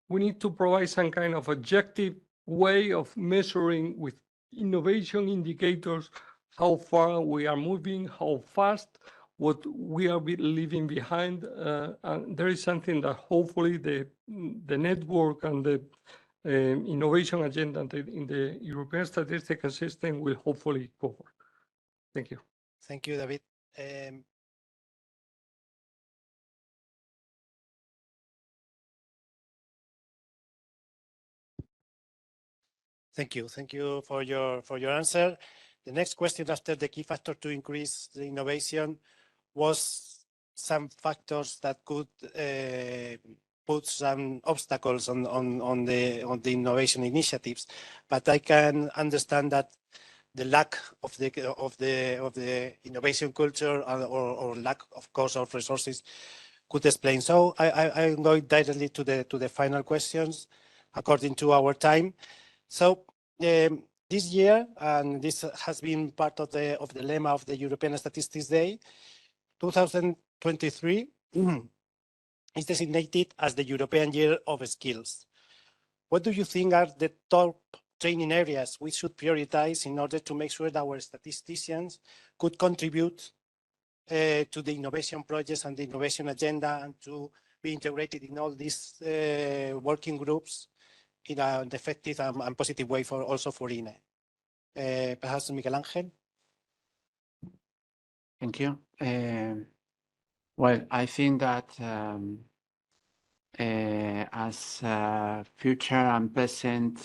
We need to provide some kind of objective way of measuring with innovation indicators how far we are moving, how fast, what we are leaving behind. And there is something that hopefully the network and the innovation agenda in the European statistical system will hopefully cover. Thank you. Thank you, David. Thank you for your answer. The next question after the key factor to increase the innovation was some factors that could put some obstacles on the innovation initiatives, but I can understand that the lack of the innovation culture or lack, of course, of resources could explain. So I'm going directly to the final questions according to our time. So this year, and this has been part of the lemma of the European Statistics Day, 2023 is designated as the European Year of Skills. What do you think are the top training areas we should prioritize in order to make sure that our statisticians could contribute to the innovation projects and the innovation agenda, and to be integrated in all these working groups in an effective and positive way also for INE? Perhaps Miguel Ángel? Thank you. Well, I think that as future and present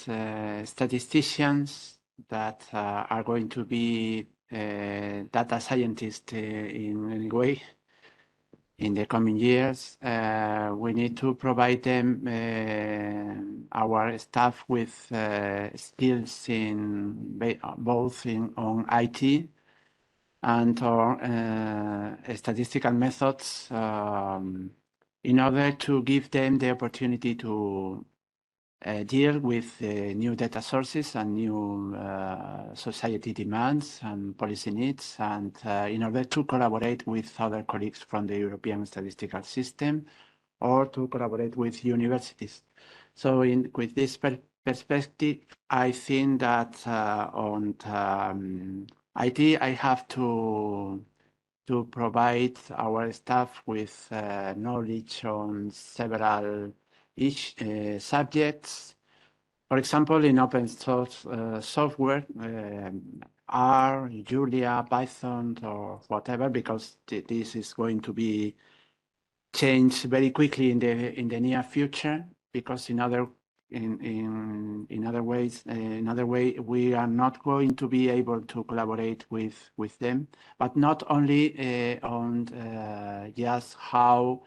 statisticians that are going to be data scientists in any way in the coming years, we need to provide them, our staff, with skills in both on IT and or statistical methods, in order to give them the opportunity to deal with new data sources and new society demands and policy needs, and in order to collaborate with other colleagues from the European statistical system, or to collaborate with universities. So with this perspective, I think that on IT, I have to provide our staff with knowledge on several subjects. For example, in open source software, R, Julia, Python, or whatever, because this is going to be changed very quickly in the near future. Because in other way, we are not going to be able to collaborate with them, but not only on just how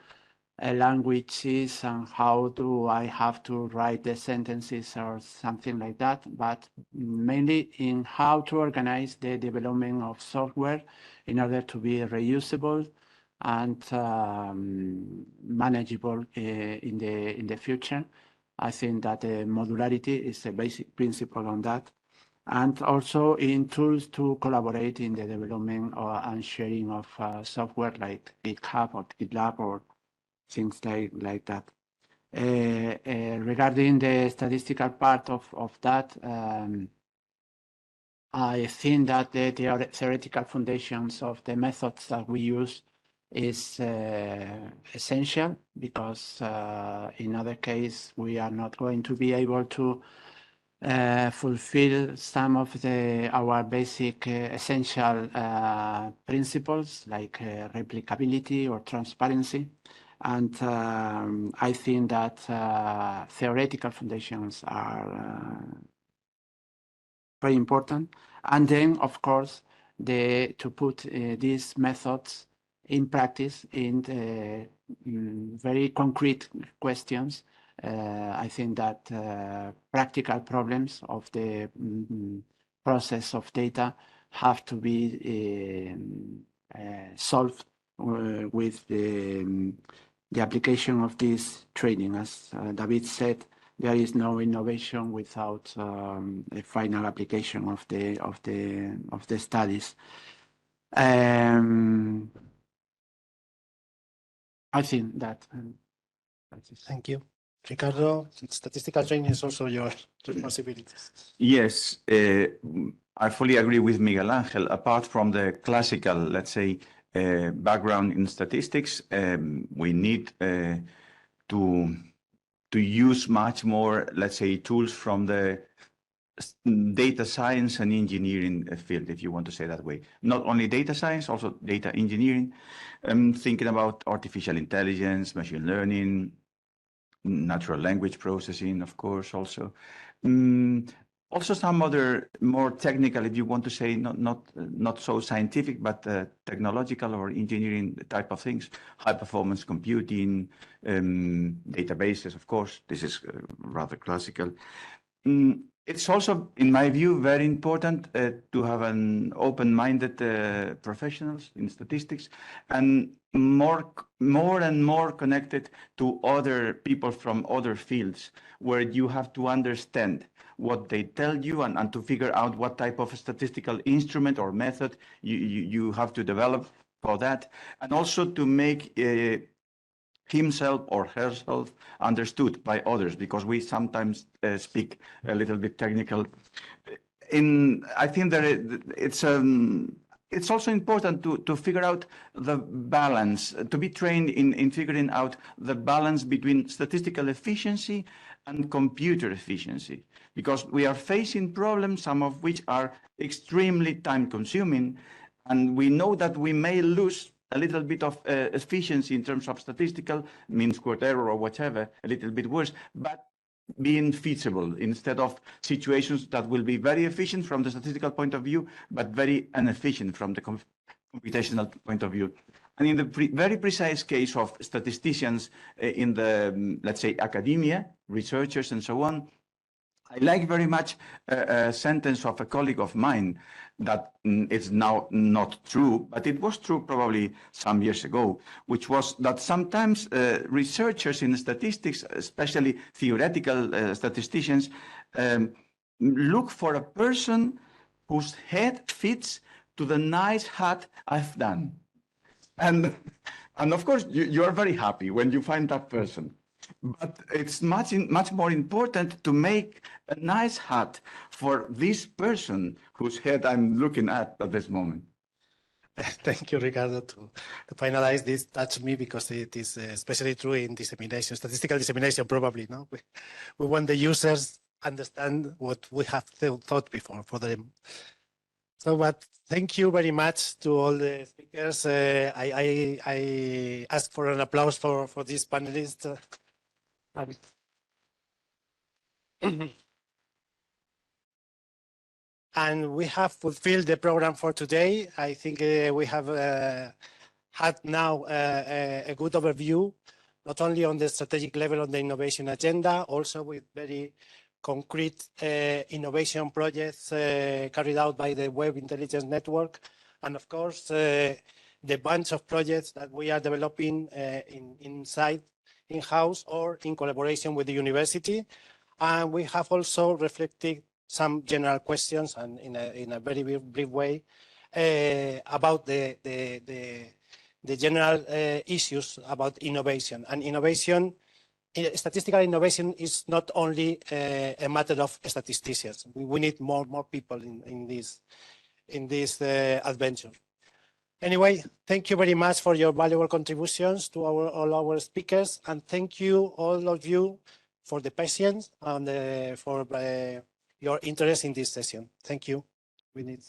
a language is and how do I have to write the sentences or something like that, but mainly in how to organize the development of software in order to be reusable and manageable in the future. I think that the modularity is a basic principle on that, and also in tools to collaborate in the development and sharing of software like GitHub or GitLab or things like that. Regarding the statistical part of that, I think that the theoretical foundations of the methods that we use is essential, because in other case we are not going to be able to fulfill some of our basic essential principles like replicability or transparency. And I think that theoretical foundations are very important. And then, of course, to put these methods in practice in very concrete questions. I think that practical problems of the process of data have to be solved with the application of this training. As David said, there is no innovation without a final application of the studies. I think that. Thank you. Ricardo, statistical training is also your responsibilities. Yes, I fully agree with Miguel Ángel. Apart from the classical, let's say, background in statistics, we need to use much more, let's say, tools from the data science and engineering field, if you want to say that way. Not only data science, also data engineering. Thinking about artificial intelligence, machine learning, natural language processing, of course, also. Also some other more technical, if you want to say, not so scientific, but technological or engineering type of things. High performance computing, databases, of course. This is rather classical. It's also, in my view, very important to have an open-minded professionals in statistics and more and more connected to other people from other fields, where you have to understand what they tell you and to figure out what type of statistical instrument or method you have to develop for that, and also to make himself or herself understood by others, because we sometimes speak a little bit technical. I think that it's also important to figure out the balance, to be trained in figuring out the balance between statistical efficiency and computer efficiency, because we are facing problems, some of which are extremely time consuming, and we know that we may lose a little bit of efficiency in terms of statistical, mean squared error or whatever, a little bit worse, but being feasible instead of situations that will be very efficient from the statistical point of view, but very inefficient from the computational point of view. And in the very precise case of statisticians in the, let's say, academia, researchers and so on, I like very much a sentence of a colleague of mine that is now not true, but it was true probably some years ago, which was that sometimes researchers in statistics, especially theoretical statisticians, look for a person whose head fits to the nice hat I've done. And of course, you are very happy when you find that person. But it's much more important to make a nice hat for this person whose head I'm looking at this moment. Thank you, Ricardo. To finalize this, touched me because it is especially true in dissemination, statistical dissemination, probably. No, we want the users understand what we have thought before for them. So, but thank you very much to all the speakers. I ask for an applause for these panelists. And we have fulfilled the program for today. I think we have had now a good overview, not only on the strategic level on the innovation agenda, also with very concrete innovation projects carried out by the Web Intelligence Network, and of course, the bunch of projects that we are developing inside, in-house, or in collaboration with the university. And we have also reflected some general questions and in a very brief way about the general issues about innovation. And innovation, statistical innovation is not only a matter of statisticians. We need more people in this adventure. Anyway, thank you very much for your valuable contributions to all our speakers, and thank you all of you for the patience and for your interest in this session. Thank you. We need